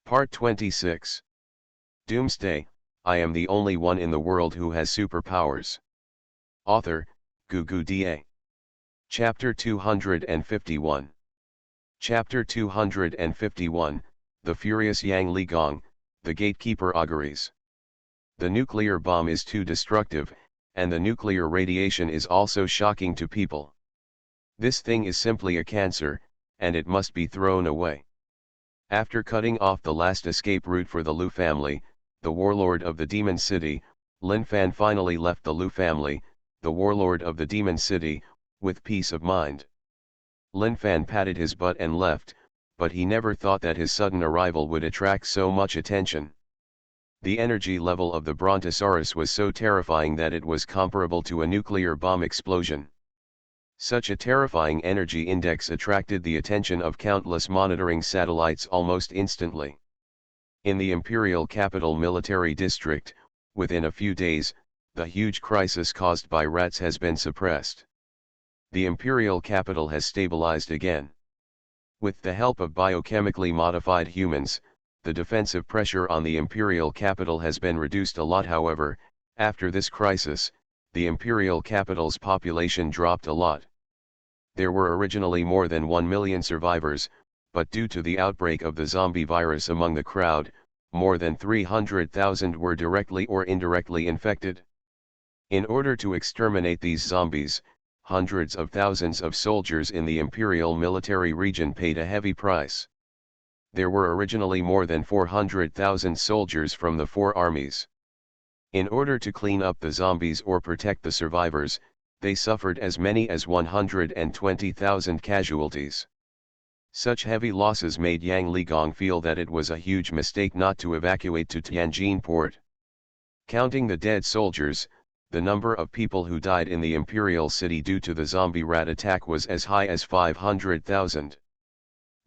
Part 26. Doomsday, I am the only one in the world who has superpowers. Author, Gugu Da. Chapter 251. Chapter 251, The Furious Yang Ligong, the Gatekeeper auguries. The nuclear bomb is too destructive, and the nuclear radiation is also shocking to people. This thing is simply a cancer, and it must be thrown away. After cutting off the last escape route for the Lu family, the warlord of the Demon City, Lin Fan finally left the Lu family, the warlord of the Demon City, with peace of mind. Lin Fan patted his butt and left, but he never thought that his sudden arrival would attract so much attention. The energy level of the Brontosaurus was so terrifying that it was comparable to a nuclear bomb explosion. Such a terrifying energy index attracted the attention of countless monitoring satellites almost instantly. In the imperial capital military district, within a few days, the huge crisis caused by rats has been suppressed. The imperial capital has stabilized again. With the help of biochemically modified humans, the defensive pressure on the imperial capital has been reduced a lot. However, after this crisis, the imperial capital's population dropped a lot. There were originally more than 1 million survivors, but due to the outbreak of the zombie virus among the crowd, more than 300,000 were directly or indirectly infected. In order to exterminate these zombies, hundreds of thousands of soldiers in the imperial military region paid a heavy price. There were originally more than 400,000 soldiers from the four armies. In order to clean up the zombies or protect the survivors, they suffered as many as 120,000 casualties. Such heavy losses made Yang Ligong feel that it was a huge mistake not to evacuate to Tianjin port. Counting the dead soldiers, the number of people who died in the imperial city due to the zombie rat attack was as high as 500,000.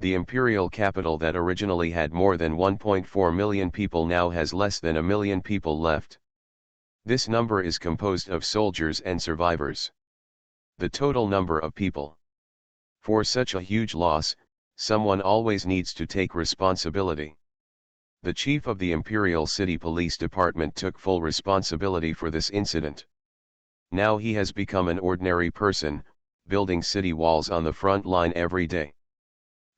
The imperial capital that originally had more than 1.4 million people now has less than a million people left. This number is composed of soldiers and survivors. The total number of people. For such a huge loss, someone always needs to take responsibility. The chief of the Imperial City Police Department took full responsibility for this incident. Now he has become an ordinary person, building city walls on the front line every day.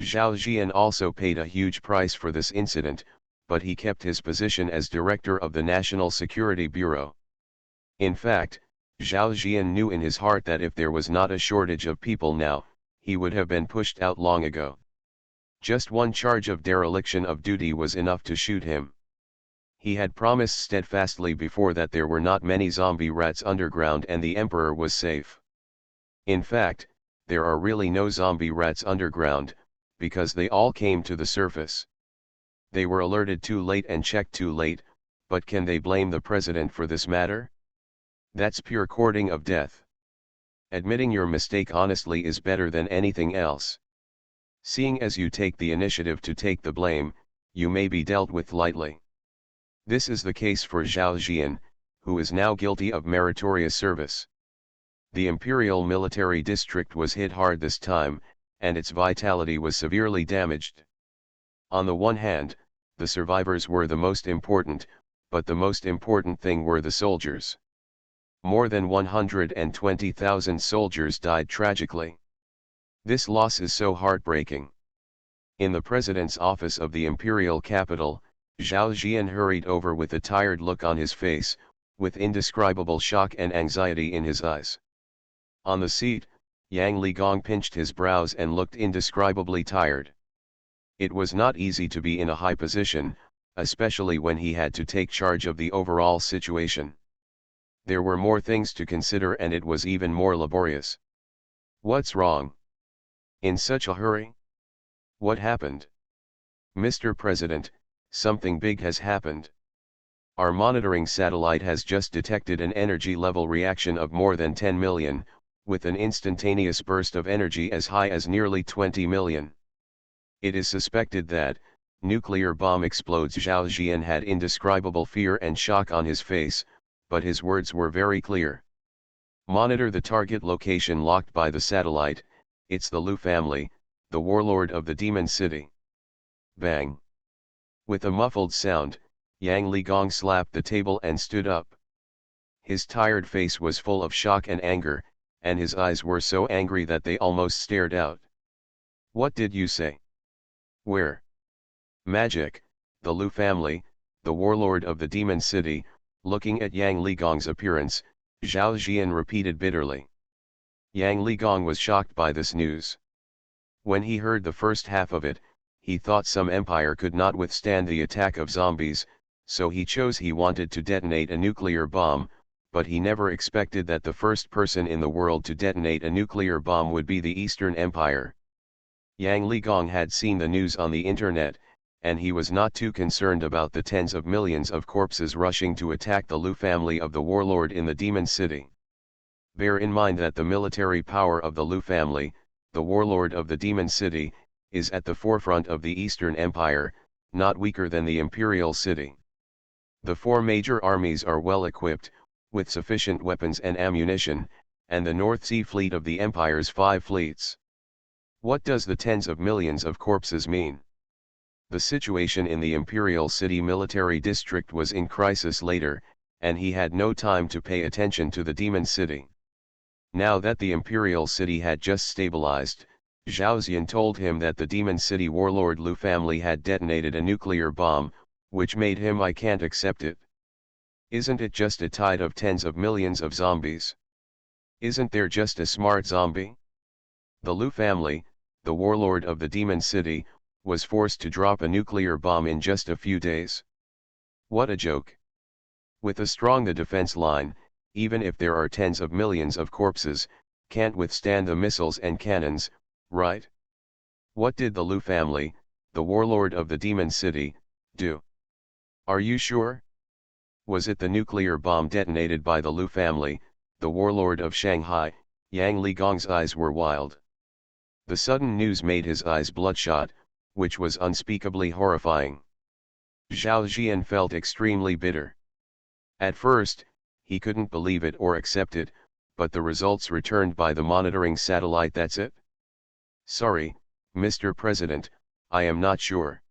Zhao Jian also paid a huge price for this incident, but he kept his position as director of the National Security Bureau. In fact, Zhao Jian knew in his heart that if there was not a shortage of people now, he would have been pushed out long ago. Just one charge of dereliction of duty was enough to shoot him. He had promised steadfastly before that there were not many zombie rats underground and the emperor was safe. In fact, there are really no zombie rats underground, because they all came to the surface. They were alerted too late and checked too late, but can they blame the president for this matter? That's pure courting of death. Admitting your mistake honestly is better than anything else. Seeing as you take the initiative to take the blame, you may be dealt with lightly. This is the case for Zhao Jian, who is now guilty of meritorious service. The imperial military district was hit hard this time, and its vitality was severely damaged. On the one hand, the survivors were the most important, but the most important thing were the soldiers. More than 120,000 soldiers died tragically. This loss is so heartbreaking. In the president's office of the imperial capital, Zhao Jian hurried over with a tired look on his face, with indescribable shock and anxiety in his eyes. On the seat, Yang Ligong pinched his brows and looked indescribably tired. It was not easy to be in a high position, especially when he had to take charge of the overall situation. There were more things to consider and it was even more laborious. What's wrong? In such a hurry? What happened? Mr. President, something big has happened. Our monitoring satellite has just detected an energy level reaction of more than 10 million, with an instantaneous burst of energy as high as nearly 20 million. It is suspected that, nuclear bomb explodes. Zhao Jian had indescribable fear and shock on his face, but his words were very clear. Monitor the target location locked by the satellite, it's the Lu family, the warlord of the Demon City. Bang. With a muffled sound, Yang Ligong slapped the table and stood up. His tired face was full of shock and anger, and his eyes were so angry that they almost stared out. What did you say? Where? Magic, the Lu family, the warlord of the demon city. Looking at Yang Ligong's appearance, Zhao Jian repeated bitterly. Yang Ligong was shocked by this news. When he heard the first half of it, he thought some empire could not withstand the attack of zombies, so he wanted to detonate a nuclear bomb, but he never expected that the first person in the world to detonate a nuclear bomb would be the Eastern Empire. Yang Ligong had seen the news on the internet, and he was not too concerned about the tens of millions of corpses rushing to attack the Lu family of the warlord in the demon city. Bear in mind that the military power of the Lu family, the warlord of the demon city, is at the forefront of the Eastern Empire, not weaker than the imperial city. The four major armies are well equipped, with sufficient weapons and ammunition, and the North Sea Fleet of the Empire's 5 fleets. What does the tens of millions of corpses mean? The situation in the Imperial City military district was in crisis later, and he had no time to pay attention to the demon city. Now that the Imperial City had just stabilized, Zhao Xian told him that the demon city warlord Lu family had detonated a nuclear bomb, which made him I can't accept it. Isn't it just a tide of tens of millions of zombies? Isn't there just a smart zombie? The Lu family, the warlord of the demon city, was forced to drop a nuclear bomb in just a few days. What a joke. With a strong defense line, even if there are tens of millions of corpses, can't withstand the missiles and cannons, right? What did the Lu family, the warlord of the demon city, do? Are you sure? Was it the nuclear bomb detonated by the Lu family, the warlord of Shanghai? Yang Ligong's eyes were wild. The sudden news made his eyes bloodshot, which was unspeakably horrifying. Zhao Jian felt extremely bitter. At first, he couldn't believe it or accept it, but the results returned by the monitoring satellite, that's it? Sorry, Mr. President, I am not sure.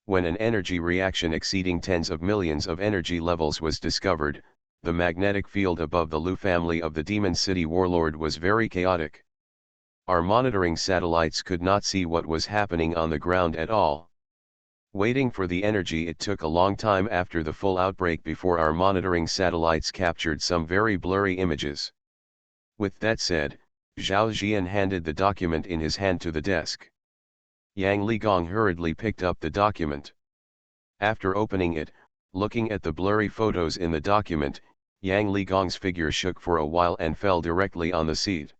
When an energy reaction exceeding tens of millions of energy levels was discovered, the magnetic field above the Lu family of the demon city warlord was very chaotic. Our monitoring satellites could not see what was happening on the ground at all. Waiting for the energy, it took a long time after the full outbreak before our monitoring satellites captured some very blurry images. With that said, Zhao Jian handed the document in his hand to the desk. Yang Ligong hurriedly picked up the document. After opening it, looking at the blurry photos in the document, Yang Ligong's figure shook for a while and fell directly on the seat.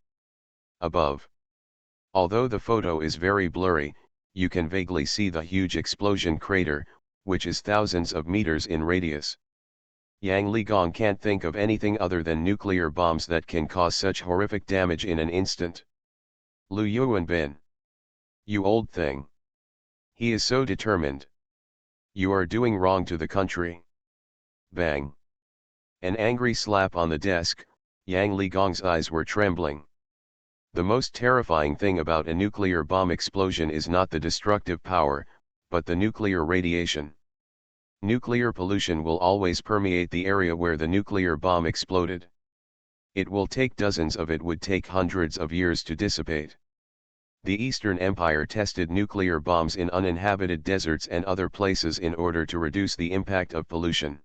Above. Although the photo is very blurry, you can vaguely see the huge explosion crater, which is thousands of meters in radius. Yang Ligong can't think of anything other than nuclear bombs that can cause such horrific damage in an instant. Lu Yuanbin. You old thing. He is so determined. You are doing wrong to the country. Bang. An angry slap on the desk, Yang Ligong's eyes were trembling. The most terrifying thing about a nuclear bomb explosion is not the destructive power, but the nuclear radiation. Nuclear pollution will always permeate the area where the nuclear bomb exploded. It will take dozens of it would take hundreds of years to dissipate. The Eastern Empire tested nuclear bombs in uninhabited deserts and other places in order to reduce the impact of pollution.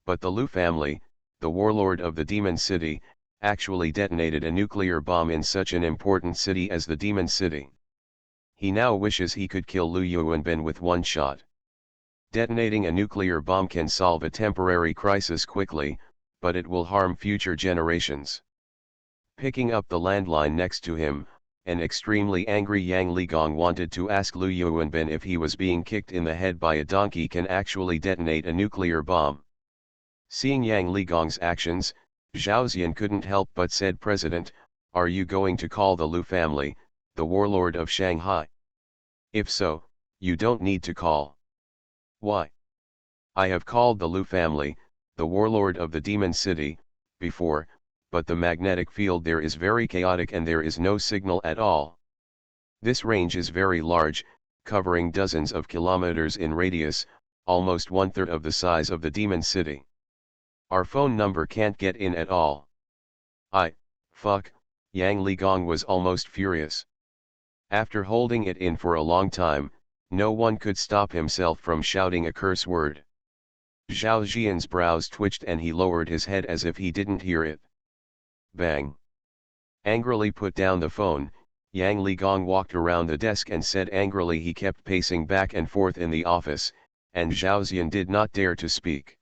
But the Lu family, the warlord of the demon city, actually detonated a nuclear bomb in such an important city as the demon city. He now wishes he could kill Lu Yuanbin with one shot. Detonating a nuclear bomb can solve a temporary crisis quickly, but it will harm future generations. Picking up the landline next to him, an extremely angry Yang Ligong wanted to ask Lu Yuanbin if he was being kicked in the head by a donkey can actually detonate a nuclear bomb. Seeing Yang Ligong's actions, Zhao Xian couldn't help but said, President, are you going to call the Lu family, the warlord of Shanghai? If so, you don't need to call. Why? I have called the Lu family, the warlord of the demon city, before, but the magnetic field there is very chaotic and there is no signal at all. This range is very large, covering dozens of kilometers in radius, almost one-third of the size of the Demon City. Our phone number can't get in at all. Fuck, Yang Ligong was almost furious. After holding it in for a long time, no one could stop himself from shouting a curse word. Zhao Jian's brows twitched and he lowered his head as if he didn't hear it. Bang. Angrily put down the phone, Yang Ligong walked around the desk and said angrily he kept pacing back and forth in the office, and Zhao Jian did not dare to speak.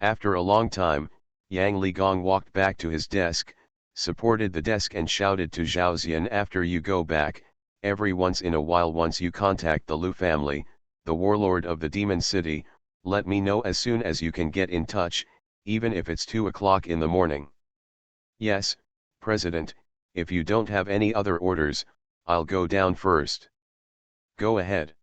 After a long time, Yang Ligong walked back to his desk, supported the desk and shouted to Zhao Jian, after you go back, every once in a while once you contact the Lu family, the warlord of the Demon City, let me know as soon as you can get in touch, even if it's 2 o'clock in the morning. Yes, President, if you don't have any other orders, I'll go down first. Go ahead.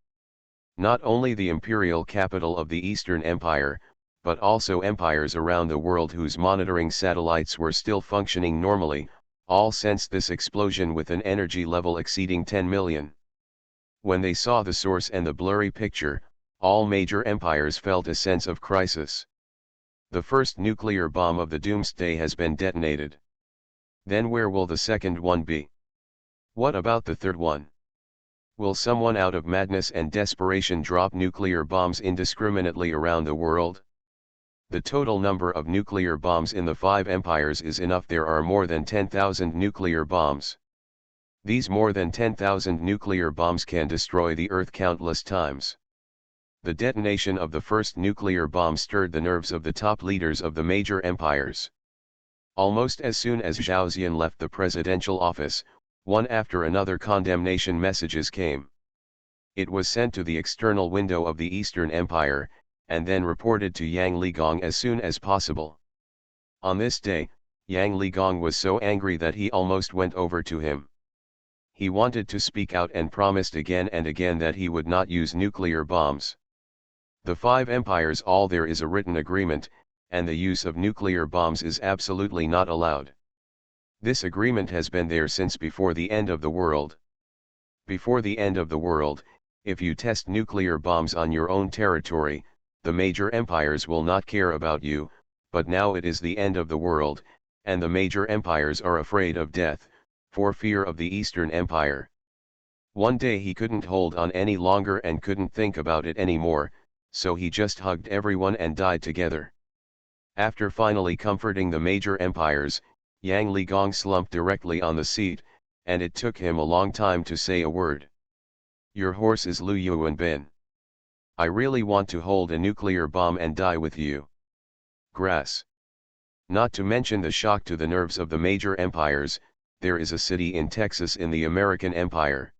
Not only the imperial capital of the Eastern Empire, but also empires around the world whose monitoring satellites were still functioning normally, all sensed this explosion with an energy level exceeding 10 million. When they saw the source and the blurry picture, all major empires felt a sense of crisis. The first nuclear bomb of the Doomsday has been detonated. Then where will the second one be? What about the third one? Will someone out of madness and desperation drop nuclear bombs indiscriminately around the world? The total number of nuclear bombs in the 5 empires is enough. There are more than 10,000 nuclear bombs. These more than 10,000 nuclear bombs can destroy the Earth countless times. The detonation of the first nuclear bomb stirred the nerves of the top leaders of the major empires. Almost as soon as Zhao Jian left the presidential office, one after another condemnation messages came. It was sent to the external window of the Eastern Empire, and then reported to Yang Ligong as soon as possible. On this day, Yang Ligong was so angry that he almost went over to him. He wanted to speak out and promised again and again that he would not use nuclear bombs. The 5 empires all there is a written agreement, and the use of nuclear bombs is absolutely not allowed. This agreement has been there since before the end of the world. Before the end of the world, if you test nuclear bombs on your own territory, the major empires will not care about you, but now it is the end of the world, and the major empires are afraid of death, for fear of the Eastern Empire. One day he couldn't hold on any longer and couldn't think about it anymore, so he just hugged everyone and died together. After finally comforting the major empires, Yang Ligong slumped directly on the seat, and it took him a long time to say a word. Your horse is Lu Yuanbin. I really want to hold a nuclear bomb and die with you. Grass. Not to mention the shock to the nerves of the major empires, there is a city in Texas in the American Empire.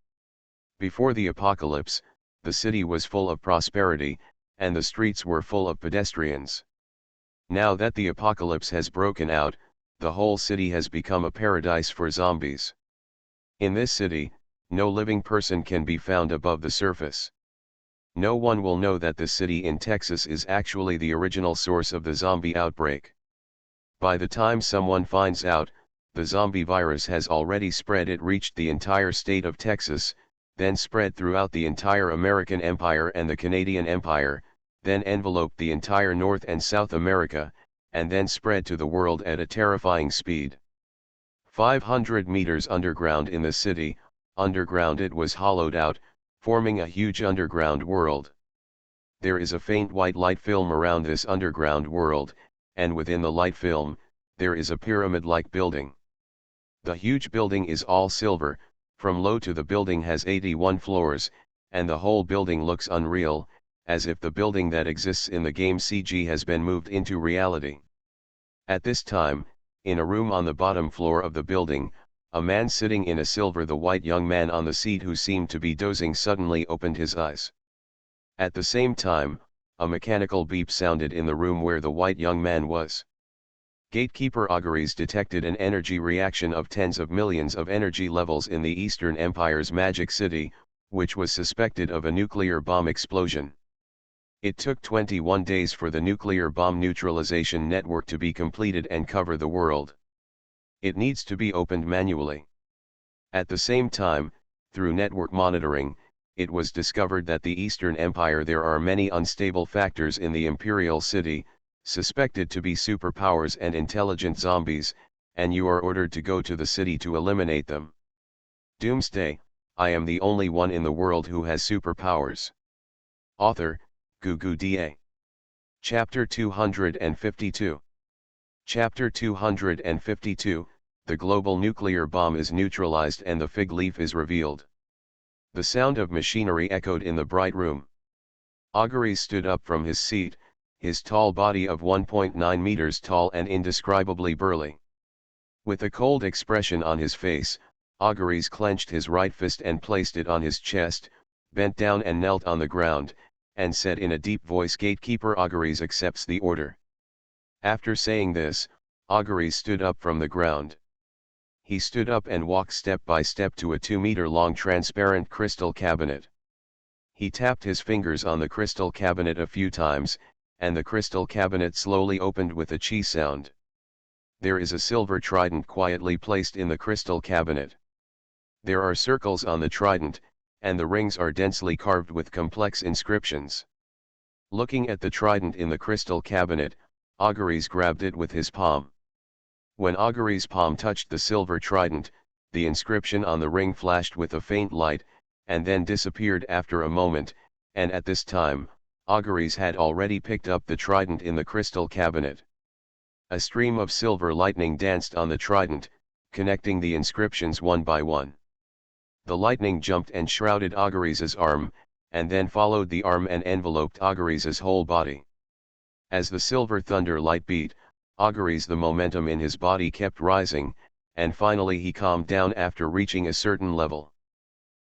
Before the apocalypse, the city was full of prosperity, and the streets were full of pedestrians. Now that the apocalypse has broken out, the whole city has become a paradise for zombies. In this city, no living person can be found above the surface. No one will know that the city in Texas is actually the original source of the zombie outbreak. By the time someone finds out, the zombie virus has already spread. It reached the entire state of Texas, then spread throughout the entire American Empire and the Canadian Empire, then enveloped the entire North and South America, and then spread to the world at a terrifying speed. 500 meters underground in the city, underground it was hollowed out, forming a huge underground world. There is a faint white light film around this underground world, and within the light film, there is a pyramid-like building. The huge building is all silver, from low to the building has 81 floors, and the whole building looks unreal, as if the building that exists in the game CG has been moved into reality. At this time, in a room on the bottom floor of the building, a man sitting in a silver the white young man on the seat who seemed to be dozing suddenly opened his eyes. At the same time, a mechanical beep sounded in the room where the white young man was. Gatekeeper auguries detected an energy reaction of tens of millions of energy levels in the Eastern Empire's Magic City, which was suspected of a nuclear bomb explosion. It took 21 days for the nuclear bomb neutralization network to be completed and cover the world. It needs to be opened manually. At the same time, through network monitoring, it was discovered that the Eastern Empire there are many unstable factors in the Imperial City, suspected to be superpowers and intelligent zombies, and you are ordered to go to the city to eliminate them. Doomsday, I am the only one in the world who has superpowers. Author, Doomsday. Chapter 252. Chapter 252, The global nuclear bomb is neutralized and the fig leaf is revealed. The sound of machinery echoed in the bright room. Auguries stood up from his seat, his tall body of 1.9 meters tall and indescribably burly. With a cold expression on his face, Auguries clenched his right fist and placed it on his chest, bent down and knelt on the ground, and said in a deep voice, "Gatekeeper Auguries accepts the order." After saying this, Auguries stood up from the ground. He stood up and walked step by step to a 2-meter-long transparent crystal cabinet. He tapped his fingers on the crystal cabinet a few times, and the crystal cabinet slowly opened with a chi sound. There is a silver trident quietly placed in the crystal cabinet. There are circles on the trident, and the rings are densely carved with complex inscriptions. Looking at the trident in the crystal cabinet, Auguries grabbed it with his palm. When Auguries' palm touched the silver trident, the inscription on the ring flashed with a faint light, and then disappeared after a moment, and at this time, Auguries had already picked up the trident in the crystal cabinet. A stream of silver lightning danced on the trident, connecting the inscriptions one by one. The lightning jumped and shrouded Auguries' arm, and then followed the arm and enveloped Auguries' whole body. As the silver thunder light beat, Auguries' the momentum in his body kept rising, and finally he calmed down after reaching a certain level.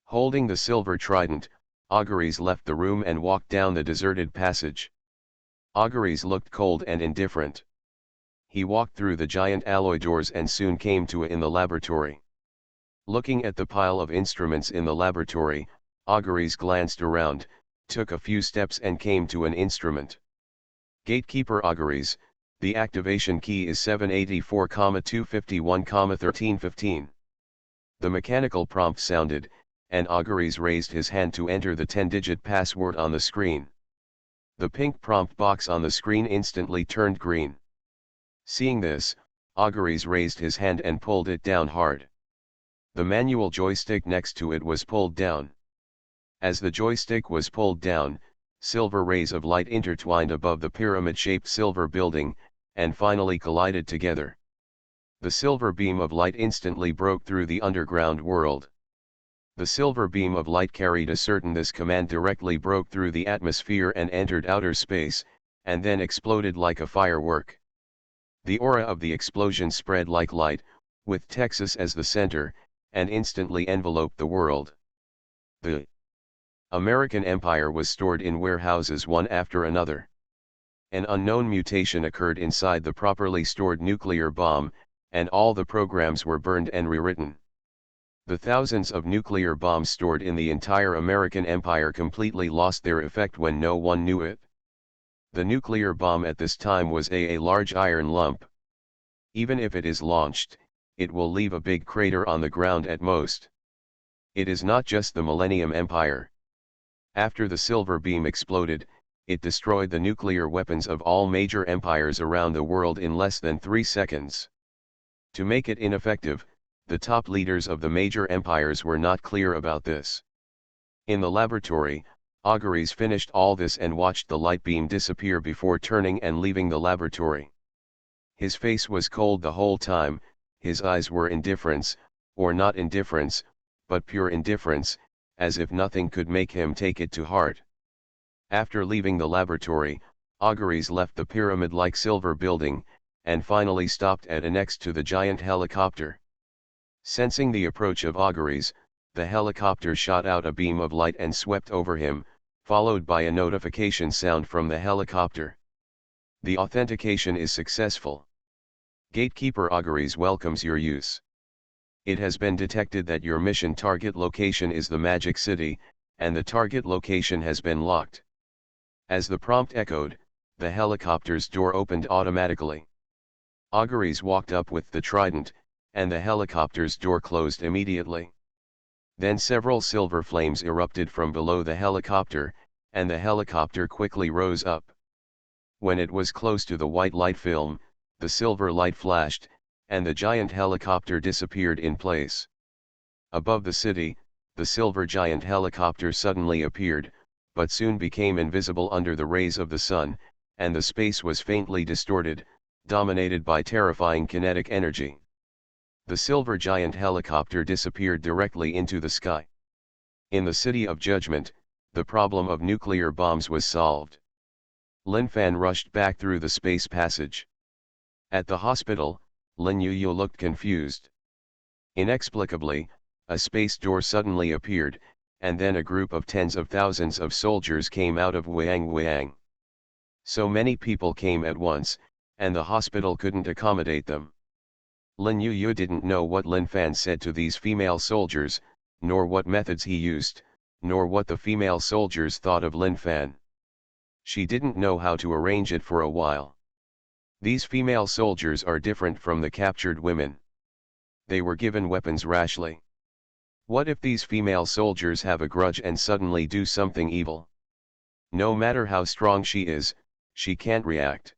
Holding the silver trident, Auguries left the room and walked down the deserted passage. Auguries looked cold and indifferent. He walked through the giant alloy doors and soon came to in the laboratory. Looking at the pile of instruments in the laboratory, Auguries glanced around, took a few steps and came to an instrument. "Gatekeeper Auguries, the activation key is 784,251,1315. The mechanical prompt sounded, and Auguries raised his hand to enter the 10-digit password on the screen. The pink prompt box on the screen instantly turned green. Seeing this, Auguries raised his hand and pulled it down hard. The manual joystick next to it was pulled down. As the joystick was pulled down, silver rays of light intertwined above the pyramid-shaped silver building, and finally collided together. The silver beam of light instantly broke through the underground world. The silver beam of light carried a certain this command directly broke through the atmosphere and entered outer space, and then exploded like a firework. The aura of the explosion spread like light, with Texas as the center, and instantly enveloped the world. The American Empire was stored in warehouses one after another. An unknown mutation occurred inside the properly stored nuclear bomb, and all the programs were burned and rewritten. The thousands of nuclear bombs stored in the entire American Empire completely lost their effect when no one knew it. The nuclear bomb at this time was a large iron lump. Even if it is launched, it will leave a big crater on the ground at most. It is not just the Millennium Empire. After the silver beam exploded, it destroyed the nuclear weapons of all major empires around the world in less than 3 seconds. To make it ineffective, the top leaders of the major empires were not clear about this. In the laboratory, Auguries finished all this and watched the light beam disappear before turning and leaving the laboratory. His face was cold the whole time, his eyes were indifference, or not indifference, but pure indifference, as if nothing could make him take it to heart. After leaving the laboratory, Auguries left the pyramid-like silver building, and finally stopped at next to the giant helicopter. Sensing the approach of Auguries, the helicopter shot out a beam of light and swept over him, followed by a notification sound from the helicopter. The authentication is successful. Gatekeeper Auguries welcomes your use. It has been detected that your mission target location is the Magic City, and the target location has been locked. As the prompt echoed, the helicopter's door opened automatically. Auguries walked up with the trident, and the helicopter's door closed immediately. Then several silver flames erupted from below the helicopter, and the helicopter quickly rose up. When it was close to the white light film, the silver light flashed, and the giant helicopter disappeared in place. Above the city, the silver giant helicopter suddenly appeared, but soon became invisible under the rays of the sun, and the space was faintly distorted, dominated by terrifying kinetic energy. The silver giant helicopter disappeared directly into the sky. In the City of Judgment, the problem of nuclear bombs was solved. Lin Fan rushed back through the space passage. At the hospital, Lin Yuyu looked confused. Inexplicably, a space door suddenly appeared, and then a group of tens of thousands of soldiers came out of Wang. So many people came at once, and the hospital couldn't accommodate them. Lin Yuyu didn't know what Lin Fan said to these female soldiers, nor what methods he used, nor what the female soldiers thought of Lin Fan. She didn't know how to arrange it for a while. These female soldiers are different from the captured women. They were given weapons rashly. What if these female soldiers have a grudge and suddenly do something evil? No matter how strong she is, she can't react.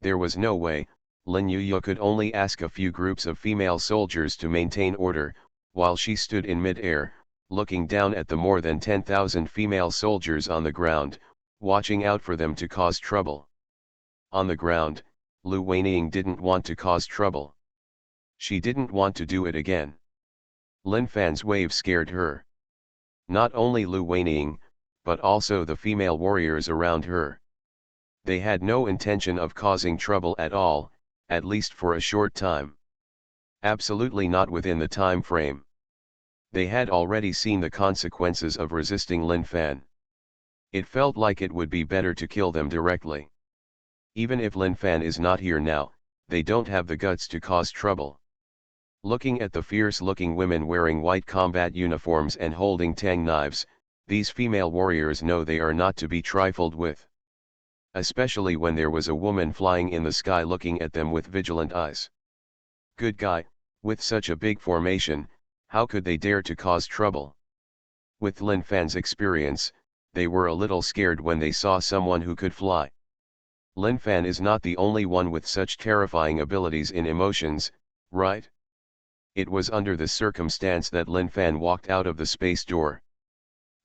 There was no way. Lin Yuyu could only ask a few groups of female soldiers to maintain order, while she stood in mid-air, looking down at the more than 10,000 female soldiers on the ground, watching out for them to cause trouble. On the ground, Lu Weining didn't want to cause trouble. She didn't want to do it again. Lin Fan's wave scared her. Not only Lu Weining, but also the female warriors around her. They had no intention of causing trouble at all, at least for a short time. Absolutely not within the time frame. They had already seen the consequences of resisting Lin Fan. It felt like it would be better to kill them directly. Even if Lin Fan is not here now, they don't have the guts to cause trouble. Looking at the fierce-looking women wearing white combat uniforms and holding tang knives, these female warriors know they are not to be trifled with. Especially when there was a woman flying in the sky looking at them with vigilant eyes. Good guy, with such a big formation, how could they dare to cause trouble? With Lin Fan's experience, they were a little scared when they saw someone who could fly. Lin Fan is not the only one with such terrifying abilities in emotions, right? It was under this circumstance that Lin Fan walked out of the space door.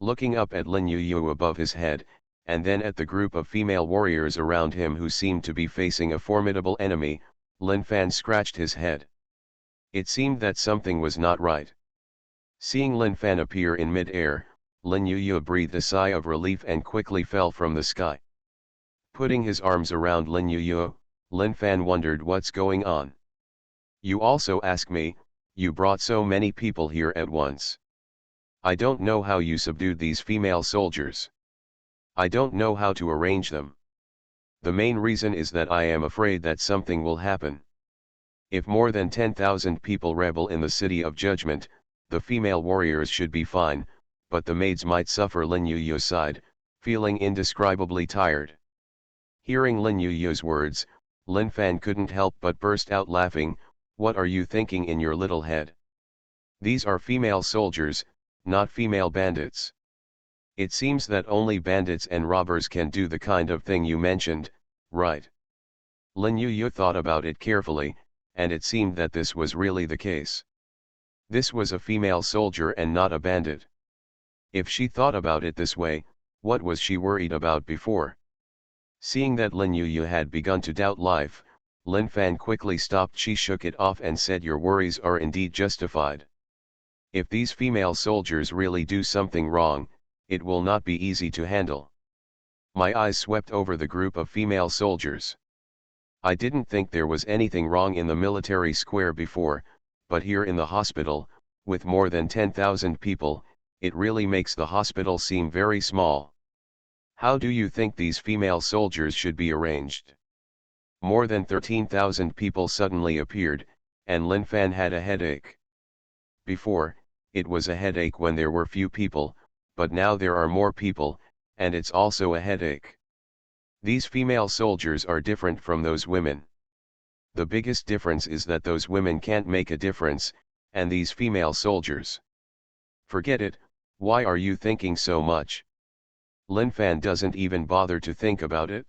Looking up at Lin Yuyu above his head, and then at the group of female warriors around him who seemed to be facing a formidable enemy, Lin Fan scratched his head. It seemed that something was not right. Seeing Lin Fan appear in mid-air, Lin Yuyu breathed a sigh of relief and quickly fell from the sky. Putting his arms around Lin Yuyu, Lin Fan wondered what's going on. You also ask me, you brought so many people here at once. I don't know how you subdued these female soldiers. I don't know how to arrange them. The main reason is that I am afraid that something will happen. If more than 10,000 people rebel in the City of Judgment, the female warriors should be fine, but the maids might suffer. Lin Yuyu sighed, feeling indescribably tired. Hearing Lin Yuyu's words, Lin Fan couldn't help but burst out laughing. What are you thinking in your little head? These are female soldiers, not female bandits. It seems that only bandits and robbers can do the kind of thing you mentioned, right? Lin Yuyu thought about it carefully, and it seemed that this was really the case. This was a female soldier and not a bandit. If she thought about it this way, what was she worried about before? Seeing that Lin Yuyu had begun to doubt life, Lin Fan quickly stopped. She shook it off and said, your worries are indeed justified. If these female soldiers really do something wrong, it will not be easy to handle. My eyes swept over the group of female soldiers. I didn't think there was anything wrong in the military square before, but here in the hospital, with more than 10,000 people, it really makes the hospital seem very small. How do you think these female soldiers should be arranged? More than 13,000 people suddenly appeared, and Lin Fan had a headache. Before, it was a headache when there were few people, but now there are more people, and it's also a headache. These female soldiers are different from those women. The biggest difference is that those women can't make a difference, and these female soldiers. Forget it, why are you thinking so much? Lin Fan doesn't even bother to think about it.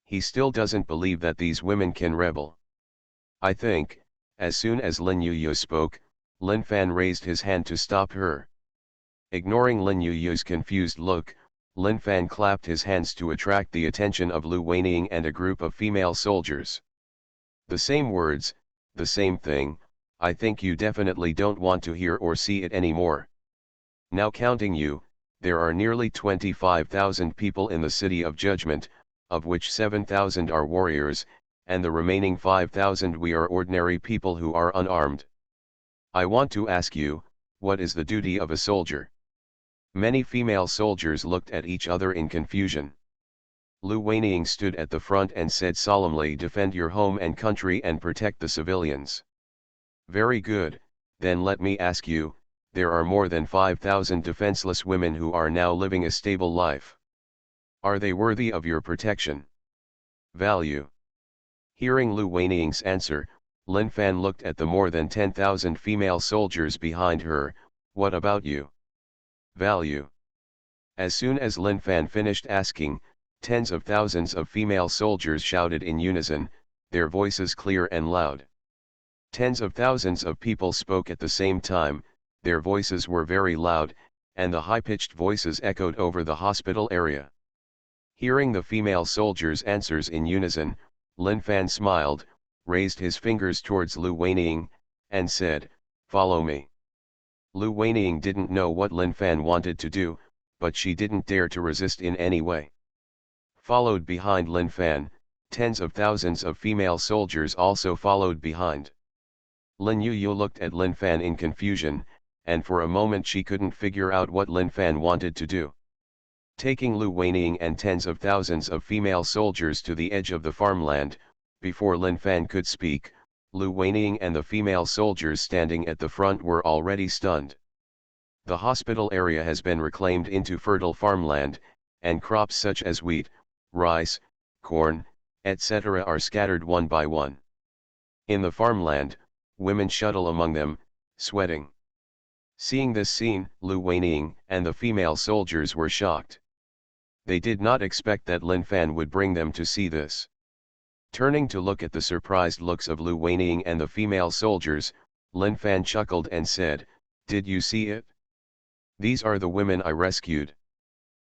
He still doesn't believe that these women can rebel. I think, as soon as Lin Yuyu spoke, Lin Fan raised his hand to stop her. Ignoring Lin Yuyu's confused look, Lin Fan clapped his hands to attract the attention of Lu Weining and a group of female soldiers. The same words, the same thing, I think you definitely don't want to hear or see it anymore. Now counting you, there are nearly 25,000 people in the City of Judgment, of which 7,000 are warriors, and the remaining 5,000 we are ordinary people who are unarmed. I want to ask you, what is the duty of a soldier? Many female soldiers looked at each other in confusion. Lu Weining stood at the front and said solemnly, defend your home and country and protect the civilians. Very good, then let me ask you, there are more than 5,000 defenseless women who are now living a stable life. Are they worthy of your protection? Value. Hearing Lu Weining's answer, Lin Fan looked at the more than 10,000 female soldiers behind her. What about you? Value. As soon as Lin Fan finished asking, tens of thousands of female soldiers shouted in unison, their voices clear and loud. Tens of thousands of people spoke at the same time, their voices were very loud, and the high-pitched voices echoed over the hospital area. Hearing the female soldiers' answers in unison, Lin Fan smiled, raised his fingers towards Lu Weining, and said, follow me. Lu Weining didn't know what Lin Fan wanted to do, but she didn't dare to resist in any way. Followed behind Lin Fan, tens of thousands of female soldiers also followed behind. Lin Yuyu looked at Lin Fan in confusion, and for a moment she couldn't figure out what Lin Fan wanted to do. Taking Lu Weining and tens of thousands of female soldiers to the edge of the farmland, before Lin Fan could speak, Lu Weining and the female soldiers standing at the front were already stunned. The hospital area has been reclaimed into fertile farmland, and crops such as wheat, rice, corn, etc. are scattered one by one. In the farmland, women shuttle among them, sweating. Seeing this scene, Lu Weining and the female soldiers were shocked. They did not expect that Lin Fan would bring them to see this. Turning to look at the surprised looks of Lu Weining and the female soldiers, Lin Fan chuckled and said, did you see it? These are the women I rescued.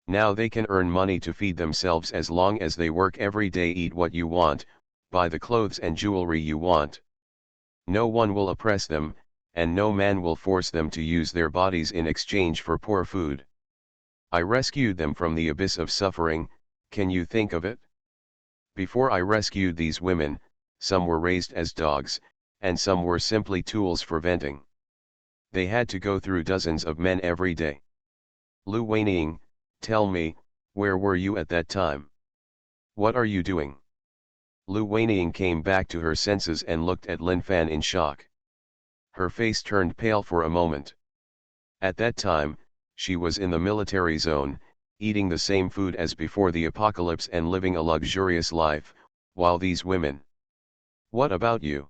Now they can earn money to feed themselves as long as they work every day, eat what you want, buy the clothes and jewelry you want. No one will oppress them, and no man will force them to use their bodies in exchange for poor food. I rescued them from the abyss of suffering, can you think of it? Before I rescued these women, some were raised as dogs, and some were simply tools for venting. They had to go through dozens of men every day. Lu Weining, tell me, where were you at that time? What are you doing? Lu Weining came back to her senses and looked at Lin Fan in shock. Her face turned pale for a moment. At that time, she was in the military zone, eating the same food as before the apocalypse and living a luxurious life, while these women. What about you?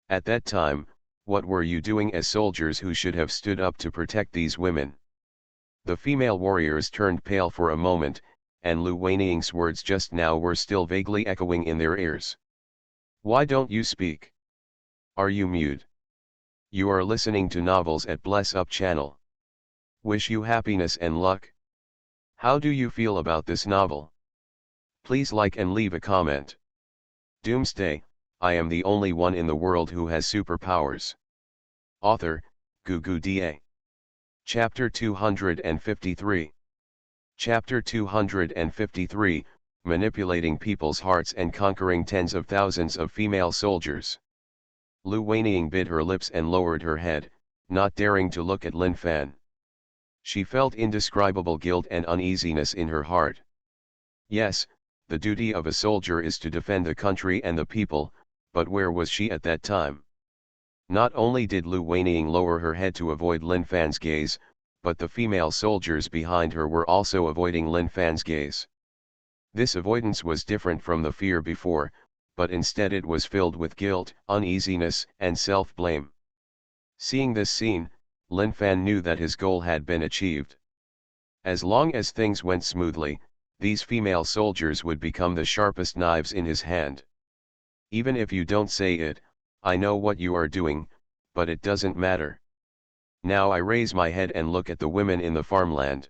At that time, what were you doing as soldiers who should have stood up to protect these women? The female warriors turned pale for a moment, and Lu Weining's words just now were still vaguely echoing in their ears. Why don't you speak? Are you mute? You are listening to novels at Bless Up channel. Wish you happiness and luck. How do you feel about this novel? Please like and leave a comment. Doomsday, I am the only one in the world who has superpowers. Author, Doomsday. Chapter 253. Chapter 253, Manipulating People's Hearts and Conquering Tens of Thousands of Female Soldiers. Lu Weining bit her lips and lowered her head, not daring to look at Lin Fan. She felt indescribable guilt and uneasiness in her heart. Yes, the duty of a soldier is to defend the country and the people, but where was she at that time? Not only did Lu Weining lower her head to avoid Lin Fan's gaze, but the female soldiers behind her were also avoiding Lin Fan's gaze. This avoidance was different from the fear before, but instead it was filled with guilt, uneasiness, and self-blame. Seeing this scene, Lin Fan knew that his goal had been achieved. As long as things went smoothly, these female soldiers would become the sharpest knives in his hand. Even if you don't say it, I know what you are doing, but it doesn't matter. Now I raise my head and look at the women in the farmland.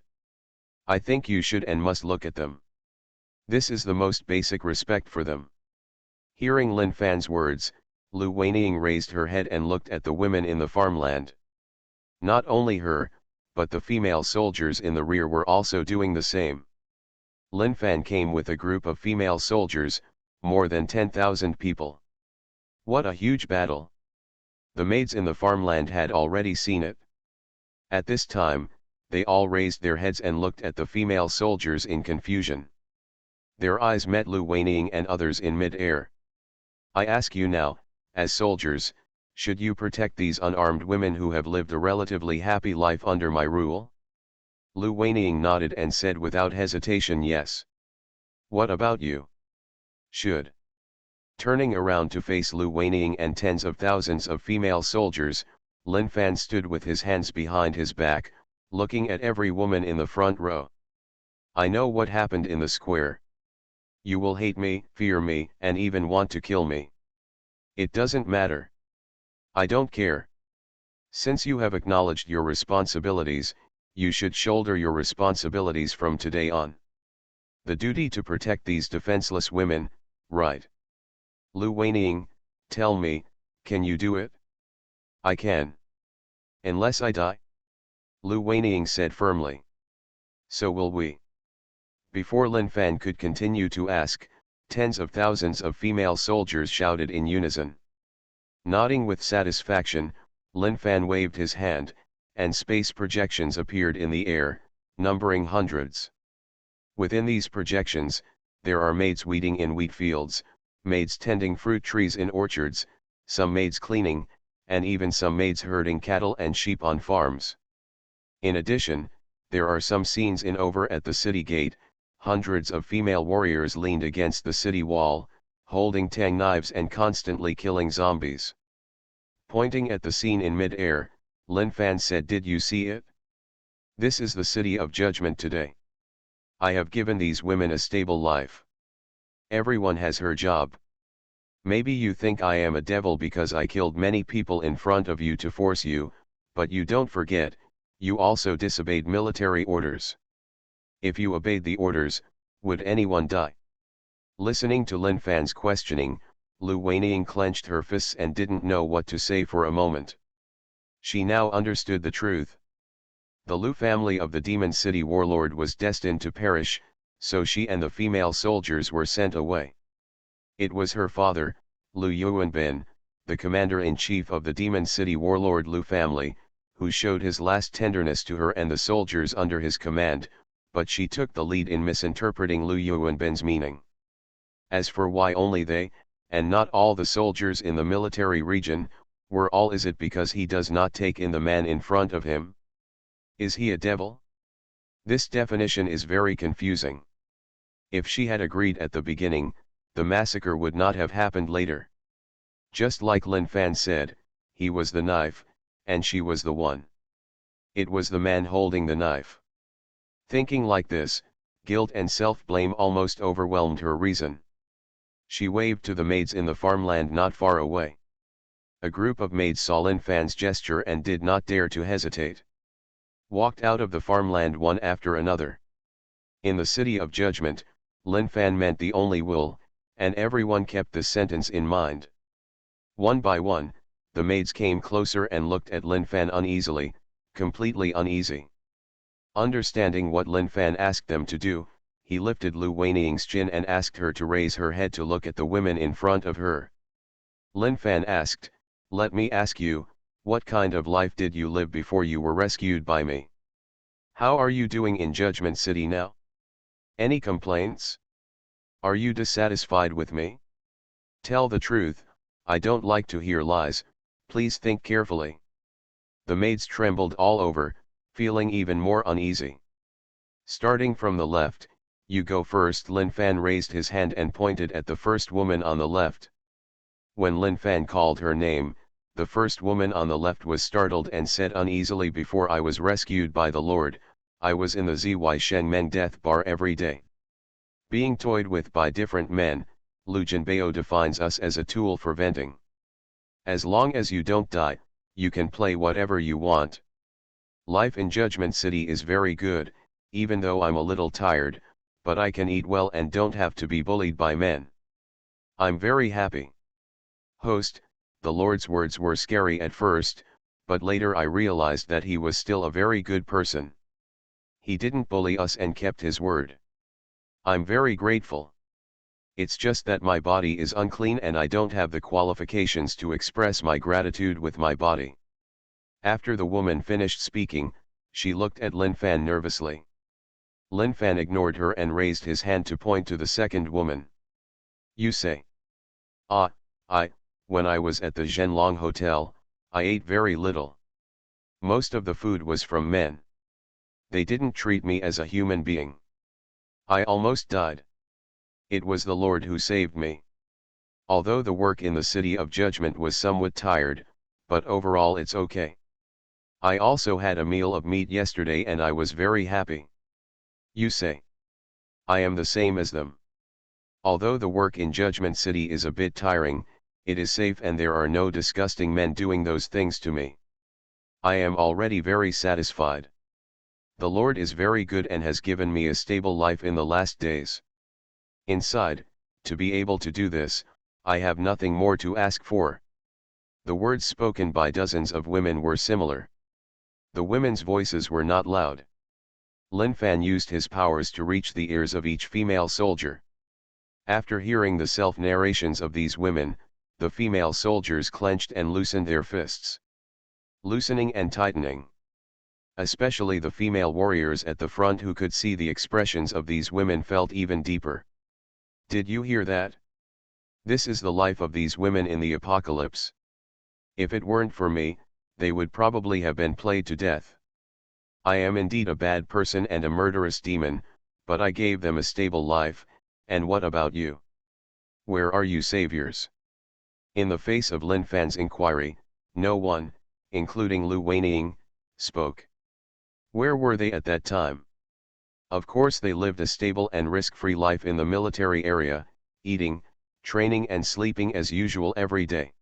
I think you should and must look at them. This is the most basic respect for them. Hearing Lin Fan's words, Lu Weining raised her head and looked at the women in the farmland. Not only her, but the female soldiers in the rear were also doing the same. Lin Fan came with a group of female soldiers, more than 10,000 people. What a huge battle! The maids in the farmland had already seen it. At this time, they all raised their heads and looked at the female soldiers in confusion. Their eyes met Lu Weining and others in mid-air. I ask you now, as soldiers, should you protect these unarmed women who have lived a relatively happy life under my rule? Lu Weining nodded and said without hesitation yes. What about you? Should. Turning around to face Lu Weining and tens of thousands of female soldiers, Lin Fan stood with his hands behind his back, looking at every woman in the front row. I know what happened in the square. You will hate me, fear me, and even want to kill me. It doesn't matter. I don't care. Since you have acknowledged your responsibilities, you should shoulder your responsibilities from today on. The duty to protect these defenseless women, right? Lu Weining, tell me, can you do it? I can. Unless I die? Lu Weining said firmly. So will we. Before Lin Fan could continue to ask, tens of thousands of female soldiers shouted in unison. Nodding with satisfaction, Lin Fan waved his hand, and space projections appeared in the air, numbering hundreds. Within these projections, there are maids weeding in wheat fields, maids tending fruit trees in orchards, some maids cleaning, and even some maids herding cattle and sheep on farms. In addition, there are some scenes in over at the city gate. Hundreds of female warriors leaned against the city wall, holding tang knives and constantly killing zombies. Pointing at the scene in mid-air, Lin Fan said, did you see it? This is the city of judgment today. I have given these women a stable life. Everyone has her job. Maybe you think I am a devil because I killed many people in front of you to force you, but you don't forget, you also disobeyed military orders. If you obeyed the orders, would anyone die? Listening to Lin Fan's questioning, Lu Weining clenched her fists and didn't know what to say for a moment. She now understood the truth. The Lu family of the Demon City warlord was destined to perish, so she and the female soldiers were sent away. It was her father, Lu Yuanbin, the commander-in-chief of the Demon City warlord Lu family, who showed his last tenderness to her and the soldiers under his command, but she took the lead in misinterpreting Lu Yuanbin's meaning. As for why only they, and not all the soldiers in the military region, were all, is it because he does not take in the man in front of him? Is he a devil? This definition is very confusing. If she had agreed at the beginning, the massacre would not have happened later. Just like Lin Fan said, he was the knife, and she was the one. It was the man holding the knife. Thinking like this, guilt and self-blame almost overwhelmed her reason. She waved to the maids in the farmland not far away. A group of maids saw Lin Fan's gesture and did not dare to hesitate. Walked out of the farmland one after another. In the city of judgment, Lin Fan meant the only will, and everyone kept this sentence in mind. One by one, the maids came closer and looked at Lin Fan uneasily, completely uneasy. Understanding what Lin Fan asked them to do, he lifted Lu Weining's chin and asked her to raise her head to look at the women in front of her. Lin Fan asked, let me ask you, what kind of life did you live before you were rescued by me? How are you doing in Judgment City now? Any complaints? Are you dissatisfied with me? Tell the truth, I don't like to hear lies, please think carefully. The maids trembled all over, feeling even more uneasy. Starting from the left, you go first. Lin Fan raised his hand and pointed at the first woman on the left. When Lin Fan called her name, The first woman on the left was startled and said uneasily, before I was rescued by the Lord, I was in the Zy Shen Men death bar every day. Being toyed with by different men, Lu Jinbei defines us as a tool for venting. As long as you don't die, you can play whatever you want. Life in Judgment City is very good, even though I'm a little tired, but I can eat well and don't have to be bullied by men. I'm very happy. Host, the Lord's words were scary at first, but later I realized that he was still a very good person. He didn't bully us and kept his word. I'm very grateful. It's just that my body is unclean and I don't have the qualifications to express my gratitude with my body. After the woman finished speaking, she looked at Lin Fan nervously. Lin Fan ignored her and raised his hand to point to the second woman. You say? When I was at the Zhenlong Hotel, I ate very little. Most of the food was from men. They didn't treat me as a human being. I almost died. It was the Lord who saved me. Although the work in the City of Judgment was somewhat tired, but overall it's okay. I also had a meal of meat yesterday and I was very happy. You say? I am the same as them. Although the work in Judgment City is a bit tiring, it is safe and there are no disgusting men doing those things to me. I am already very satisfied. The Lord is very good and has given me a stable life in the last days. Inside, to be able to do this, I have nothing more to ask for. The words spoken by dozens of women were similar. The women's voices were not loud. Lin Fan used his powers to reach the ears of each female soldier. After hearing the self-narrations of these women, the female soldiers clenched and loosened their fists. Loosening and tightening. Especially the female warriors at the front who could see the expressions of these women felt even deeper. Did you hear that? This is the life of these women in the apocalypse. If it weren't for me, they would probably have been played to death. I am indeed a bad person and a murderous demon, but I gave them a stable life, and what about you? Where are you saviors? In the face of Lin Fan's inquiry, no one, including Lu Weining, spoke. Where were they at that time? Of course they lived a stable and risk-free life in the military area, eating, training and sleeping as usual every day.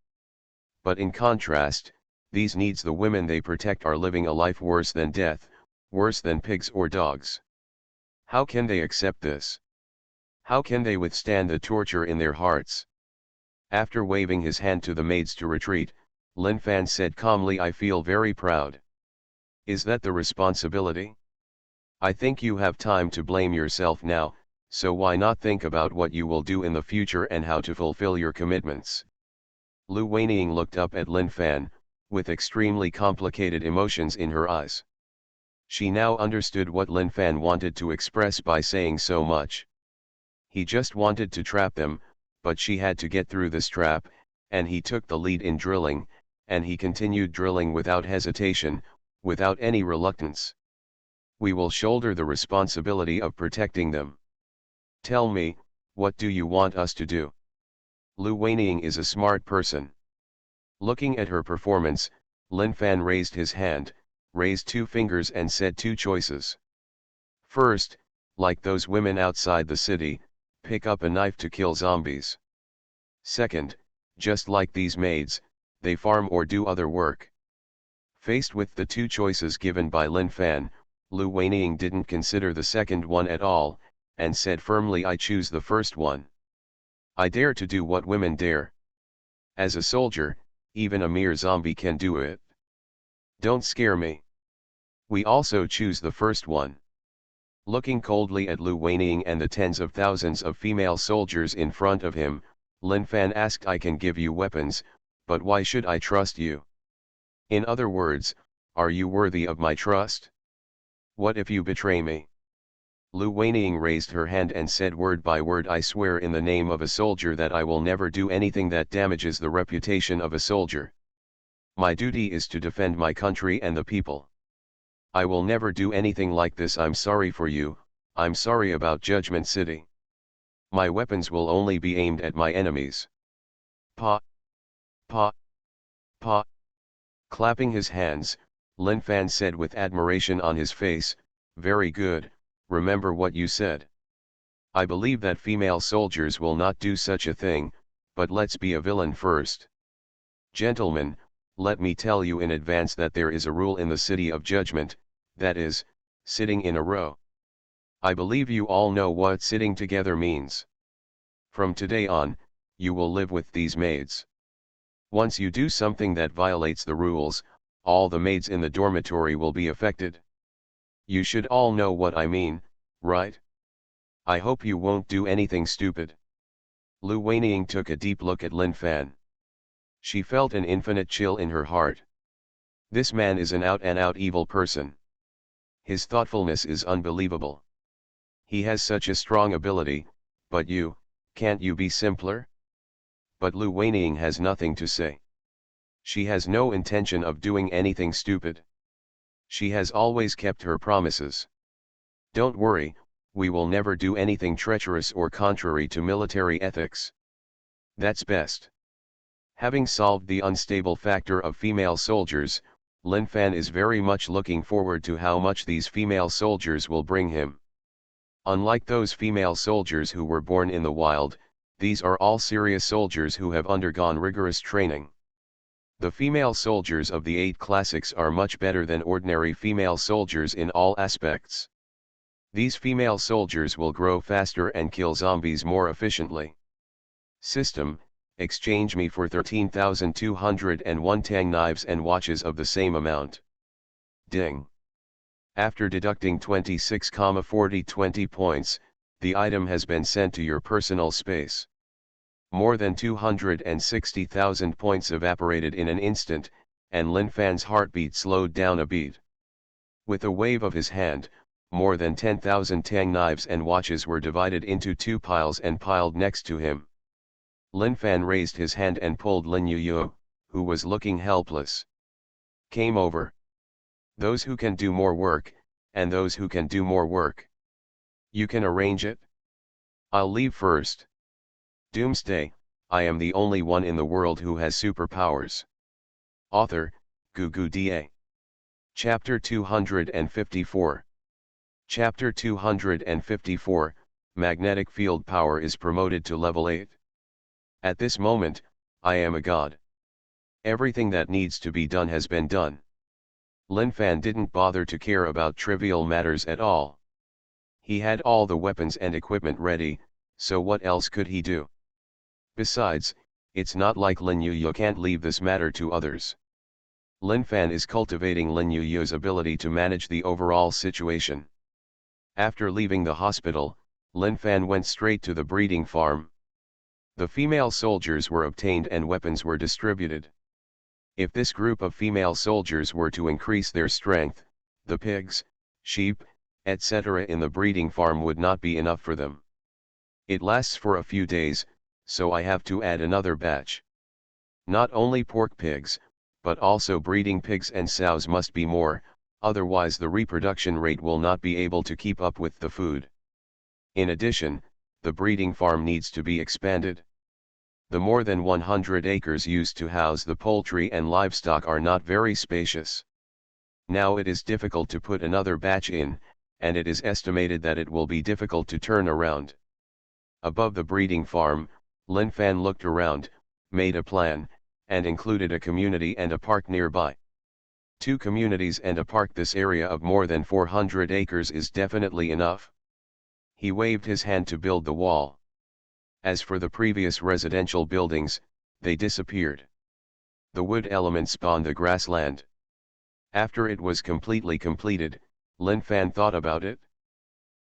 But in contrast, these needs the women they protect are living a life worse than death, worse than pigs or dogs. How can they accept this? How can they withstand the torture in their hearts? After waving his hand to the maids to retreat, Lin Fan said calmly, I feel very proud. Is that the responsibility? I think you have time to blame yourself now, so why not think about what you will do in the future and how to fulfill your commitments? Lu Weining looked up at Lin Fan, with extremely complicated emotions in her eyes. She now understood what Lin Fan wanted to express by saying so much. He just wanted to trap them, but she had to get through this trap, and he took the lead in drilling, and he continued drilling without hesitation, without any reluctance. We will shoulder the responsibility of protecting them. Tell me, what do you want us to do? Lu Weining is a smart person. Looking at her performance, Lin Fan raised his hand, raised two fingers and said two choices. First, like those women outside the city, pick up a knife to kill zombies. Second, just like these maids, they farm or do other work. Faced with the two choices given by Lin Fan, Lu Weining didn't consider the second one at all, and said firmly, I choose the first one. I dare to do what women dare. As a soldier, even a mere zombie can do it. Don't scare me. We also choose the first one. Looking coldly at Lu Weining and the tens of thousands of female soldiers in front of him, Lin Fan asked, I can give you weapons, but why should I trust you? In other words, are you worthy of my trust? What if you betray me? Lu Weining raised her hand and said word by word, I swear in the name of a soldier that I will never do anything that damages the reputation of a soldier. My duty is to defend my country and the people. I will never do anything like this. I'm sorry for you, I'm sorry about Judgment City. My weapons will only be aimed at my enemies. Pa. Pa. Pa. Clapping his hands, Lin Fan said with admiration on his face, "Very good, remember what you said. I believe that female soldiers will not do such a thing, but let's be a villain first. Gentlemen, let me tell you in advance that there is a rule in the City of Judgment, that is, sitting in a row. I believe you all know what sitting together means. From today on, you will live with these maids. Once you do something that violates the rules, all the maids in the dormitory will be affected. You should all know what I mean, right? I hope you won't do anything stupid." Lu Weining took a deep look at Lin Fan. She felt an infinite chill in her heart. This man is an out-and-out evil person. His thoughtfulness is unbelievable. He has such a strong ability, but can't you be simpler? But Lu Weining has nothing to say. She has no intention of doing anything stupid. She has always kept her promises. Don't worry, we will never do anything treacherous or contrary to military ethics. That's best. Having solved the unstable factor of female soldiers, Lin Fan is very much looking forward to how much these female soldiers will bring him. Unlike those female soldiers who were born in the wild, these are all serious soldiers who have undergone rigorous training. The female soldiers of the 8 classics are much better than ordinary female soldiers in all aspects. These female soldiers will grow faster and kill zombies more efficiently. System, exchange me for 13,201 tang knives and watches of the same amount. Ding. After deducting 26,40 points, the item has been sent to your personal space. More than 260,000 points evaporated in an instant, and Lin Fan's heartbeat slowed down a beat. With a wave of his hand, more than 10,000 tang knives and watches were divided into 2 piles and piled next to him. Lin Fan raised his hand and pulled Lin Yu, who was looking helpless. Came over. Those who can do more work, and those who can do more work. You can arrange it? I'll leave first. Doomsday, I am the only one in the world who has superpowers. Author, Da. Chapter 254. Chapter 254, Magnetic Field Power is promoted to level 8. At this moment, I am a god. Everything that needs to be done has been done. Lin Fan didn't bother to care about trivial matters at all. He had all the weapons and equipment ready, so what else could he do? Besides, it's not like Lin Yu can't leave this matter to others. Lin Fan is cultivating Lin Yu's ability to manage the overall situation. After leaving the hospital, Lin Fan went straight to the breeding farm. The female soldiers were obtained and weapons were distributed. If this group of female soldiers were to increase their strength, the pigs, sheep, etc. in the breeding farm would not be enough for them. It lasts for a few days, so I have to add another batch. Not only pork pigs, but also breeding pigs and sows must be more, otherwise the reproduction rate will not be able to keep up with the food. In addition, the breeding farm needs to be expanded. The more than 100 acres used to house the poultry and livestock are not very spacious. Now it is difficult to put another batch in, and it is estimated that it will be difficult to turn around. Above the breeding farm, Lin Fan looked around, made a plan, and included a community and a park nearby. 2 communities and a park. This area of more than 400 acres is definitely enough. He waved his hand to build the wall. As for the previous residential buildings, they disappeared. The wood element spawned the grassland. After it was completely completed, Lin Fan thought about it.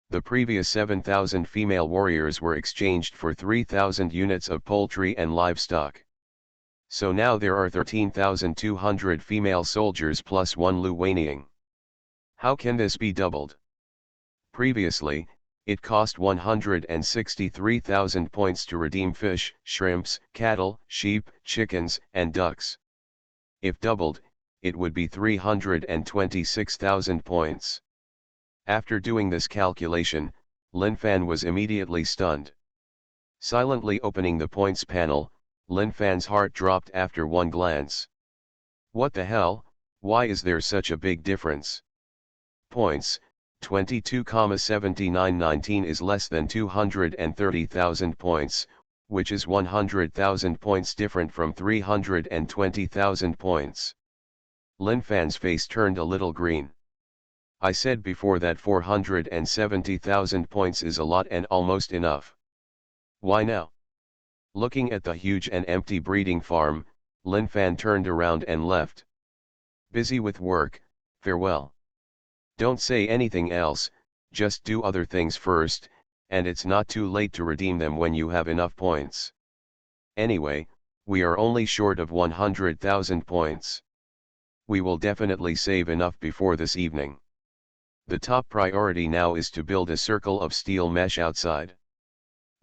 The previous 7,000 female warriors were exchanged for 3,000 units of poultry and livestock. So now there are 13,200 female soldiers plus 1 Lu Weining. How can this be doubled? Previously, it cost 163,000 points to redeem fish, shrimps, cattle, sheep, chickens, and ducks. If doubled, it would be 326,000 points. After doing this calculation, Lin Fan was immediately stunned. Silently opening the points panel, Lin Fan's heart dropped after one glance. What the hell, why is there such a big difference? Points, 22,7919 is less than 230,000 points, which is 100,000 points different from 320,000 points. Lin Fan's face turned a little green. I said before that 470,000 points is a lot and almost enough. Why now? Looking at the huge and empty breeding farm, Lin Fan turned around and left. Busy with work, farewell. Don't say anything else, just do other things first, and it's not too late to redeem them when you have enough points. Anyway, we are only short of 100,000 points. We will definitely save enough before this evening. The top priority now is to build a circle of steel mesh outside.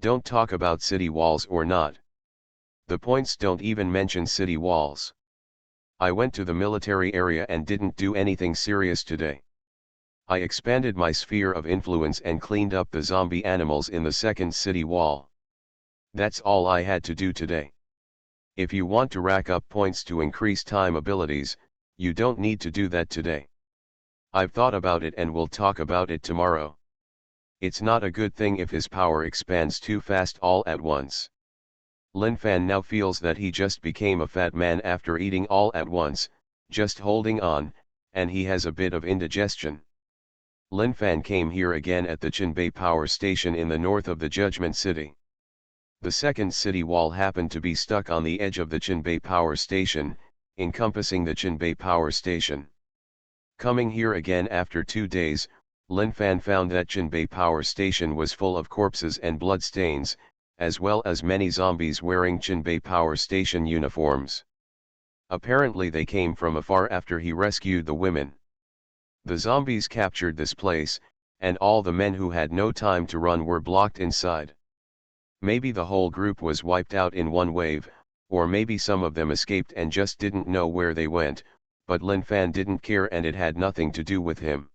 Don't talk about city walls or not. The points don't even mention city walls. I went to the military area and didn't do anything serious today. I expanded my sphere of influence and cleaned up the zombie animals in the second city wall. That's all I had to do today. If you want to rack up points to increase time abilities, you don't need to do that today. I've thought about it and we'll talk about it tomorrow. It's not a good thing if his power expands too fast all at once. Lin Fan now feels that he just became a fat man after eating all at once, just holding on, and he has a bit of indigestion. Lin Fan came here again at the Qinbei Power Station in the north of the Judgment City. The second city wall happened to be stuck on the edge of the Qinbei Power Station, encompassing the Qinbei Power Station. Coming here again after 2 days, Lin Fan found that Qinbei Power Station was full of corpses and bloodstains, as well as many zombies wearing Qinbei Power Station uniforms. Apparently they came from afar after he rescued the women. The zombies captured this place, and all the men who had no time to run were blocked inside. Maybe the whole group was wiped out in one wave, or maybe some of them escaped and just didn't know where they went, but Lin Fan didn't care and it had nothing to do with him.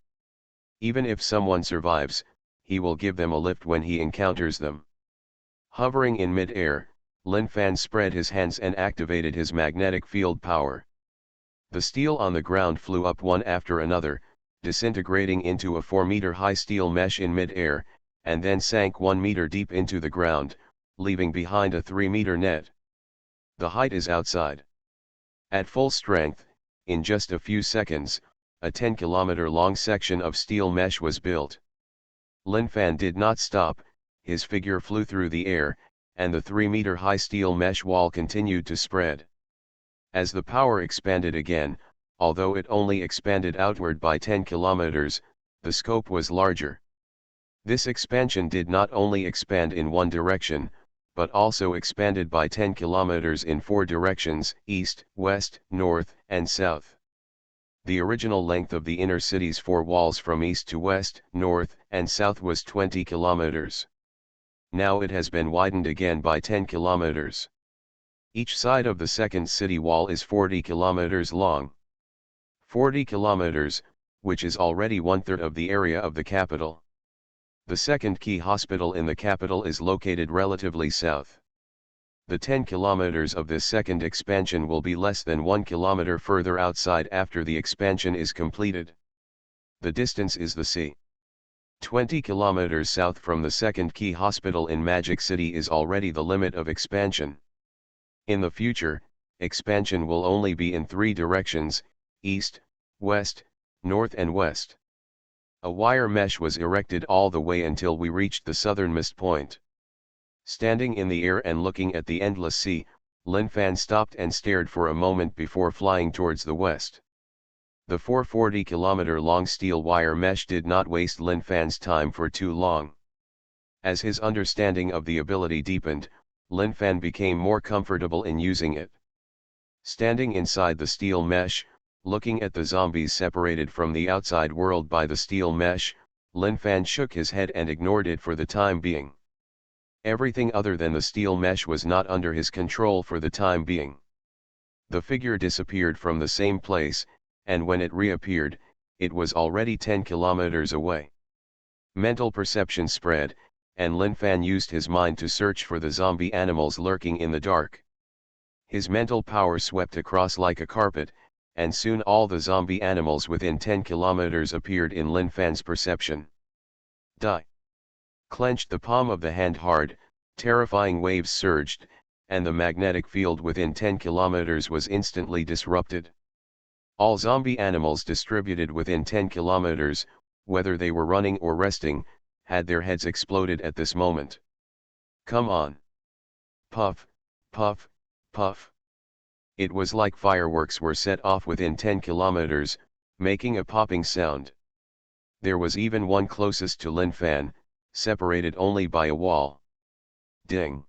Even if someone survives, he will give them a lift when he encounters them. Hovering in mid-air, Lin Fan spread his hands and activated his magnetic field power. The steel on the ground flew up one after another, disintegrating into a 4-meter-high steel mesh in mid-air, and then sank 1 meter deep into the ground, leaving behind a 3-meter net. The height is outside. At full strength, in just a few seconds, a 10-kilometer-long section of steel mesh was built. Lin Fan did not stop, his figure flew through the air, and the 3-meter-high steel mesh wall continued to spread. As the power expanded again, although it only expanded outward by 10 kilometers, the scope was larger. This expansion did not only expand in one direction, but also expanded by 10 kilometers in 4 directions, east, west, north, and south. The original length of the inner city's 4 walls from east to west, north, and south was 20 kilometers. Now it has been widened again by 10 kilometers. Each side of the second city wall is 40 kilometers long. 40 kilometers, which is already 1/3 of the area of the capital. The second key hospital in the capital is located relatively south. The 10 kilometers of this second expansion will be less than 1 kilometer further outside after the expansion is completed. The distance is the sea. 20 kilometers south from the second key hospital in Magic City is already the limit of expansion. In the future, expansion will only be in 3 directions, east, west, north and west. A wire mesh was erected all the way until we reached the southernmost point. Standing in the air and looking at the endless sea, Lin Fan stopped and stared for a moment before flying towards the west. The 440-kilometer-long steel wire mesh did not waste Lin Fan's time for too long. As his understanding of the ability deepened, Lin Fan became more comfortable in using it. Standing inside the steel mesh, looking at the zombies separated from the outside world by the steel mesh, Lin Fan shook his head and ignored it for the time being. Everything other than the steel mesh was not under his control for the time being. The figure disappeared from the same place, and when it reappeared, it was already 10 kilometers away. Mental perception spread, and Lin Fan used his mind to search for the zombie animals lurking in the dark. His mental power swept across like a carpet, and soon all the zombie animals within 10 kilometers appeared in Lin Fan's perception. Die. Clenched the palm of the hand hard, terrifying waves surged, and the magnetic field within 10 kilometers was instantly disrupted. All zombie animals distributed within 10 kilometers, whether they were running or resting, had their heads exploded at this moment. Come on. Puff, puff, puff. It was like fireworks were set off within 10 kilometers, making a popping sound. There was even one closest to Lin Fan, separated only by a wall. Ding.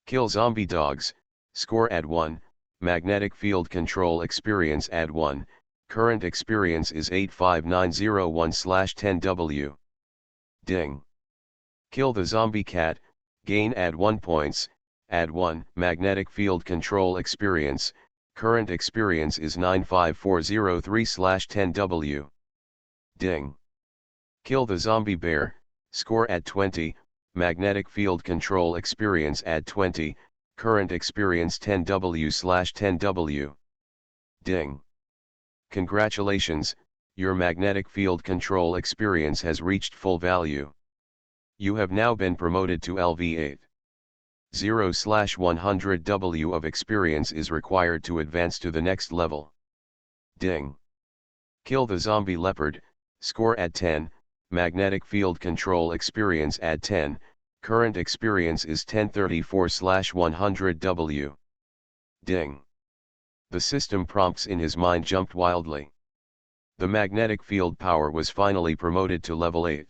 Kill zombie dogs, score add 1, magnetic field control experience add 1, current experience is 85901/10W. Ding. Kill the zombie cat, gain add 1 points, add 1, magnetic field control experience, current experience is 95403/10W. Ding. Kill the zombie bear, score add 20, magnetic field control experience add 20, current experience 10W/10W. Ding. Congratulations, your magnetic field control experience has reached full value. You have now been promoted to LV8. 0/100W of experience is required to advance to the next level. Ding. Kill the zombie leopard, score add 10, magnetic field control experience add 10, current experience is 1034/100W. Ding. The system prompts in his mind jumped wildly. The magnetic field power was finally promoted to level 8.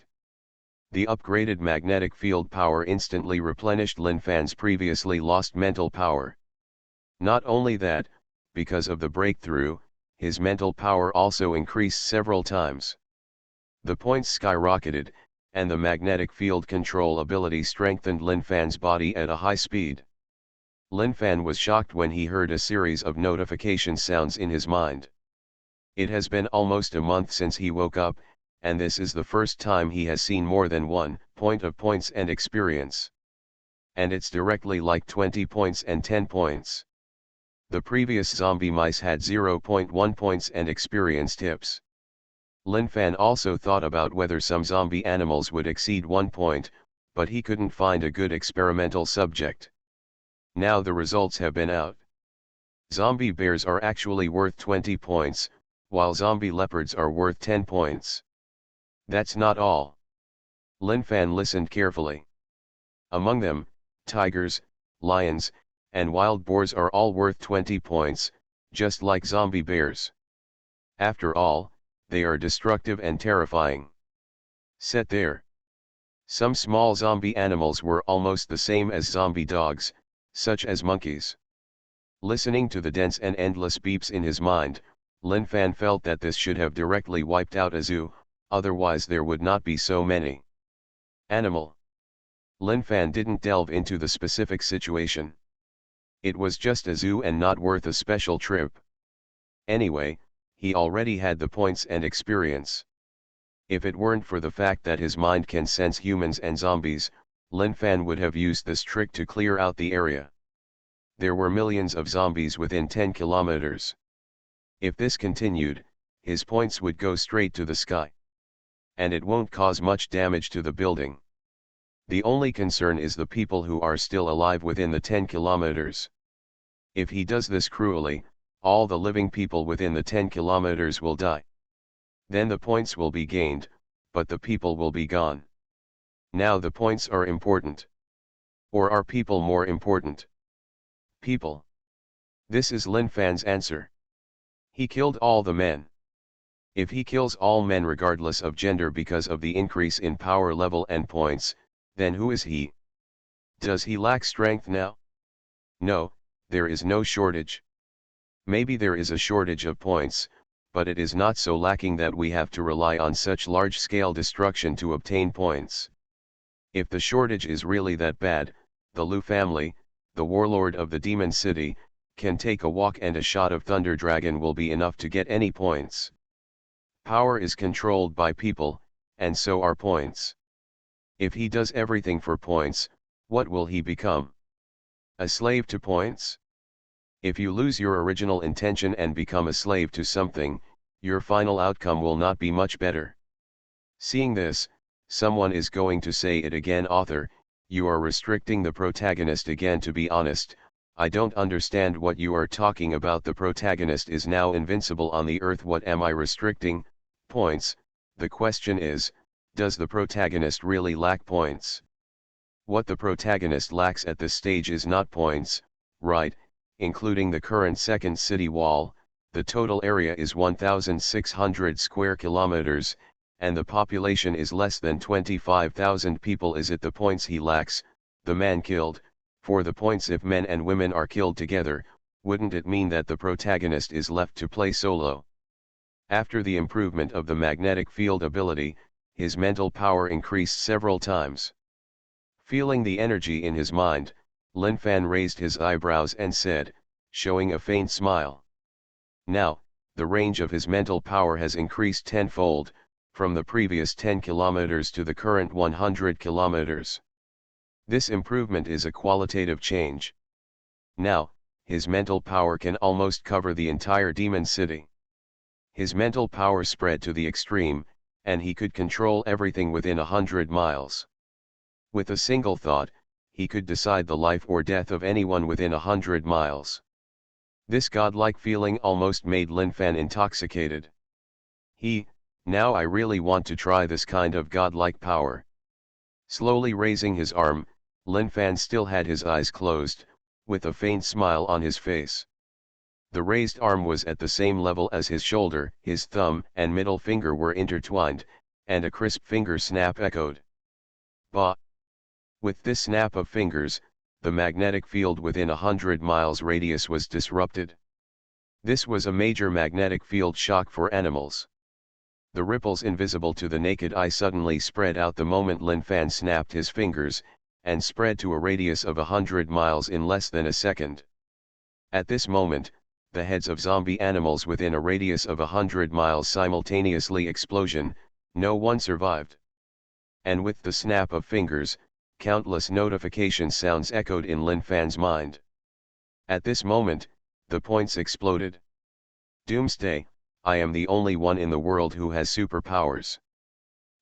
The upgraded magnetic field power instantly replenished Lin Fan's previously lost mental power. Not only that, because of the breakthrough, his mental power also increased several times. The points skyrocketed, and the magnetic field control ability strengthened Lin Fan's body at a high speed. Lin Fan was shocked when he heard a series of notification sounds in his mind. It has been almost a month since he woke up, and this is the first time he has seen more than 1 point of points and experience. And it's directly like 20 points and 10 points. The previous zombie mice had 0.1 points and experience tips. Lin Fan also thought about whether some zombie animals would exceed 1 point, but he couldn't find a good experimental subject. Now the results have been out. Zombie bears are actually worth 20 points, while zombie leopards are worth 10 points. That's not all. Lin Fan listened carefully. Among them, tigers, lions, and wild boars are all worth 20 points, just like zombie bears. After all, they are destructive and terrifying. Set there. Some small zombie animals were almost the same as zombie dogs, such as monkeys. Listening to the dense and endless beeps in his mind, Lin Fan felt that this should have directly wiped out a zoo, otherwise there would not be so many. Animal. Lin Fan didn't delve into the specific situation. It was just a zoo and not worth a special trip. Anyway, he already had the points and experience. If it weren't for the fact that his mind can sense humans and zombies, Lin Fan would have used this trick to clear out the area. There were millions of zombies within 10 kilometers. If this continued, his points would go straight to the sky. And it won't cause much damage to the building. The only concern is the people who are still alive within the 10 kilometers. If he does this cruelly, all the living people within the 10 kilometers will die. Then the points will be gained, but the people will be gone. Now the points are important. Or are people more important? People. This is Lin Fan's answer. He killed all the men. If he kills all men regardless of gender because of the increase in power level and points, then who is he? Does he lack strength now? No, there is no shortage. Maybe there is a shortage of points, but it is not so lacking that we have to rely on such large-scale destruction to obtain points. If the shortage is really that bad, the Lu family, the warlord of the demon city, can take a walk and a shot of Thunder Dragon will be enough to get any points. Power is controlled by people, and so are points. If he does everything for points, what will he become? A slave to points? If you lose your original intention and become a slave to something, your final outcome will not be much better. Seeing this, someone is going to say it again, author, you are restricting the protagonist again. To be honest, I don't understand what you are talking about. The protagonist is now invincible on the earth. What am I restricting? Points. The question is, does the protagonist really lack points? What the protagonist lacks at this stage is not points, right? Including the current second city wall, the total area is 1,600 square kilometers, and the population is less than 25,000 people. Is it the points he lacks, the man killed? For the points, if men and women are killed together, wouldn't it mean that the protagonist is left to play solo? After the improvement of the magnetic field ability, his mental power increased several times. Feeling the energy in his mind, Lin Fan raised his eyebrows and said, showing a faint smile. Now, the range of his mental power has increased tenfold, from the previous 10 kilometers to the current 100 kilometers. This improvement is a qualitative change. Now, his mental power can almost cover the entire demon city. His mental power spread to the extreme, and he could control everything within 100 miles. With a single thought, he could decide the life or death of anyone within 100 miles. This godlike feeling almost made Lin Fan intoxicated. Now I really want to try this kind of godlike power. Slowly raising his arm, Lin Fan still had his eyes closed, with a faint smile on his face. The raised arm was at the same level as his shoulder, his thumb and middle finger were intertwined, and a crisp finger snap echoed. Bah! With this snap of fingers, the magnetic field within 100 miles radius was disrupted. This was a major magnetic field shock for animals. The ripples invisible to the naked eye suddenly spread out the moment Lin Fan snapped his fingers, and spread to a radius of 100 miles in less than a second. At this moment, the heads of zombie animals within a radius of 100 miles simultaneously explosion, no one survived. And with the snap of fingers, countless notification sounds echoed in Lin Fan's mind. At this moment, the points exploded. Doomsday, I am the only one in the world who has superpowers.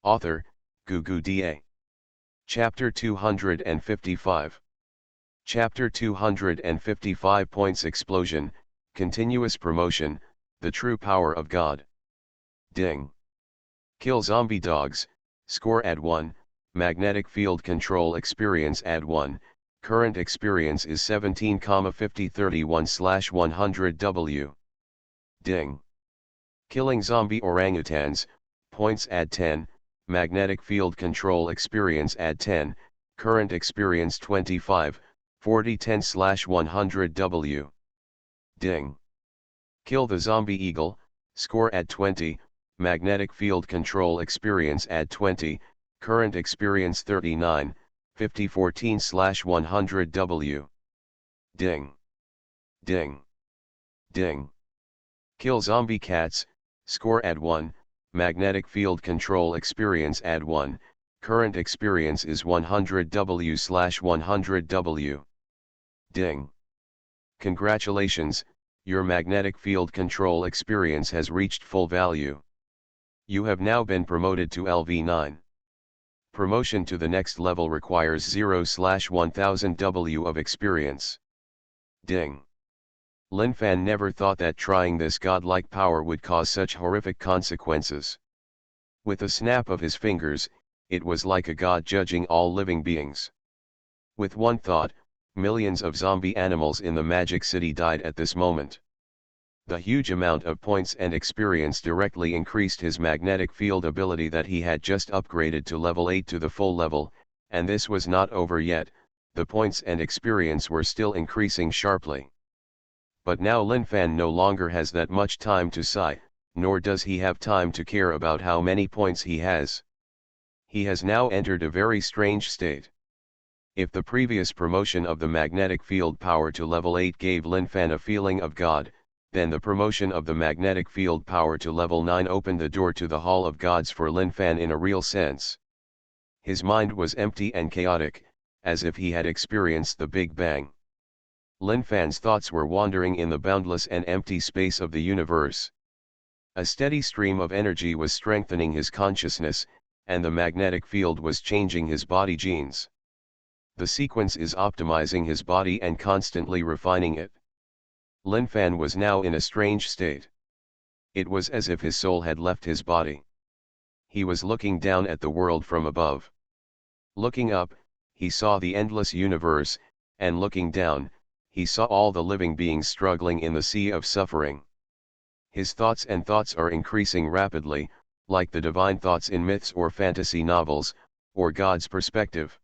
Author, Doomsday. Chapter 255. Chapter 255 Points Explosion, Continuous Promotion, The True Power of God. Ding. Kill zombie dogs, score add 1, magnetic field control experience add 1, current experience is 17,5031/100W. Ding. Killing zombie orangutans, points add 10, magnetic field control experience add 10, current experience 25, 4010/100W. Ding. Kill the zombie eagle, score add 20, magnetic field control experience add 20, current experience 39, 5014/100W. Ding. Ding. Ding. Kill zombie cats, score add 1, magnetic field control experience add 1, current experience is 100W/100W. Ding. Congratulations, your magnetic field control experience has reached full value. You have now been promoted to LV9. Promotion to the next level requires 0/1000W of experience. Ding. Lin Fan never thought that trying this godlike power would cause such horrific consequences. With a snap of his fingers, it was like a god judging all living beings. With one thought, millions of zombie animals in the Magic City died at this moment. The huge amount of points and experience directly increased his magnetic field ability that he had just upgraded to level 8 to the full level, and this was not over yet, the points and experience were still increasing sharply. But now Lin Fan no longer has that much time to sigh, nor does he have time to care about how many points he has. He has now entered a very strange state. If the previous promotion of the magnetic field power to level 8 gave Lin Fan a feeling of God, then the promotion of the magnetic field power to level 9 opened the door to the Hall of Gods for Lin Fan in a real sense. His mind was empty and chaotic, as if he had experienced the Big Bang. Lin Fan's thoughts were wandering in the boundless and empty space of the universe. A steady stream of energy was strengthening his consciousness, and the magnetic field was changing his body genes. The sequence is optimizing his body and constantly refining it. Lin Fan was now in a strange state. It was as if his soul had left his body. He was looking down at the world from above. Looking up, he saw the endless universe, and looking down, he saw all the living beings struggling in the sea of suffering. His thoughts are increasing rapidly, like the divine thoughts in myths or fantasy novels, or God's perspective.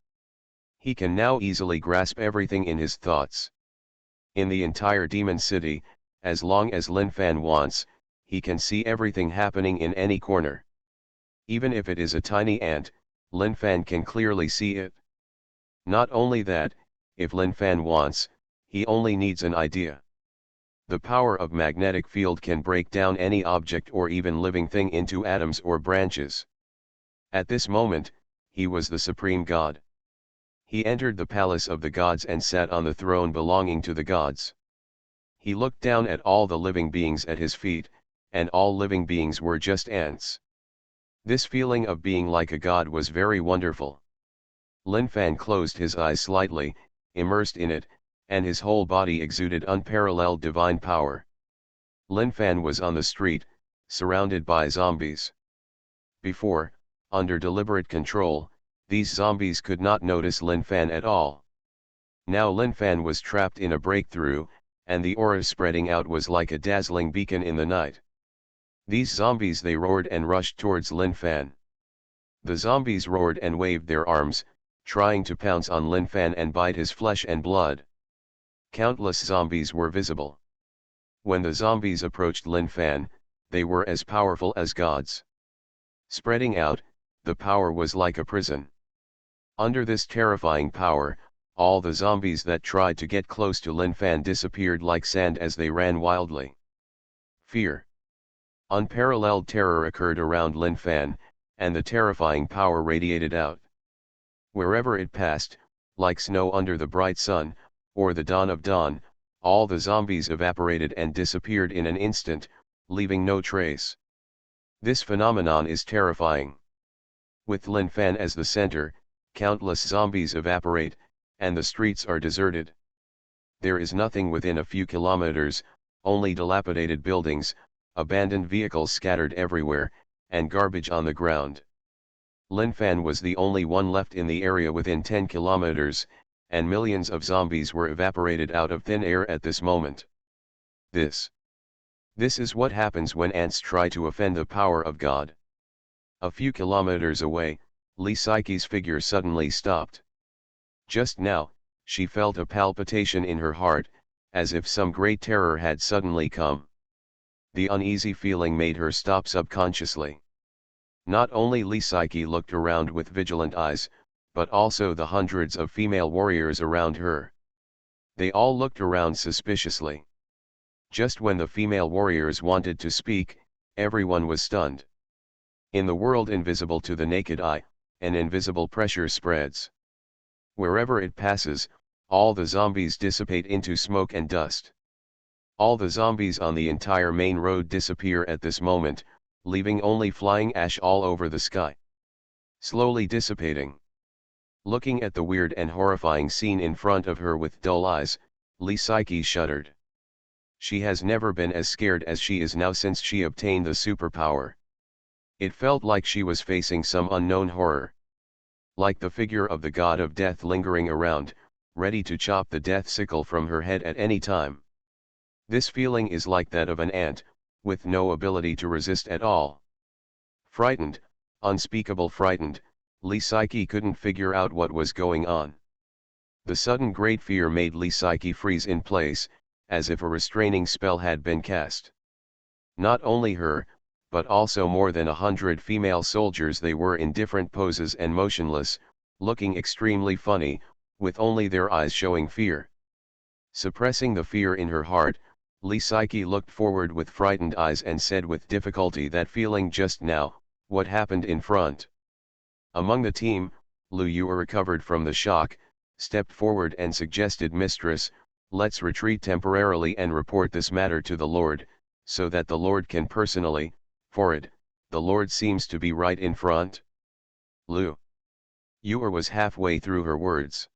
He can now easily grasp everything in his thoughts. In the entire demon city, as long as Lin Fan wants, he can see everything happening in any corner. Even if it is a tiny ant, Lin Fan can clearly see it. Not only that, if Lin Fan wants, he only needs an idea. The power of magnetic field can break down any object or even living thing into atoms or branches. At this moment, he was the supreme god. He entered the palace of the gods and sat on the throne belonging to the gods. He looked down at all the living beings at his feet, and all living beings were just ants. This feeling of being like a god was very wonderful. Lin Fan closed his eyes slightly, immersed in it, and his whole body exuded unparalleled divine power. Lin Fan was on the street, surrounded by zombies. Before, under deliberate control, these zombies could not notice Lin Fan at all. Now Lin Fan was trapped in a breakthrough, and the aura spreading out was like a dazzling beacon in the night. These zombies, they roared and rushed towards Lin Fan. The zombies roared and waved their arms, trying to pounce on Lin Fan and bite his flesh and blood. Countless zombies were visible. When the zombies approached Lin Fan, they were as powerful as gods. Spreading out, the power was like a prison. Under this terrifying power, all the zombies that tried to get close to Lin Fan disappeared like sand as they ran wildly. Fear. Unparalleled terror occurred around Lin Fan, and the terrifying power radiated out. Wherever it passed, like snow under the bright sun, or the dawn of dawn, all the zombies evaporated and disappeared in an instant, leaving no trace. This phenomenon is terrifying. With Lin Fan as the center, countless zombies evaporate, and the streets are deserted. There is nothing within a few kilometers, only dilapidated buildings, abandoned vehicles scattered everywhere, and garbage on the ground. Lin Fan was the only one left in the area within 10 kilometers, and millions of zombies were evaporated out of thin air at this moment. This is what happens when ants try to offend the power of God. A few kilometers away, Lee Psyche's figure suddenly stopped. Just now, she felt a palpitation in her heart, as if some great terror had suddenly come. The uneasy feeling made her stop subconsciously. Not only Lee Psyche looked around with vigilant eyes, but also the hundreds of female warriors around her. They all looked around suspiciously. Just when the female warriors wanted to speak, everyone was stunned. In the world invisible to the naked eye, an invisible pressure spreads. Wherever it passes, all the zombies dissipate into smoke and dust. All the zombies on the entire main road disappear at this moment, leaving only flying ash all over the sky. Slowly dissipating. Looking at the weird and horrifying scene in front of her with dull eyes, Lee Psyche shuddered. She has never been as scared as she is now since she obtained the superpower. It felt like she was facing some unknown horror. Like the figure of the god of death lingering around, ready to chop the death sickle from her head at any time. This feeling is like that of an ant, with no ability to resist at all. Frightened, unspeakable frightened, Lee Psyche couldn't figure out what was going on. The sudden great fear made Lee Psyche freeze in place, as if a restraining spell had been cast. Not only her, but also more than 100 female soldiers. They were in different poses and motionless, looking extremely funny, with only their eyes showing fear. Suppressing the fear in her heart, Lee Psyche looked forward with frightened eyes and said with difficulty, "That feeling just now, what happened in front?" Among the team, Lu Yue recovered from the shock, stepped forward and suggested, "Mistress, let's retreat temporarily and report this matter to the Lord, so that the Lord can personally, forward, the Lord seems to be right in front. Lu Yuer was halfway through her words.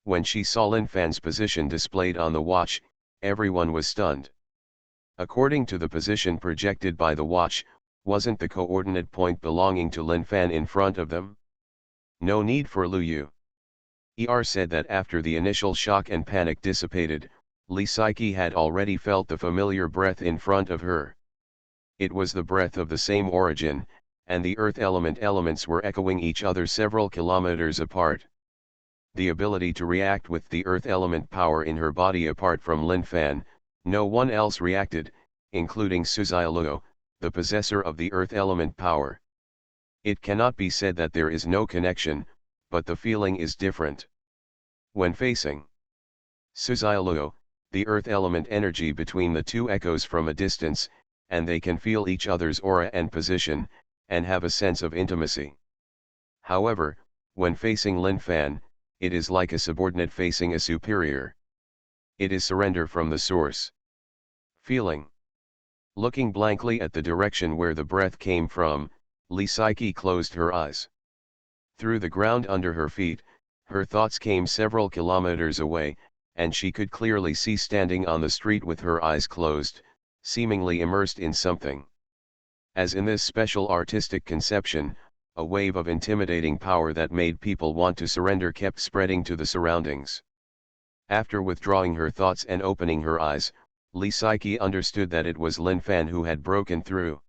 When she saw Lin Fan's position displayed on the watch, everyone was stunned. According to the position projected by the watch, wasn't the coordinate point belonging to Lin Fan in front of them? No need for Lu Yu said that after the initial shock and panic dissipated, Li Saiki had already felt the familiar breath in front of her. It was the breath of the same origin, and the earth elements were echoing each other several kilometers apart. The ability to react with the earth element power in her body apart from Lin Fan, no one else reacted, including Suzialuo, the possessor of the earth element power. It cannot be said that there is no connection, but the feeling is different. When facing Suzialuo, the earth element energy between the two echoes from a distance, and they can feel each other's aura and position, and have a sense of intimacy. However, when facing Lin Fan, it is like a subordinate facing a superior. It is surrender from the source. Feeling. Looking blankly at the direction where the breath came from, Li Saiki closed her eyes. Through the ground under her feet, her thoughts came several kilometers away, and she could clearly see standing on the street with her eyes closed, seemingly immersed in something. As in this special artistic conception, a wave of intimidating power that made people want to surrender kept spreading to the surroundings. After withdrawing her thoughts and opening her eyes, Li Saiki understood that it was Lin Fan who had broken through.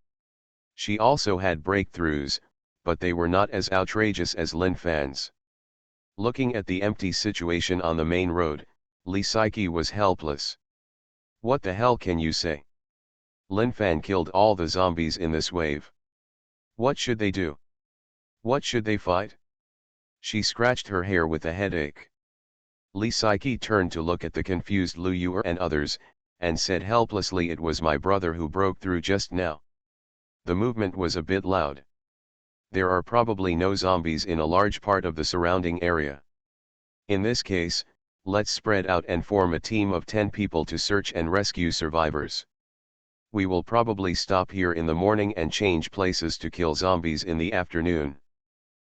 She also had breakthroughs, but they were not as outrageous as Lin Fan's. Looking at the empty situation on the main road, Li Saiki was helpless. What the hell can you say? Lin Fan killed all the zombies in this wave. What should they do? What should they fight? She scratched her hair with a headache. Li Saiki turned to look at the confused Lu Yuer and others, and said helplessly, "It was my brother who broke through just now." The movement was a bit loud. There are probably no zombies in a large part of the surrounding area. In this case, let's spread out and form a team of 10 people to search and rescue survivors. We will probably stop here in the morning and change places to kill zombies in the afternoon.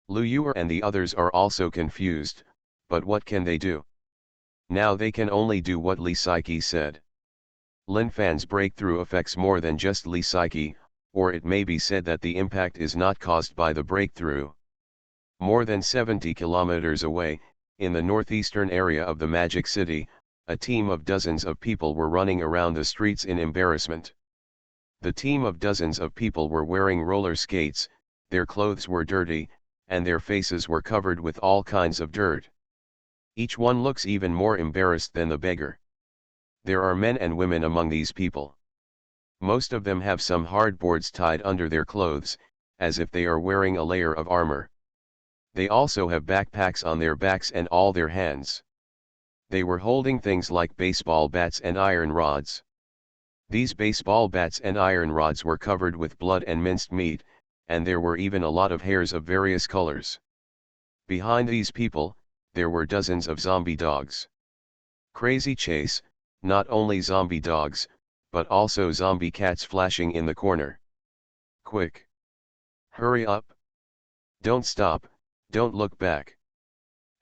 Lu Yuer and the others are also confused, but what can they do? Now they can only do what Li Saiki said. Lin Fan's breakthrough affects more than just Li Saiki, or it may be said that the impact is not caused by the breakthrough. More than 70 kilometers away, in the northeastern area of the Magic City, a team of dozens of people were running around the streets in embarrassment. The team of dozens of people were wearing roller skates, their clothes were dirty, and their faces were covered with all kinds of dirt. Each one looks even more embarrassed than the beggar. There are men and women among these people. Most of them have some hardboards tied under their clothes, as if they are wearing a layer of armor. They also have backpacks on their backs and all their hands. They were holding things like baseball bats and iron rods. These baseball bats and iron rods were covered with blood and minced meat, and there were even a lot of hairs of various colors. Behind these people, there were dozens of zombie dogs. Crazy chase, not only zombie dogs, but also zombie cats flashing in the corner. Quick! Hurry up! Don't stop, don't look back.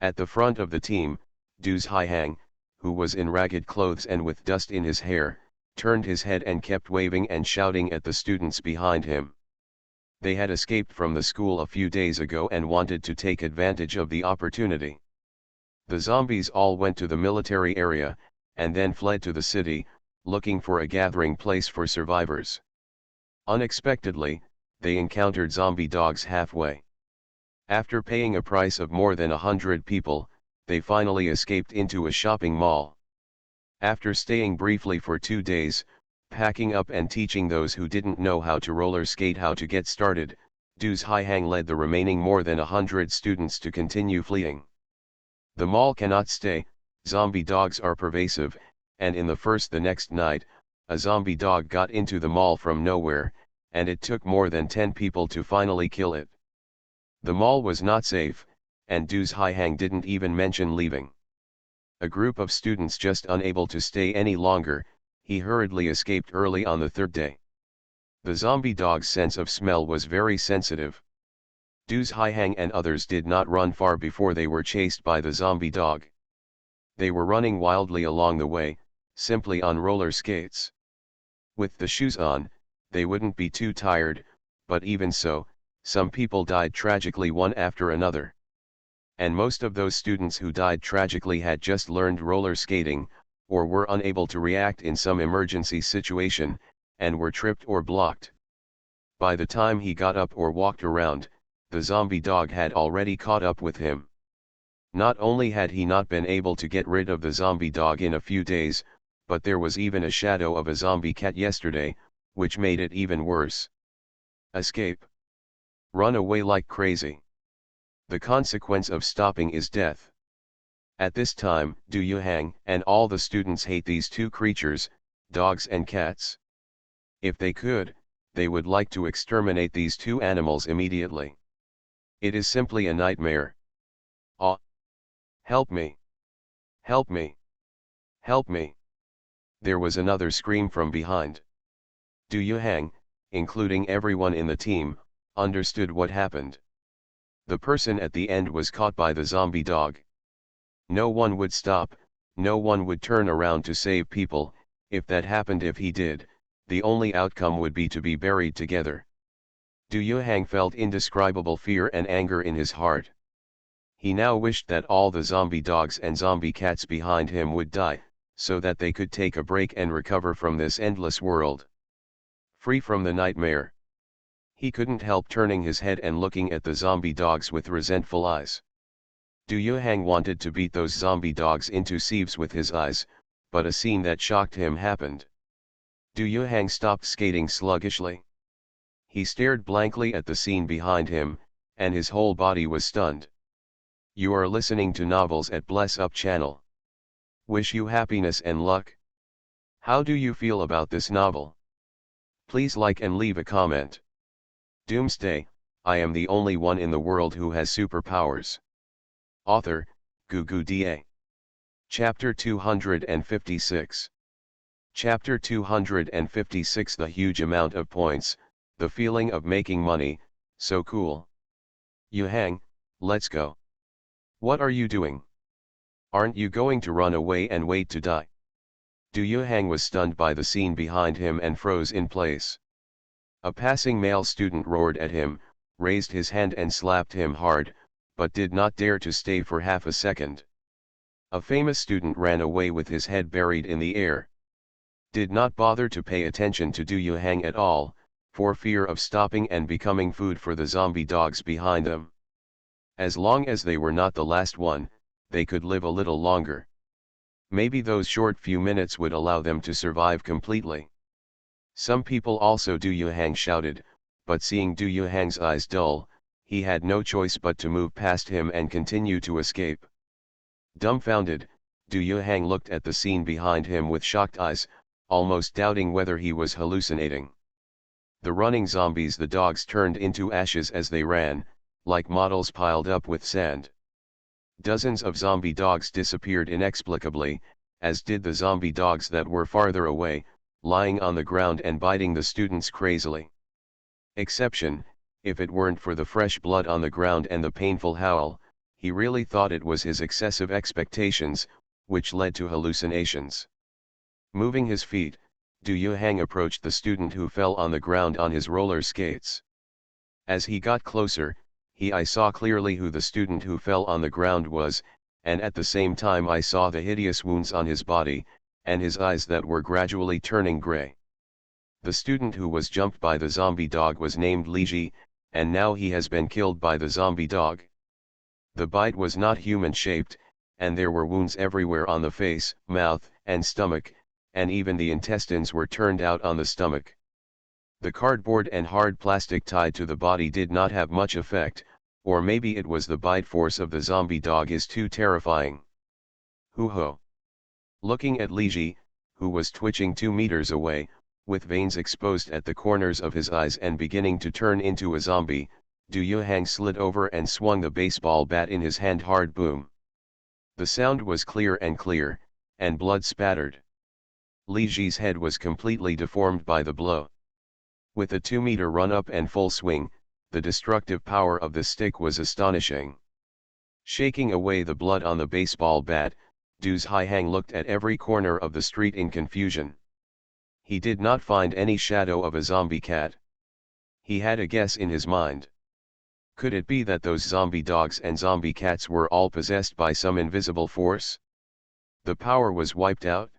At the front of the team, Doos Haihang, who was in ragged clothes and with dust in his hair, turned his head and kept waving and shouting at the students behind him. They had escaped from the school a few days ago and wanted to take advantage of the opportunity. The zombies all went to the military area, and then fled to the city, looking for a gathering place for survivors. Unexpectedly, they encountered zombie dogs halfway. After paying a price of more than 100 people, they finally escaped into a shopping mall. After staying briefly for 2 days, packing up and teaching those who didn't know how to roller skate how to get started, Doos Haihang led the remaining more than 100 students to continue fleeing. The mall cannot stay, zombie dogs are pervasive, and in the next night, a zombie dog got into the mall from nowhere, and it took more than 10 people to finally kill it. The mall was not safe, and Doos Haihang didn't even mention leaving. A group of students just unable to stay any longer, he hurriedly escaped early on the third day. The zombie dog's sense of smell was very sensitive. Du's Haihang and others did not run far before they were chased by the zombie dog. They were running wildly along the way, simply on roller skates. With the shoes on, they wouldn't be too tired, but even so, some people died tragically one after another. And most of those students who died tragically had just learned roller skating, or were unable to react in some emergency situation, and were tripped or blocked. By the time he got up or walked around, the zombie dog had already caught up with him. Not only had he not been able to get rid of the zombie dog in a few days, but there was even a shadow of a zombie cat yesterday, which made it even worse. Escape. Run away like crazy. The consequence of stopping is death. At this time, Du Yuhang and all the students hate these two creatures, dogs and cats. If they could, they would like to exterminate these two animals immediately. It is simply a nightmare. Ah! Help me! Help me! Help me! There was another scream from behind. Du Yuhang, including everyone in the team, understood what happened. The person at the end was caught by the zombie dog. No one would stop, no one would turn around to save people. If that happened, if he did, the only outcome would be to be buried together. Du Yuhang felt indescribable fear and anger in his heart. He now wished that all the zombie dogs and zombie cats behind him would die, so that they could take a break and recover from this endless world. Free from the nightmare. He couldn't help turning his head and looking at the zombie dogs with resentful eyes. Du Yuhang wanted to beat those zombie dogs into sieves with his eyes, but a scene that shocked him happened. Du Yuhang stopped skating sluggishly. He stared blankly at the scene behind him, and his whole body was stunned. You are listening to Novels at Bless Up channel. Wish you happiness and luck. How do you feel about this novel? Please like and leave a comment. Doomsday, I am the only one in the world who has superpowers. Author, Doomsday. Chapter 256. Chapter 256. The huge amount of points, the feeling of making money, so cool. Yuhang, let's go. What are you doing? Aren't you going to run away and wait to die? Du Yuhang was stunned by the scene behind him and froze in place. A passing male student roared at him, raised his hand and slapped him hard, but did not dare to stay for half a second. A famous student ran away with his head buried in the air. Did not bother to pay attention to Du Yuhang at all, for fear of stopping and becoming food for the zombie dogs behind them. As long as they were not the last one, they could live a little longer. Maybe those short few minutes would allow them to survive completely. Some people also Du Yuhang shouted, but seeing Du Yuhang's eyes dull, he had no choice but to move past him and continue to escape. Dumbfounded, Du Yuhang looked at the scene behind him with shocked eyes, almost doubting whether he was hallucinating. The running zombies, the dogs, turned into ashes as they ran, like models piled up with sand. Dozens of zombie dogs disappeared inexplicably, as did the zombie dogs that were farther away, lying on the ground and biting the students crazily. Exception, if it weren't for the fresh blood on the ground and the painful howl, he really thought it was his excessive expectations, which led to hallucinations. Moving his feet, Du Yuhang approached the student who fell on the ground on his roller skates. As he got closer, I saw clearly who the student who fell on the ground was, and at the same time I saw the hideous wounds on his body, and his eyes that were gradually turning gray. The student who was jumped by the zombie dog was named Li Ji, and now he has been killed by the zombie dog. The bite was not human-shaped, and there were wounds everywhere on the face, mouth, and stomach, and even the intestines were turned out on the stomach. The cardboard and hard plastic tied to the body did not have much effect, or maybe it was the bite force of the zombie dog is too terrifying. Hoo-ho! Looking at Li Ji, who was twitching 2 meters away, with veins exposed at the corners of his eyes and beginning to turn into a zombie, Du Yuhang slid over and swung the baseball bat in his hand hard. Boom! The sound was clear, and blood spattered. Li Ji's head was completely deformed by the blow. With a 2-meter run-up and full swing, the destructive power of the stick was astonishing. Shaking away the blood on the baseball bat, Du Haihang looked at every corner of the street in confusion. He did not find any shadow of a zombie cat. He had a guess in his mind. Could it be that those zombie dogs and zombie cats were all possessed by some invisible force? The power was wiped out?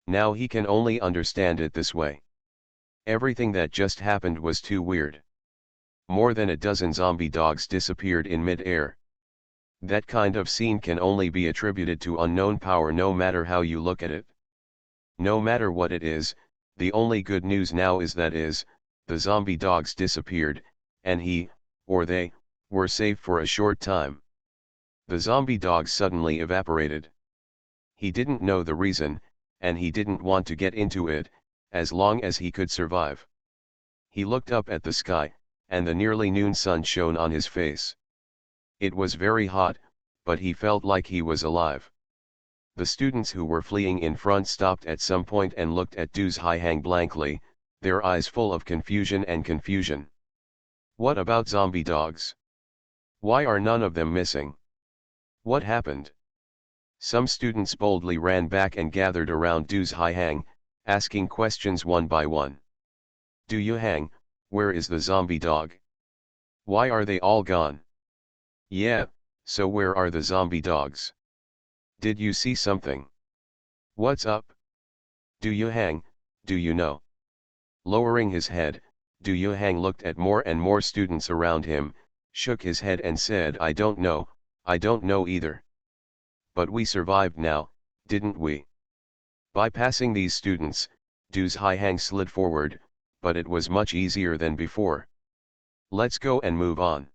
Now he can only understand it this way. Everything that just happened was too weird. More than a dozen zombie dogs disappeared in mid-air. That kind of scene can only be attributed to unknown power, no matter how you look at it. No matter what it is, the only good news now is that the zombie dogs disappeared, and he, or they, were safe for a short time. The zombie dogs suddenly evaporated. He didn't know the reason, and he didn't want to get into it, as long as he could survive. He looked up at the sky, and the nearly noon sun shone on his face. It was very hot, but he felt like he was alive. The students who were fleeing in front stopped at some point and looked at Du Haihang blankly, their eyes full of confusion. What about zombie dogs? Why are none of them missing? What happened? Some students boldly ran back and gathered around Du Haihang, asking questions one by one. Du Haihang, where is the zombie dog? Why are they all gone? Yeah, so where are the zombie dogs? Did you see something? What's up? Du Haihang, do you know? Lowering his head, Du Haihang looked at more and more students around him, shook his head and said, I don't know either. But we survived now, didn't we? Bypassing these students, Du Haihang slid forward, but it was much easier than before. Let's go and move on.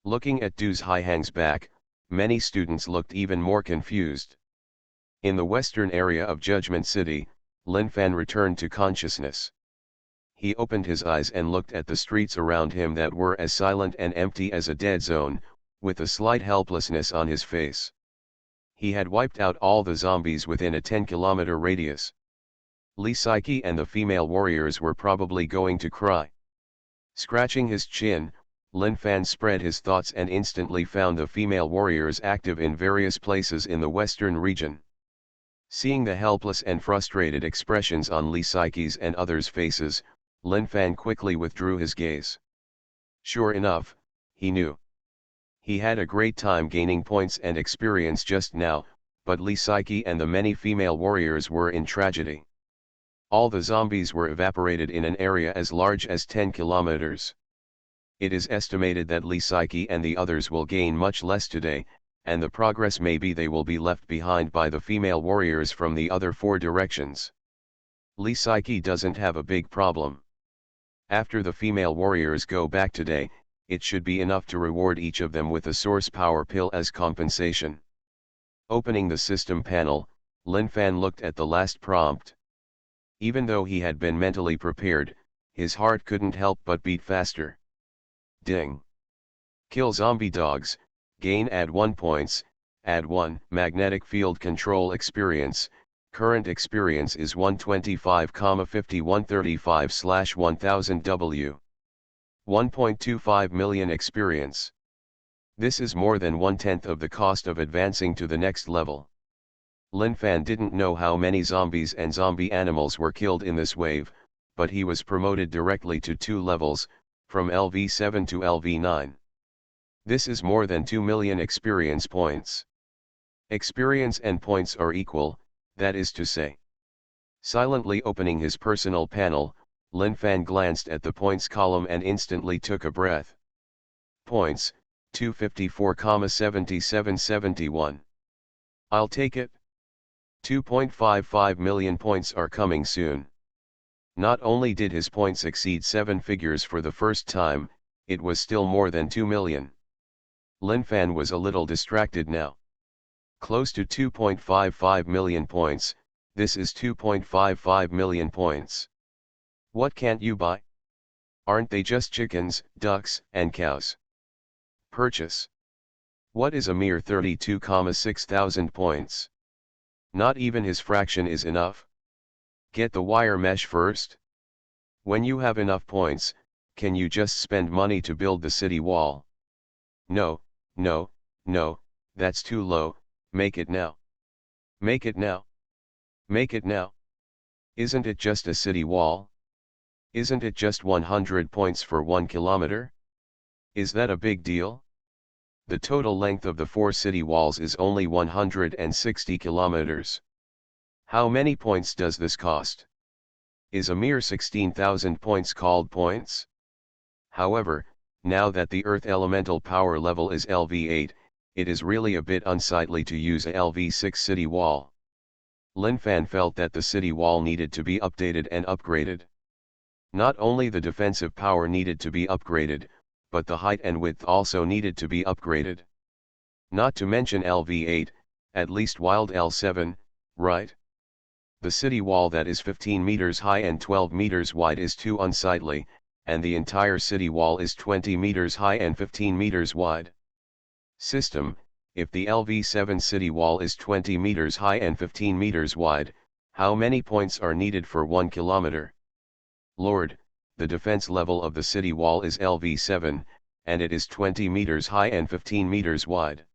Looking at Du Haihang's back, many students looked even more confused. In the western area of Judgment City, Lin Fan returned to consciousness. He opened his eyes and looked at the streets around him that were as silent and empty as a dead zone, with a slight helplessness on his face. He had wiped out all the zombies within a 10-kilometer radius. Li Saiki and the female warriors were probably going to cry. Scratching his chin, Lin Fan spread his thoughts and instantly found the female warriors active in various places in the western region. Seeing the helpless and frustrated expressions on Li Saiki's and others' faces, Lin Fan quickly withdrew his gaze. Sure enough, he knew. He had a great time gaining points and experience just now, but Li Saiki and the many female warriors were in tragedy. All the zombies were evaporated in an area as large as 10 kilometers. It is estimated that Li Saiki and the others will gain much less today, and the progress may be they will be left behind by the female warriors from the other 4 directions. Li Saiki doesn't have a big problem. After the female warriors go back today, it should be enough to reward each of them with a source power pill as compensation. Opening the system panel, Lin Fan looked at the last prompt. Even though he had been mentally prepared, his heart couldn't help but beat faster. Ding! Kill zombie dogs, gain add 1 points, add 1 magnetic field control experience, current experience is 125,5135/1000 W. 1.25 million experience. This is more than 1/10 of the cost of advancing to the next level. Lin Fan didn't know how many zombies and zombie animals were killed in this wave, but he was promoted directly to 2 levels, from LV7 to LV9. This is more than 2 million experience points. Experience and points are equal, that is to say. Silently opening his personal panel, Lin Fan glanced at the points column and instantly took a breath. Points, 254,7771. I'll take it. 2.55 million points are coming soon. Not only did his points exceed 7 figures for the first time, it was still more than 2 million. Lin Fan was a little distracted now. Close to 2.55 million points, this is 2.55 million points. What can't you buy? Aren't they just chickens, ducks, and cows? Purchase. What is a mere 32,6 thousand points? Not even his fraction is enough. Get the wire mesh first. When you have enough points, can you just spend money to build the city wall? No, no, no, that's too low, make it now. Make it now. Make it now. Isn't it just a city wall? Isn't it just 100 points for 1 kilometer? Is that a big deal? The total length of the 4 city walls is only 160 kilometers. How many points does this cost? Is a mere 16,000 points called points? However, now that the Earth elemental power level is LV8, it is really a bit unsightly to use a LV6 city wall. Lin Fan felt that the city wall needed to be updated and upgraded. Not only the defensive power needed to be upgraded, but the height and width also needed to be upgraded. Not to mention LV8, at least wild L7, right? The city wall that is 15 meters high and 12 meters wide is too unsightly, and the entire city wall is 20 meters high and 15 meters wide. System, if the LV7 city wall is 20 meters high and 15 meters wide, how many points are needed for 1 kilometer? Lord, the defense level of the city wall is LV7, and it is 20 meters high and 15 meters wide.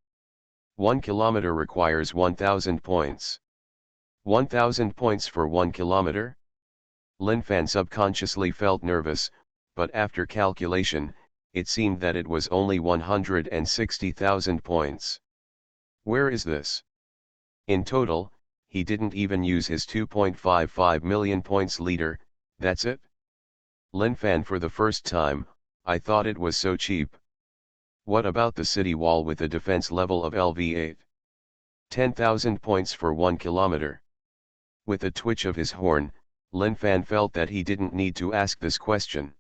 1 kilometer requires 1,000 points. 1,000 points for 1 kilometer? Lin Fan subconsciously felt nervous, but after calculation, it seemed that it was only 160,000 points. Where is this? In total, he didn't even use his 2.55 million points leader, that's it? Lin Fan, for the first time, I thought it was so cheap. What about the city wall with a defense level of LV8? 10,000 points for 1 kilometer. With a twitch of his horn, Lin Fan felt that he didn't need to ask this question.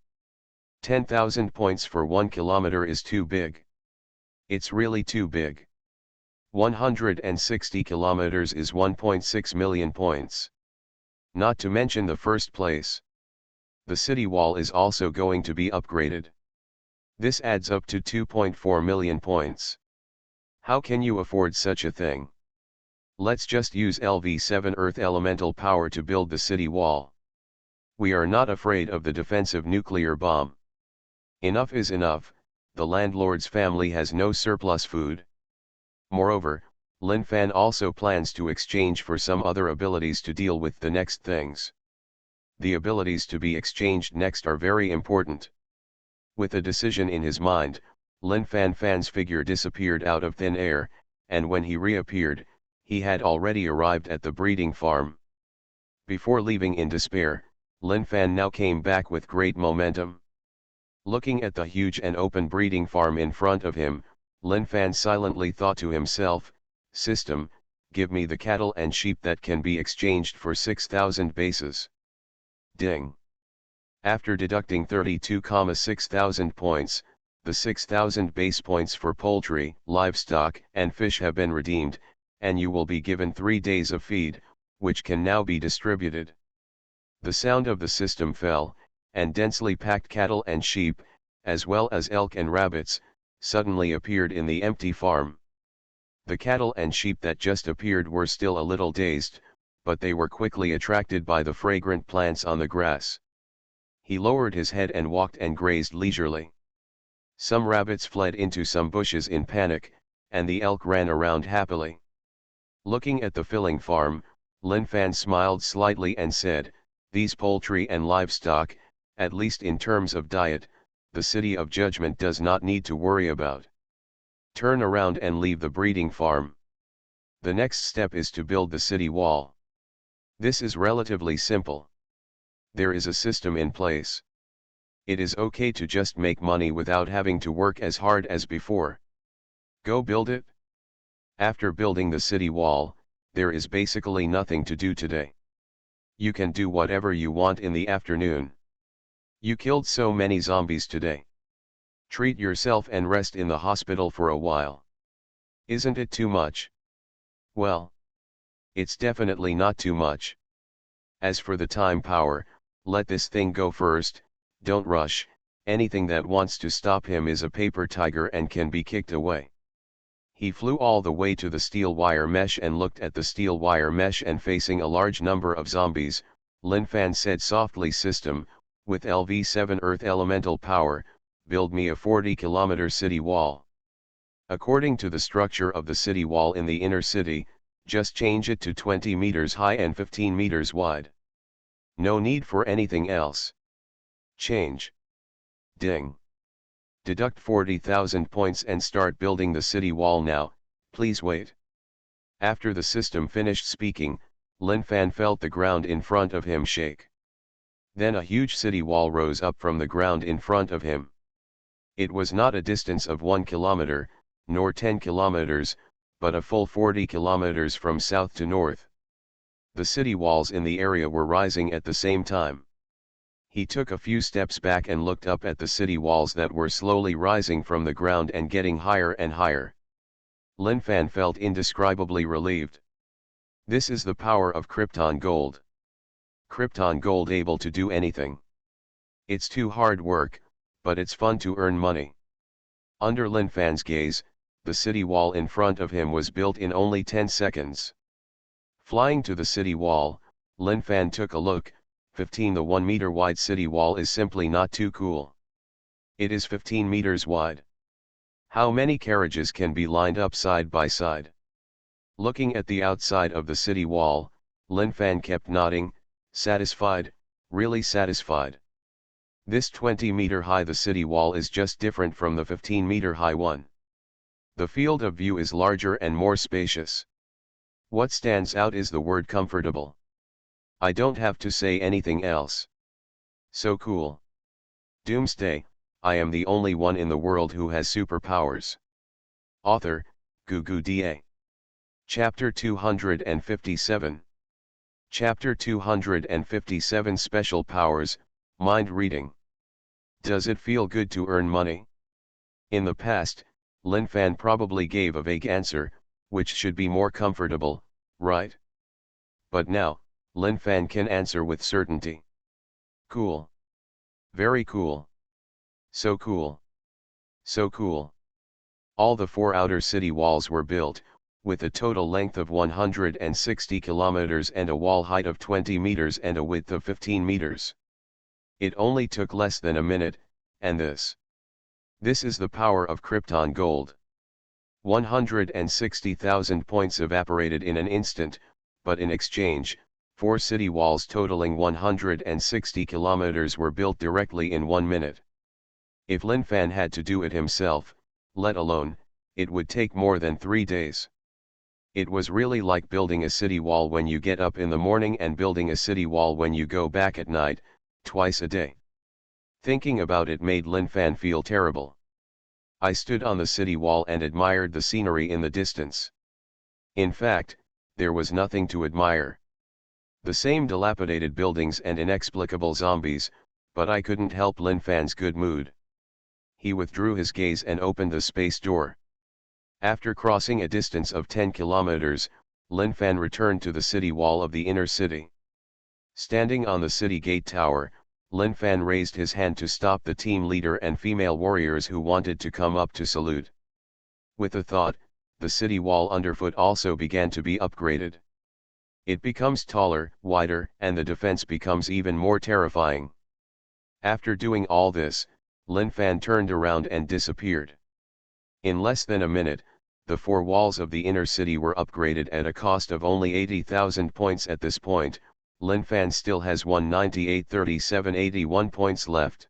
10,000 points for 1 kilometer is too big. It's really too big. 160 kilometers is 1.6 million points. Not to mention the first place. The city wall is also going to be upgraded. This adds up to 2.4 million points. How can you afford such a thing? Let's just use LV7 Earth elemental power to build the city wall. We are not afraid of the defensive nuclear bomb. Enough is enough, the landlord's family has no surplus food. Moreover, Lin Fan also plans to exchange for some other abilities to deal with the next things. The abilities to be exchanged next are very important. With a decision in his mind, Lin Fan's figure disappeared out of thin air, and when he reappeared, he had already arrived at the breeding farm. Before leaving in despair, Lin Fan now came back with great momentum. Looking at the huge and open breeding farm in front of him, Lin Fan silently thought to himself, "System, give me the cattle and sheep that can be exchanged for 6,000 bases." Ding. After deducting 32,6 thousand points, the 6,000 base points for poultry, livestock, and fish have been redeemed, and you will be given 3 days of feed, which can now be distributed. The sound of the system fell, and densely packed cattle and sheep, as well as elk and rabbits, suddenly appeared in the empty farm. The cattle and sheep that just appeared were still a little dazed, but they were quickly attracted by the fragrant plants on the grass. He lowered his head and walked and grazed leisurely. Some rabbits fled into some bushes in panic, and the elk ran around happily. Looking at the filling farm, Lin Fan smiled slightly and said, "These poultry and livestock, at least in terms of diet, the City of Judgment does not need to worry about. Turn around and leave the breeding farm. The next step is to build the city wall. This is relatively simple. There is a system in place. It is okay to just make money without having to work as hard as before. Go build it." After building the city wall, there is basically nothing to do today. You can do whatever you want in the afternoon. You killed so many zombies today. Treat yourself and rest in the hospital for a while. Isn't it too much? Well, it's definitely not too much. As for the time power, let this thing go first, don't rush, anything that wants to stop him is a paper tiger and can be kicked away. He flew all the way to the steel wire mesh and looked at the steel wire mesh, and facing a large number of zombies, Lin Fan said softly, "System, with LV7 Earth elemental power, build me a 40-kilometer city wall. According to the structure of the city wall in the inner city, just change it to 20 meters high and 15 meters wide. No need for anything else. Change. Ding. Deduct 40,000 points and start building the city wall now, please wait." After the system finished speaking, Lin Fan felt the ground in front of him shake. Then a huge city wall rose up from the ground in front of him. It was not a distance of 1 kilometer, nor 10 kilometers, but a full 40 kilometers from south to north. The city walls in the area were rising at the same time. He took a few steps back and looked up at the city walls that were slowly rising from the ground and getting higher and higher. Lin Fan felt indescribably relieved. This is the power of Krypton Gold. Krypton Gold able to do anything. It's too hard work, but it's fun to earn money. Under Lin Fan's gaze, the city wall in front of him was built in only 10 seconds. Flying to the city wall, Lin Fan took a look. 15. The 1 meter wide city wall is simply not too cool. It is 15 meters wide. How many carriages can be lined up side by side? Looking at the outside of the city wall, Lin Fan kept nodding, satisfied, really satisfied. This 20-meter high the city wall is just different from the 15-meter high one. The field of view is larger and more spacious. What stands out is the word comfortable. I don't have to say anything else. So cool. Doomsday, I am the only one in the world who has superpowers. Author, Doomsday. Chapter 257. Chapter 257 Special Powers, Mind Reading. Does it feel good to earn money? In the past, Lin Fan probably gave a vague answer, which should be more comfortable, right? But now, Lin Fan can answer with certainty. Cool. Very cool. So cool. So cool. All the 4 outer city walls were built, with a total length of 160 kilometers and a wall height of 20 meters and a width of 15 meters. It only took less than a minute, and this is the power of Krypton Gold. 160,000 points evaporated in an instant, but in exchange, 4 city walls totaling 160 kilometers were built directly in 1 minute. If Lin Fan had to do it himself, let alone, it would take more than 3 days. It was really like building a city wall when you get up in the morning and building a city wall when you go back at night, twice a day. Thinking about it made Lin Fan feel terrible. I stood on the city wall and admired the scenery in the distance. In fact, there was nothing to admire. The same dilapidated buildings and inexplicable zombies, but I couldn't help Lin Fan's good mood. He withdrew his gaze and opened the space door. After crossing a distance of 10 kilometers, Lin Fan returned to the city wall of the inner city. Standing on the city gate tower, Lin Fan raised his hand to stop the team leader and female warriors who wanted to come up to salute. With a thought, the city wall underfoot also began to be upgraded. It becomes taller, wider, and the defense becomes even more terrifying. After doing all this, Lin Fan turned around and disappeared. In less than a minute, the 4 walls of the inner city were upgraded at a cost of only 80,000 points. At this point, Lin Fan still has 198,3781 points left.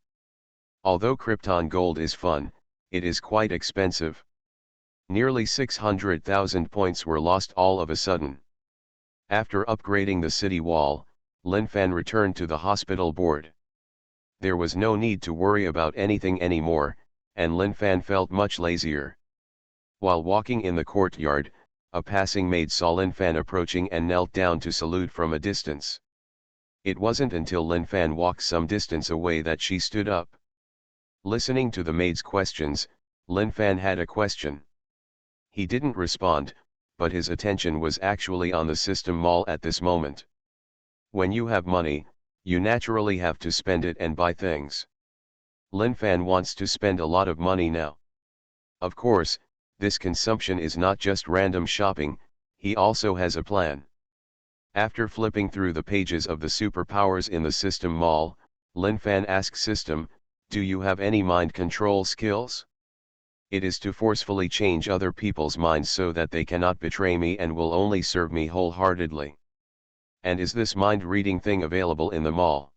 Although Krypton Gold is fun, it is quite expensive. Nearly 600,000 points were lost all of a sudden. After upgrading the city wall, Lin Fan returned to the hospital board. There was no need to worry about anything anymore, and Lin Fan felt much lazier. While walking in the courtyard, a passing maid saw Lin Fan approaching and knelt down to salute from a distance. It wasn't until Lin Fan walked some distance away that she stood up. Listening to the maid's questions, Lin Fan had a question. He didn't respond, but his attention was actually on the system mall at this moment. When you have money, you naturally have to spend it and buy things. Lin Fan wants to spend a lot of money now. Of course, this consumption is not just random shopping, he also has a plan. After flipping through the pages of the superpowers in the System Mall, Lin Fan asks System, "Do you have any mind control skills?" It is to forcefully change other people's minds so that they cannot betray me and will only serve me wholeheartedly. And is this mind reading thing available in the mall?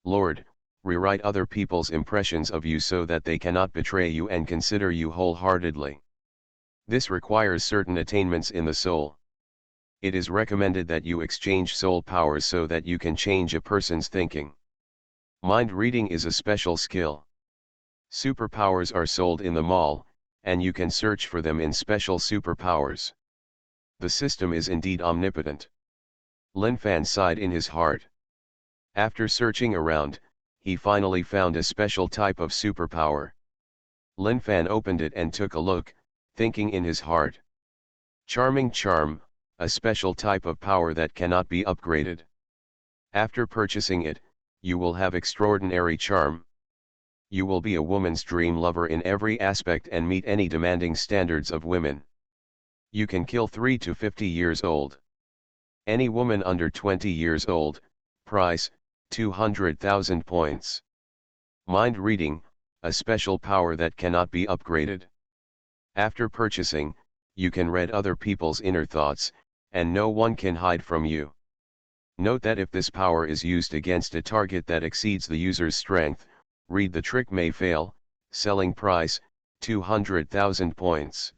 Lord, rewrite other people's impressions of you so that they cannot betray you and consider you wholeheartedly. This requires certain attainments in the soul. It is recommended that you exchange soul powers so that you can change a person's thinking. Mind reading is a special skill. Superpowers are sold in the mall, and you can search for them in special superpowers. The system is indeed omnipotent. Lin Fan sighed in his heart. After searching around, he finally found a special type of superpower. Lin Fan opened it and took a look, thinking in his heart. Charming charm, a special type of power that cannot be upgraded. After purchasing it, you will have extraordinary charm. You will be a woman's dream lover in every aspect and meet any demanding standards of women. You can kill 3 to 50 years old. Any woman under 20 years old, price, 200,000 points. Mind reading, a special power that cannot be upgraded. After purchasing, you can read other people's inner thoughts, and no one can hide from you. Note that if this power is used against a target that exceeds the user's strength, read the trick may fail. Selling price, 200,000 points.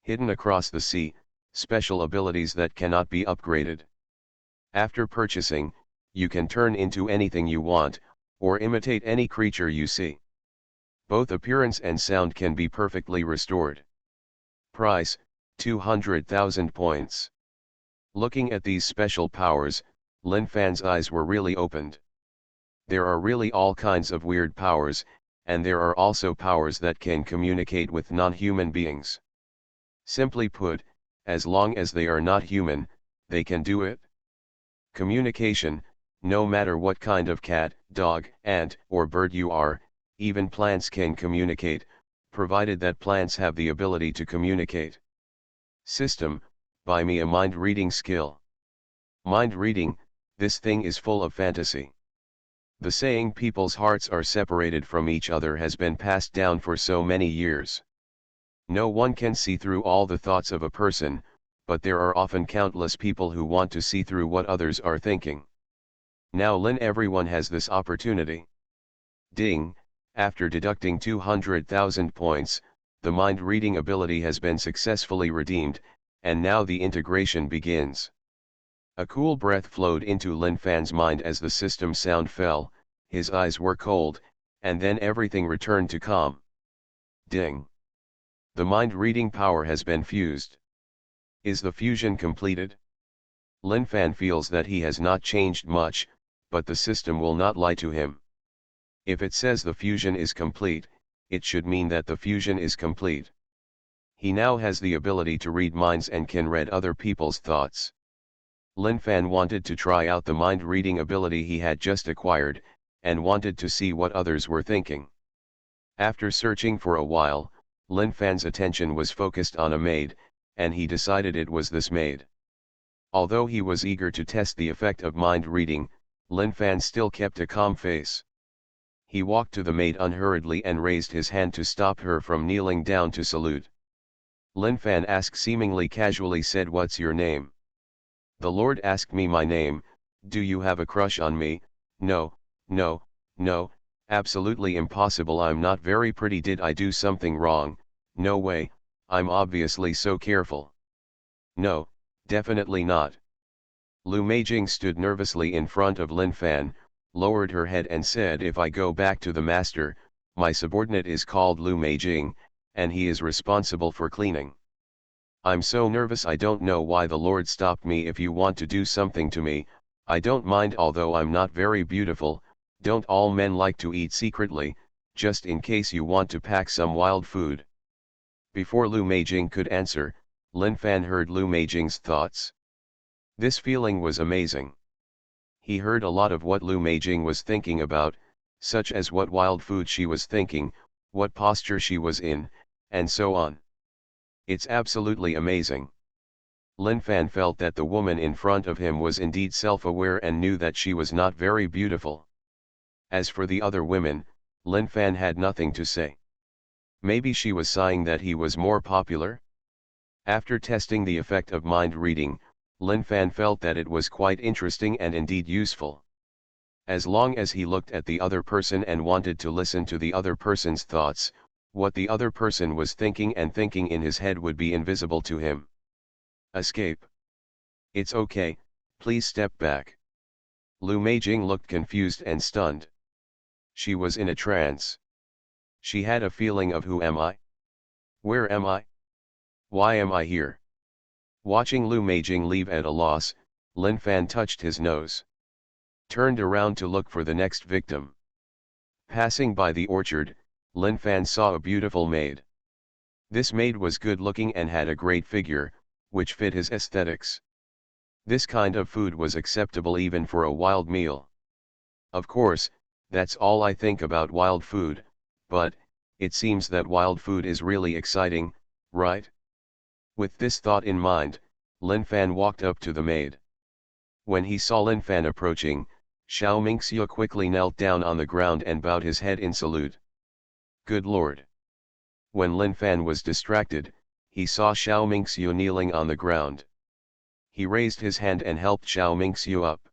Hidden across the sea, special abilities that cannot be upgraded. After purchasing, you can turn into anything you want, or imitate any creature you see. Both appearance and sound can be perfectly restored. Price, 200,000 points. Looking at these special powers, Lin Fan's eyes were really opened. There are really all kinds of weird powers, and there are also powers that can communicate with non-human beings. Simply put, as long as they are not human, they can do it. Communication, no matter what kind of cat, dog, ant, or bird you are, even plants can communicate, provided that plants have the ability to communicate. System, buy me a mind reading skill. Mind reading, this thing is full of fantasy. The saying people's hearts are separated from each other has been passed down for so many years. No one can see through all the thoughts of a person, but there are often countless people who want to see through what others are thinking. Now everyone has this opportunity. Ding, after deducting 200,000 points, the mind reading ability has been successfully redeemed, and now the integration begins. A cool breath flowed into Lin Fan's mind as the system sound fell, his eyes were cold, and then everything returned to calm. Ding. The mind reading power has been fused. Is the fusion completed? Lin Fan feels that he has not changed much, but the system will not lie to him. If it says the fusion is complete, it should mean that the fusion is complete. He now has the ability to read minds and can read other people's thoughts. Lin Fan wanted to try out the mind reading ability he had just acquired, and wanted to see what others were thinking. After searching for a while, Lin Fan's attention was focused on a maid, and he decided it was this maid. Although he was eager to test the effect of mind reading, Lin Fan still kept a calm face. He walked to the maid unhurriedly and raised his hand to stop her from kneeling down to salute. Lin Fan asked seemingly casually said, "What's your name?" "The Lord asked me my name. Do you have a crush on me?" "No, no, no, absolutely impossible. I'm not very pretty. Did I do something wrong?" "No way, I'm obviously so careful." "No, definitely not." Lu Meijing stood nervously in front of Lin Fan, lowered her head and said, "If I go back to the master, my subordinate is called Lu Meijing, and he is responsible for cleaning. I'm so nervous. I don't know why the Lord stopped me. If you want to do something to me, I don't mind, although I'm not very beautiful. Don't all men like to eat secretly, just in case you want to pack some wild food?" Before Lu Meijing could answer, Lin Fan heard Lu Meijing's thoughts. This feeling was amazing. He heard a lot of what Lu Meijing was thinking about, such as what wild food she was thinking, what posture she was in, and so on. It's absolutely amazing. Lin Fan felt that the woman in front of him was indeed self-aware and knew that she was not very beautiful. As for the other women, Lin Fan had nothing to say. Maybe she was sighing that he was more popular? After testing the effect of mind reading, Lin Fan felt that it was quite interesting and indeed useful. As long as he looked at the other person and wanted to listen to the other person's thoughts, what the other person was thinking and thinking in his head would be invisible to him. Escape. It's okay, please step back. Lu Meijing looked confused and stunned. She was in a trance. She had a feeling of who am I? Where am I? Why am I here? Watching Lu Meijing leave at a loss, Lin Fan touched his nose. Turned around to look for the next victim. Passing by the orchard, Lin Fan saw a beautiful maid. This maid was good looking and had a great figure, which fit his aesthetics. This kind of food was acceptable even for a wild meal. Of course, that's all I think about wild food, but, it seems that wild food is really exciting, right? With this thought in mind, Lin Fan walked up to the maid. When he saw Lin Fan approaching, Xiao Mingxiu quickly knelt down on the ground and bowed his head in salute. Good Lord! When Lin Fan was distracted, he saw Xiao Mingxiu kneeling on the ground. He raised his hand and helped Xiao Mingxiu up.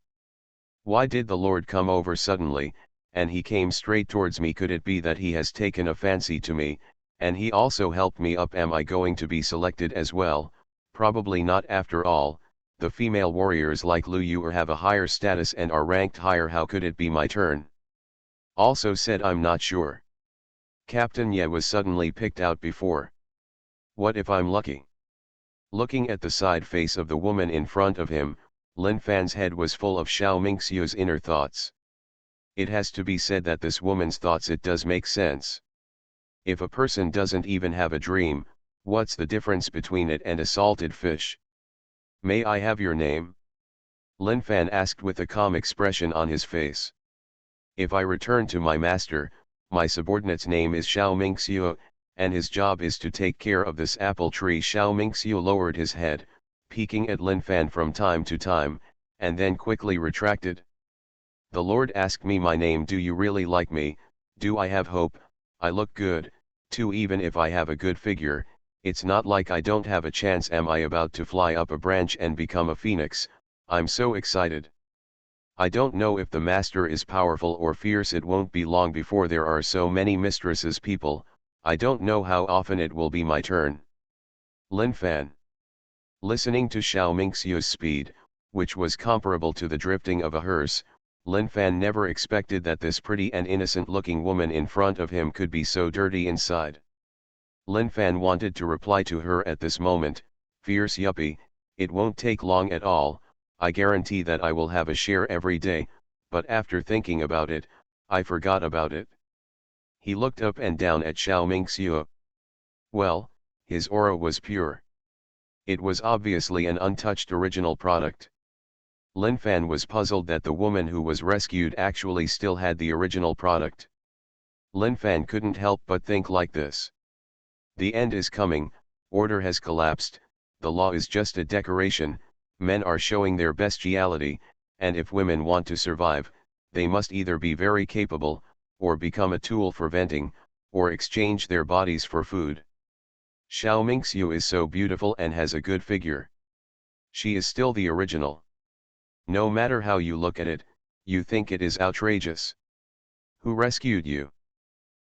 Why did the Lord come over suddenly, and he came straight towards me? Could it be that he has taken a fancy to me, and he also helped me up? Am I going to be selected as well? Probably not. After all, the female warriors like Lu Yu have a higher status and are ranked higher. How could it be my turn? Also said I'm not sure. Captain Ye was suddenly picked out before. What if I'm lucky? Looking at the side face of the woman in front of him, Lin Fan's head was full of Xiao Mingxiu's inner thoughts. It has to be said that this woman's thoughts, it does make sense. If a person doesn't even have a dream, what's the difference between it and a salted fish? May I have your name? Lin Fan asked with a calm expression on his face. If I return to my master, my subordinate's name is Xiao Mingxiu, and his job is to take care of this apple tree. Xiao Mingxiu lowered his head, peeking at Lin Fan from time to time, and then quickly retracted. The Lord asked me my name. Do you really like me? Do I have hope? I look good, too. Even if I have a good figure, it's not like I don't have a chance. Am I about to fly up a branch and become a phoenix? I'm so excited. I don't know if the master is powerful or fierce. It won't be long before there are so many mistresses. People, I don't know how often it will be my turn. Lin Fan. Listening to Xiao Mingxiu's speed, which was comparable to the drifting of a hearse, Lin Fan never expected that this pretty and innocent-looking woman in front of him could be so dirty inside. Lin Fan wanted to reply to her at this moment, fierce yuppie, it won't take long at all, I guarantee that I will have a share every day, but after thinking about it, I forgot about it. He looked up and down at Xiao Mingxiu. Well, his aura was pure. It was obviously an untouched original product. Lin Fan was puzzled that the woman who was rescued actually still had the original product. Lin Fan couldn't help but think like this. The end is coming, order has collapsed, the law is just a decoration, men are showing their bestiality, and if women want to survive, they must either be very capable, or become a tool for venting, or exchange their bodies for food. Xiao Mingxiu is so beautiful and has a good figure. She is still the original. No matter how you look at it, you think it is outrageous. Who rescued you?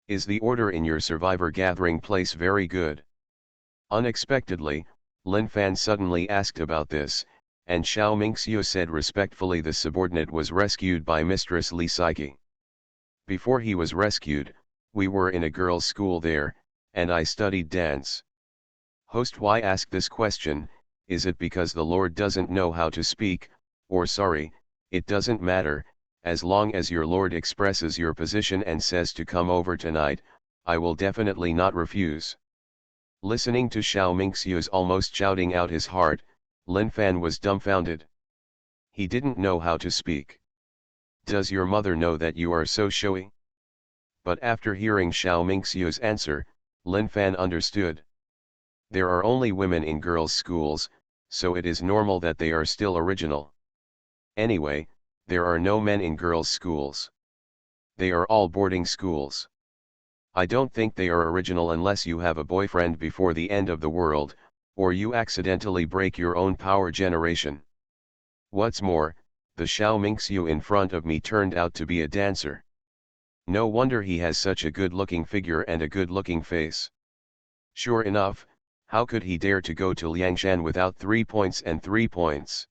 Is the order in your survivor gathering place very good? Unexpectedly, Lin Fan suddenly asked about this, and Xiao Mingxiu said respectfully the subordinate was rescued by Mistress Li Saiki. Before he was rescued, we were in a girls' school there, and I studied dance. Host, why ask this question? Is it because the Lord doesn't know how to speak, or sorry, it doesn't matter, as long as your Lord expresses your position and says to come over tonight, I will definitely not refuse. Listening to Xiao Mingxiu's almost shouting out his heart, Lin Fan was dumbfounded. He didn't know how to speak. Does your mother know that you are so showy? But after hearing Xiao Mingxiu's answer, Lin Fan understood. There are only women in girls' schools, so it is normal that they are still original. Anyway, there are no men in girls' schools. They are all boarding schools. I don't think they are original unless you have a boyfriend before the end of the world, or you accidentally break your own power generation. What's more, the Xiao Mingxiu in front of me turned out to be a dancer. No wonder he has such a good-looking figure and a good-looking face. Sure enough, how could he dare to go to Liangshan without 3 points and 3 points?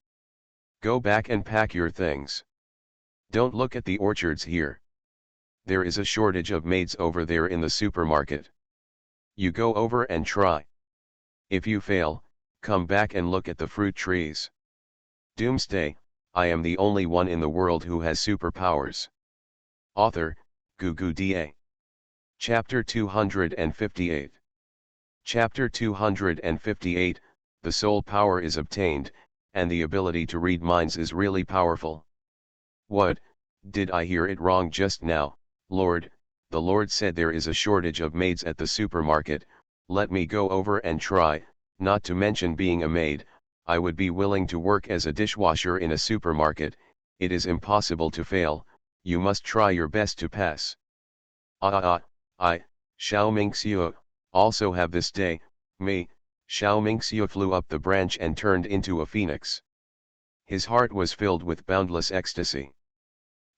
Go back and pack your things. Don't look at the orchards here. There is a shortage of maids over there in the supermarket. You go over and try. If you fail, come back and look at the fruit trees. Doomsday, I am the only one in the world who has superpowers. Author, Doomsday. Chapter 258. Chapter 258, The soul power is obtained, and the ability to read minds is really powerful. What, did I hear it wrong just now, Lord? The Lord said there is a shortage of maids at the supermarket. Let me go over and try. Not to mention being a maid, I would be willing to work as a dishwasher in a supermarket. It is impossible to fail, you must try your best to pass. I, Xiao Mingxiu, also have this day, me. Xiao Mingxiu flew up the branch and turned into a phoenix. His heart was filled with boundless ecstasy.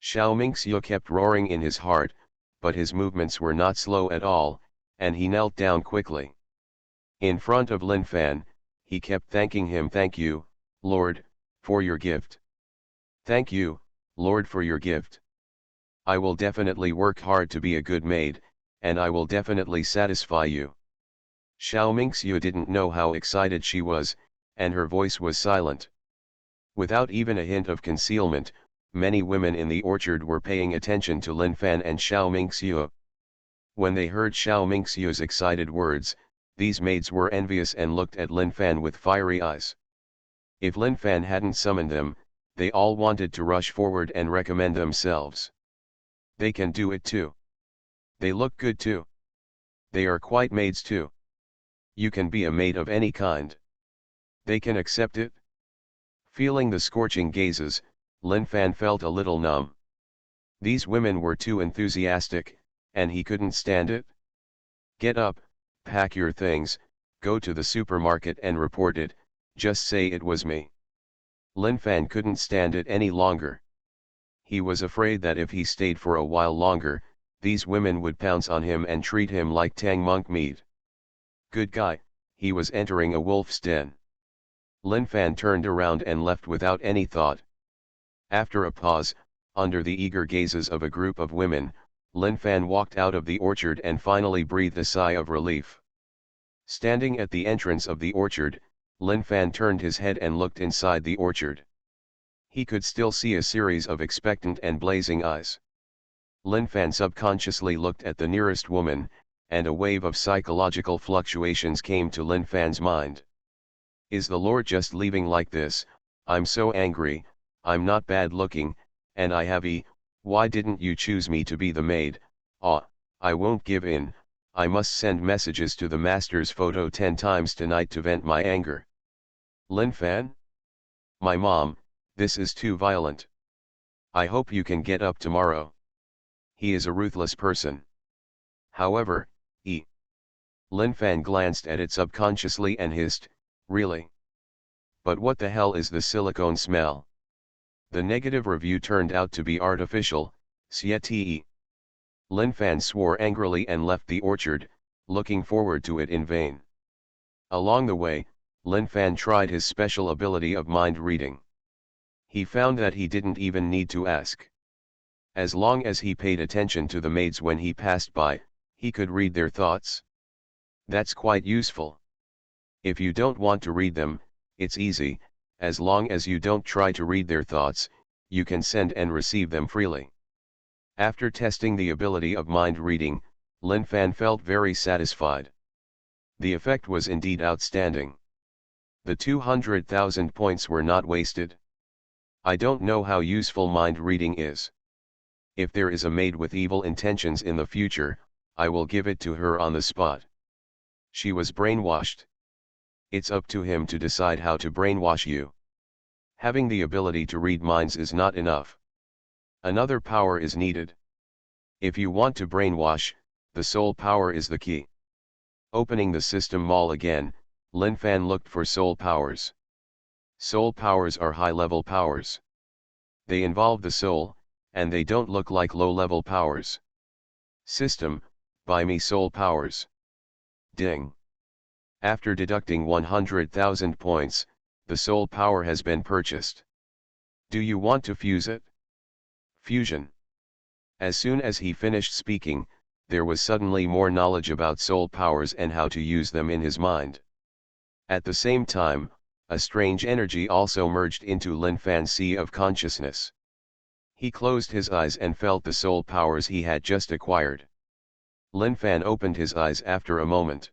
Xiao Mingxiu kept roaring in his heart, but his movements were not slow at all, and he knelt down quickly. In front of Lin Fan, he kept thanking him. Thank you, Lord, for your gift. Thank you, Lord, for your gift. I will definitely work hard to be a good maid, and I will definitely satisfy you. Xiao Mingxiu didn't know how excited she was, and her voice was silent. Without even a hint of concealment, many women in the orchard were paying attention to Lin Fan and Xiao Mingxiu. When they heard Xiao Mingxiu's excited words, these maids were envious and looked at Lin Fan with fiery eyes. If Lin Fan hadn't summoned them, they all wanted to rush forward and recommend themselves. They can do it too. They look good too. They are quite maids too. You can be a maid of any kind. They can accept it. Feeling the scorching gazes, Lin Fan felt a little numb. These women were too enthusiastic, and he couldn't stand it. Get up, pack your things, go to the supermarket and report it, just say it was me. Lin Fan couldn't stand it any longer. He was afraid that if he stayed for a while longer, these women would pounce on him and treat him like tang monk meat. Good guy, he was entering a wolf's den. Lin Fan turned around and left without any thought. After a pause, under the eager gazes of a group of women, Lin Fan walked out of the orchard and finally breathed a sigh of relief. Standing at the entrance of the orchard, Lin Fan turned his head and looked inside the orchard. He could still see a series of expectant and blazing eyes. Lin Fan subconsciously looked at the nearest woman, and a wave of psychological fluctuations came to Lin Fan's mind. Is the Lord just leaving like this? I'm so angry, I'm not bad looking, and I have why didn't you choose me to be the maid? I won't give in, I must send messages to the master's photo 10 times tonight to vent my anger. Lin Fan? My mom, this is too violent. I hope you can get up tomorrow. He is a ruthless person. However, Lin Fan glanced at it subconsciously and hissed, really? But what the hell is the silicone smell? The negative review turned out to be artificial, Siete. Lin Fan swore angrily and left the orchard, looking forward to it in vain. Along the way, Lin Fan tried his special ability of mind reading. He found that he didn't even need to ask. As long as he paid attention to the maids when he passed by, he could read their thoughts. That's quite useful. If you don't want to read them, it's easy, as long as you don't try to read their thoughts, you can send and receive them freely. After testing the ability of mind reading, Lin Fan felt very satisfied. The effect was indeed outstanding. The 200,000 points were not wasted. I don't know how useful mind reading is. If there is a maid with evil intentions in the future, I will give it to her on the spot. She was brainwashed. It's up to him to decide how to brainwash you. Having the ability to read minds is not enough. Another power is needed. If you want to brainwash, the soul power is the key. Opening the system mall again, Lin Fan looked for soul powers. Soul powers are high-level powers. They involve the soul, and they don't look like low-level powers. System, buy me soul powers. Ding. After deducting 100,000 points, the soul power has been purchased. Do you want to fuse it? Fusion. As soon as he finished speaking, there was suddenly more knowledge about soul powers and how to use them in his mind. At the same time, a strange energy also merged into Lin Fan's sea of consciousness. He closed his eyes and felt the soul powers he had just acquired. Lin Fan opened his eyes after a moment.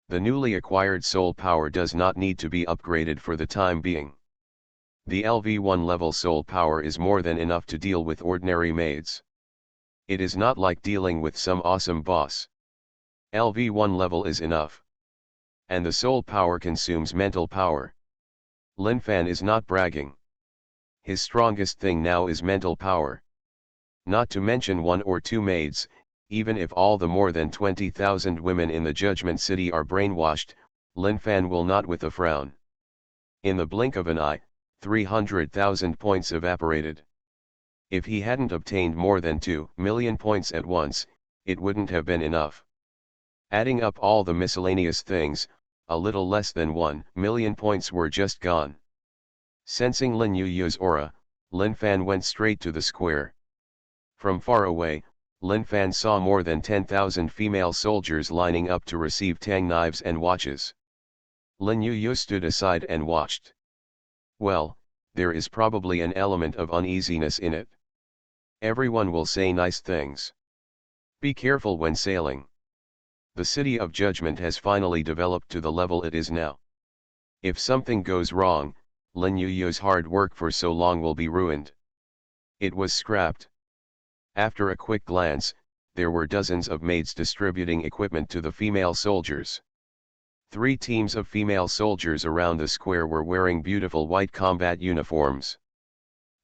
The newly acquired soul power does not need to be upgraded for the time being. The LV1 level soul power is more than enough to deal with ordinary maids. It is not like dealing with some awesome boss. LV1 level is enough. And the soul power consumes mental power. Lin Fan is not bragging. His strongest thing now is mental power. Not to mention 1 or 2 maids, even if all the more than 20,000 women in the Judgment City are brainwashed, Lin Fan will not with a frown. In the blink of an eye, 300,000 points evaporated. If he hadn't obtained more than 2 million points at once, it wouldn't have been enough. Adding up all the miscellaneous things, a little less than 1 million points were just gone. Sensing Lin Yu's aura, Lin Fan went straight to the square. From far away, Lin Fan saw more than 10,000 female soldiers lining up to receive tang knives and watches. Lin Yu stood aside and watched. Well, there is probably an element of uneasiness in it. Everyone will say nice things. Be careful when sailing. The City of Judgment has finally developed to the level it is now. If something goes wrong, Lin Yu's hard work for so long will be ruined. It was scrapped. After a quick glance, there were dozens of maids distributing equipment to the female soldiers. 3 teams of female soldiers around the square were wearing beautiful white combat uniforms.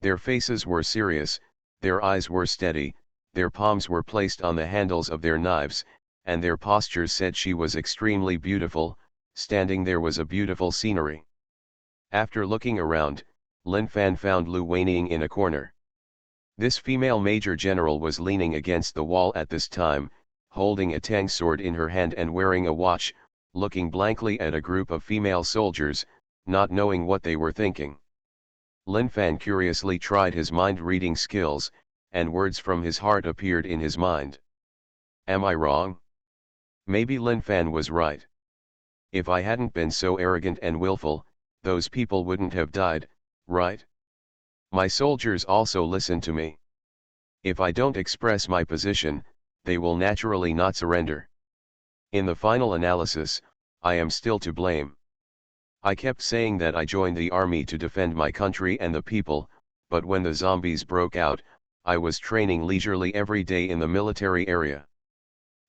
Their faces were serious, their eyes were steady, their palms were placed on the handles of their knives, and their postures said she was extremely beautiful. Standing there was a beautiful scenery. After looking around, Lin Fan found Lu Weining in a corner. This female major general was leaning against the wall at this time, holding a tang sword in her hand and wearing a watch, looking blankly at a group of female soldiers, not knowing what they were thinking. Lin Fan curiously tried his mind-reading skills, and words from his heart appeared in his mind. Am I wrong? Maybe Lin Fan was right. If I hadn't been so arrogant and willful, those people wouldn't have died, right? My soldiers also listen to me. If I don't express my position, they will naturally not surrender. In the final analysis, I am still to blame. I kept saying that I joined the army to defend my country and the people, but when the zombies broke out, I was training leisurely every day in the military area.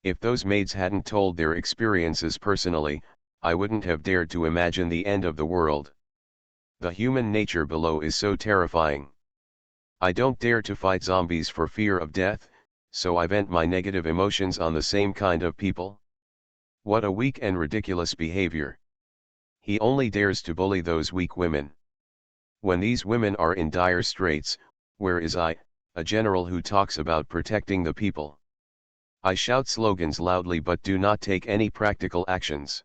If those maids hadn't told their experiences personally, I wouldn't have dared to imagine the end of the world. The human nature below is so terrifying. I don't dare to fight zombies for fear of death, so I vent my negative emotions on the same kind of people. What a weak and ridiculous behavior. He only dares to bully those weak women. When these women are in dire straits, where is I, a general who talks about protecting the people? I shout slogans loudly but do not take any practical actions.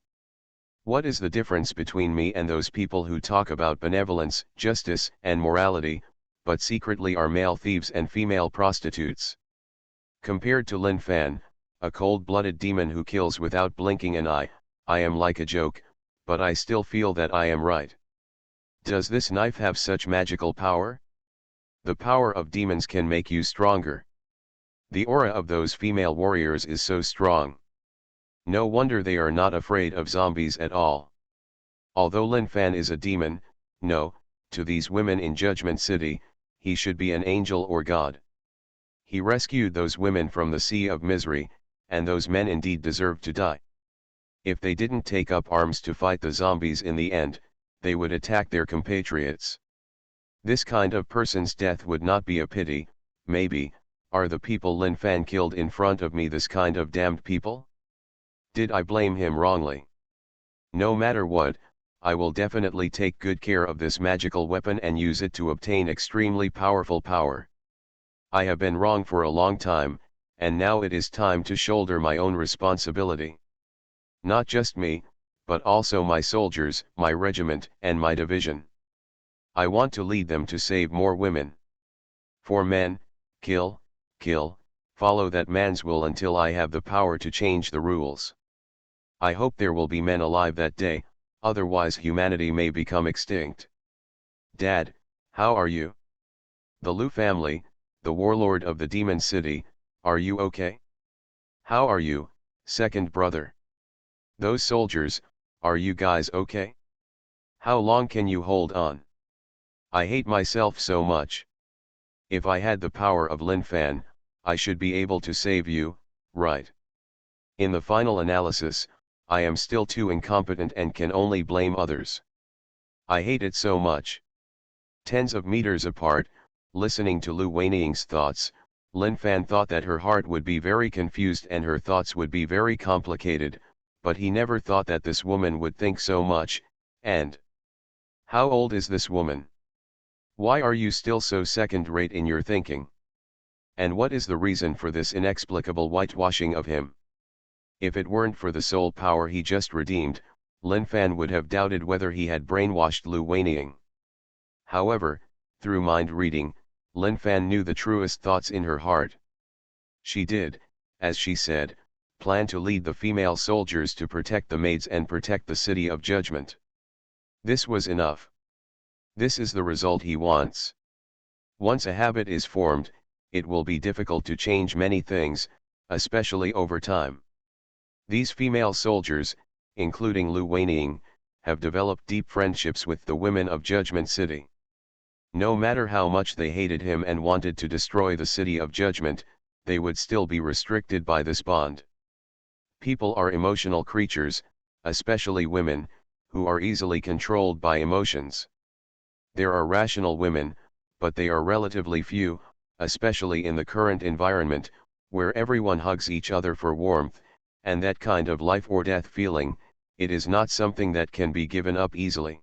What is the difference between me and those people who talk about benevolence, justice, and morality, but secretly are male thieves and female prostitutes? Compared to Lin Fan, a cold-blooded demon who kills without blinking an eye, I am like a joke, but I still feel that I am right. Does this knife have such magical power? The power of demons can make you stronger. The aura of those female warriors is so strong. No wonder they are not afraid of zombies at all. Although Lin Fan is a demon, no, to these women in Judgment City, he should be an angel or god. He rescued those women from the sea of misery, and those men indeed deserve to die. If they didn't take up arms to fight the zombies in the end, they would attack their compatriots. This kind of person's death would not be a pity. Maybe, are the people Lin Fan killed in front of me this kind of damned people? Did I blame him wrongly? No matter what, I will definitely take good care of this magical weapon and use it to obtain extremely powerful power. I have been wrong for a long time, and now it is time to shoulder my own responsibility. Not just me, but also my soldiers, my regiment, and my division. I want to lead them to save more women. For men, kill, kill, follow that man's will until I have the power to change the rules. I hope there will be men alive that day, otherwise humanity may become extinct. Dad, how are you? The Lu family, the warlord of the demon city, are you okay? How are you, second brother? Those soldiers, are you guys okay? How long can you hold on? I hate myself so much. If I had the power of Lin Fan, I should be able to save you, right? In the final analysis, I am still too incompetent and can only blame others. I hate it so much. Tens of meters apart, listening to Lu Weiniang's thoughts, Lin Fan thought that her heart would be very confused and her thoughts would be very complicated, but he never thought that this woman would think so much. And how old is this woman? Why are you still so second-rate in your thinking? And what is the reason for this inexplicable whitewashing of him? If it weren't for the soul power he just redeemed, Lin Fan would have doubted whether he had brainwashed Lu Weiniang. However, through mind reading, Lin Fan knew the truest thoughts in her heart. She did, as she said, plan to lead the female soldiers to protect the maids and protect the city of judgment. This was enough. This is the result he wants. Once a habit is formed, it will be difficult to change many things, especially over time. These female soldiers, including Lu Weiniang, have developed deep friendships with the women of Judgment City. No matter how much they hated him and wanted to destroy the city of judgment, they would still be restricted by this bond. People are emotional creatures, especially women, who are easily controlled by emotions. There are rational women, but they are relatively few, especially in the current environment, where everyone hugs each other for warmth, and that kind of life or death feeling, it is not something that can be given up easily.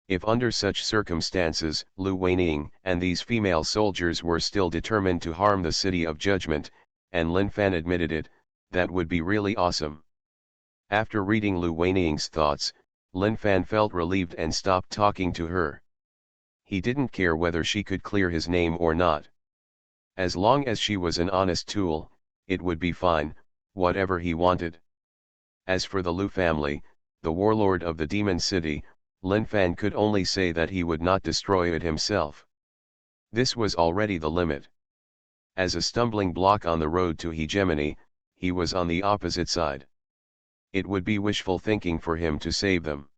If under such circumstances, Lu Weiniang and these female soldiers were still determined to harm the city of judgment, and Lin Fan admitted it, that would be really awesome. After reading Lu Weiniang's thoughts, Lin Fan felt relieved and stopped talking to her. He didn't care whether she could clear his name or not. As long as she was an honest tool, it would be fine, whatever he wanted. As for the Lu family, the warlord of the demon city, Lin Fan could only say that he would not destroy it himself. This was already the limit. As a stumbling block on the road to hegemony, he was on the opposite side. It would be wishful thinking for him to save them.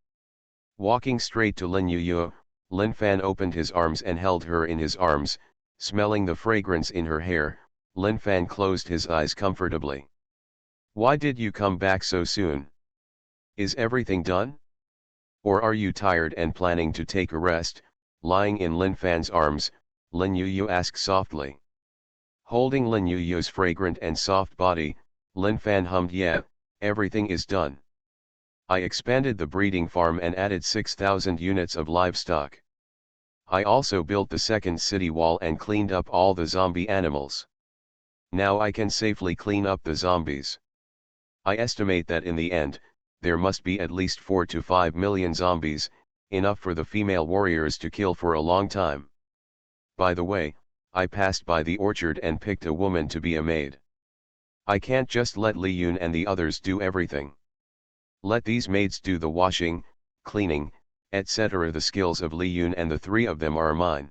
Walking straight to Lin Yuyu, Lin Fan opened his arms and held her in his arms, smelling the fragrance in her hair. Lin Fan closed his eyes comfortably. Why did you come back so soon? Is everything done? Or are you tired and planning to take a rest? Lying in Lin Fan's arms, Lin Yuyu asked softly. Holding Lin Yuyu's fragrant and soft body, Lin Fan hummed, yeah, everything is done. I expanded the breeding farm and added 6,000 units of livestock. I also built the second city wall and cleaned up all the zombie animals. Now I can safely clean up the zombies. I estimate that in the end, there must be at least 4 to 5 million zombies, enough for the female warriors to kill for a long time. By the way, I passed by the orchard and picked a woman to be a maid. I can't just let Li Yun and the others do everything. Let these maids do the washing, cleaning, etc. The skills of Li Yun and the 3 of them are mine.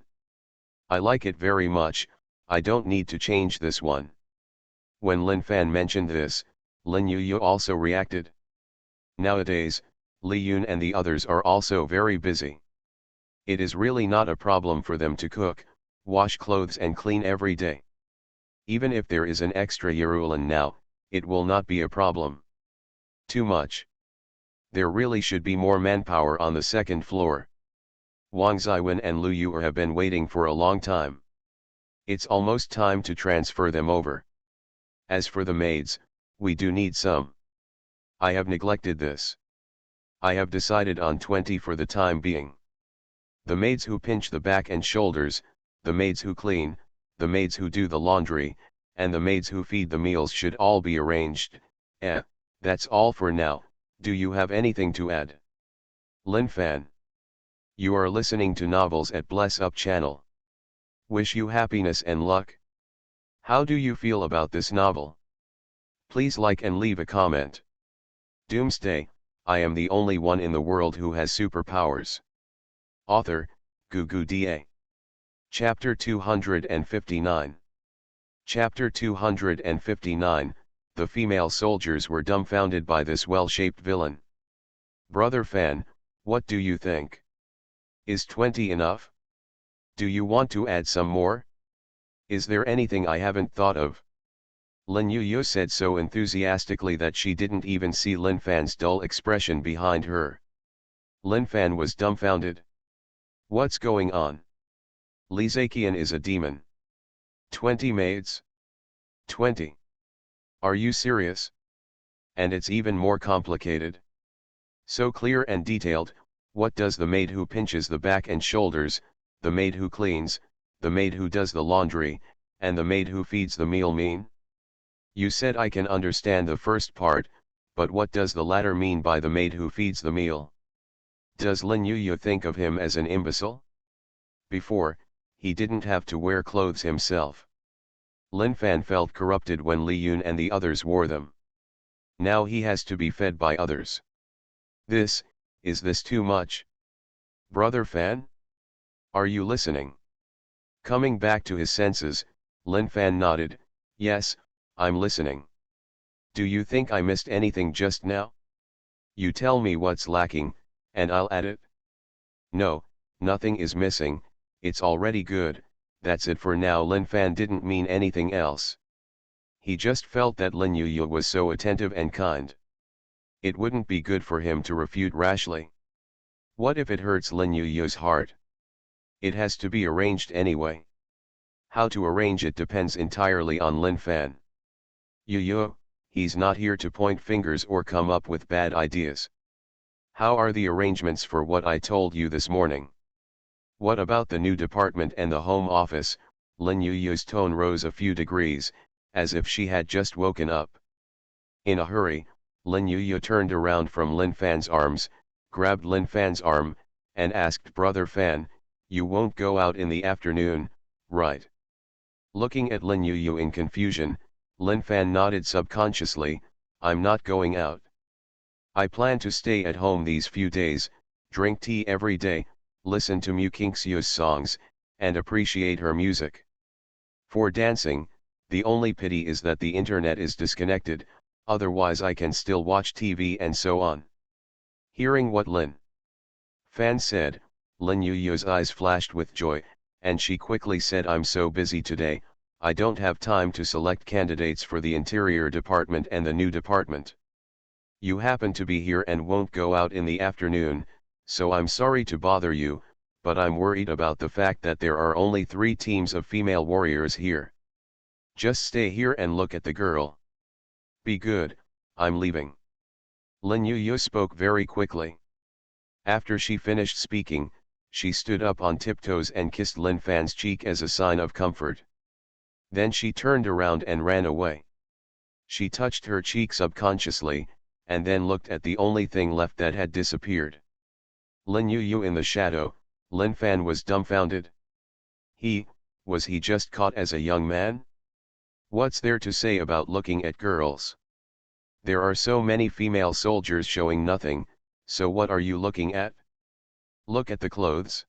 I like it very much, I don't need to change this one. When Lin Fan mentioned this, Lin Yuyu also reacted. Nowadays, Li Yun and the others are also very busy. It is really not a problem for them to cook, wash clothes and clean every day. Even if there is an extra Yerulan now, it will not be a problem. Too much. There really should be more manpower on the second floor. Wang Ziwen and Lu Yu have been waiting for a long time. It's almost time to transfer them over. As for the maids, we do need some. I have neglected this. I have decided on 20 for the time being. The maids who pinch the back and shoulders, the maids who clean, the maids who do the laundry, and the maids who feed the meals should all be arranged. That's all for now. Do you have anything to add? Lin Fan. You are listening to Novels at Bless Up channel. Wish you happiness and luck. How do you feel about this novel? Please like and leave a comment. Doomsday, I am the only one in the world who has superpowers. Author, Gugu Da. Chapter 259. Chapter 259, the female soldiers were dumbfounded by this well-shaped villain. Brother Fan, what do you think? Is 20 enough? Do you want to add some more? Is there anything I haven't thought of? Lin Yu said so enthusiastically that she didn't even see Lin Fan's dull expression behind her. Lin Fan was dumbfounded. What's going on? Li Zaqian is a demon. 20 maids? 20. Are you serious? And it's even more complicated. So clear and detailed. What does the maid who pinches the back and shoulders, the maid who cleans, the maid who does the laundry, and the maid who feeds the meal mean? You said I can understand the first part, but what does the latter mean by the maid who feeds the meal? Does Lin Yu think of him as an imbecile? Before, he didn't have to wear clothes himself. Lin Fan felt corrupted when Li Yun and the others wore them. Now he has to be fed by others. Is this too much? Brother Fan? Are you listening? Coming back to his senses, Lin Fan nodded, yes, I'm listening. Do you think I missed anything just now? You tell me what's lacking, and I'll add it. No, nothing is missing, it's already good, that's it for now. Lin Fan didn't mean anything else. He just felt that Lin Yu was so attentive and kind. It wouldn't be good for him to refute rashly. What if it hurts Lin Yu's heart? It has to be arranged anyway. How to arrange it depends entirely on Lin Fan. Yu, he's not here to point fingers or come up with bad ideas. How are the arrangements for what I told you this morning? What about the new department and the home office? Lin Yu's tone rose a few degrees, as if she had just woken up. In a hurry, Lin Yu turned around from Lin Fan's arms, grabbed Lin Fan's arm, and asked Brother Fan, you won't go out in the afternoon, right? Looking at Lin Yu in confusion, Lin Fan nodded subconsciously, I'm not going out. I plan to stay at home these few days, drink tea every day, listen to Mu Kingxiu's songs, and appreciate her music. For dancing, the only pity is that the internet is disconnected, otherwise I can still watch TV and so on. Hearing what Lin Fan said, Lin Yu's eyes flashed with joy, and she quickly said, I'm so busy today, I don't have time to select candidates for the interior department and the new department. You happen to be here and won't go out in the afternoon, so I'm sorry to bother you, but I'm worried about the fact that there are only 3 teams of female warriors here. Just stay here and look at the girl. Be good, I'm leaving. Lin Yu spoke very quickly. After she finished speaking, she stood up on tiptoes and kissed Lin Fan's cheek as a sign of comfort. Then she turned around and ran away. She touched her cheek subconsciously, and then looked at the only thing left that had disappeared. Lin Yu in the shadow. Lin Fan was dumbfounded. Was he just caught as a young man? What's there to say about looking at girls? There are so many female soldiers showing nothing, so what are you looking at? Look at the clothes.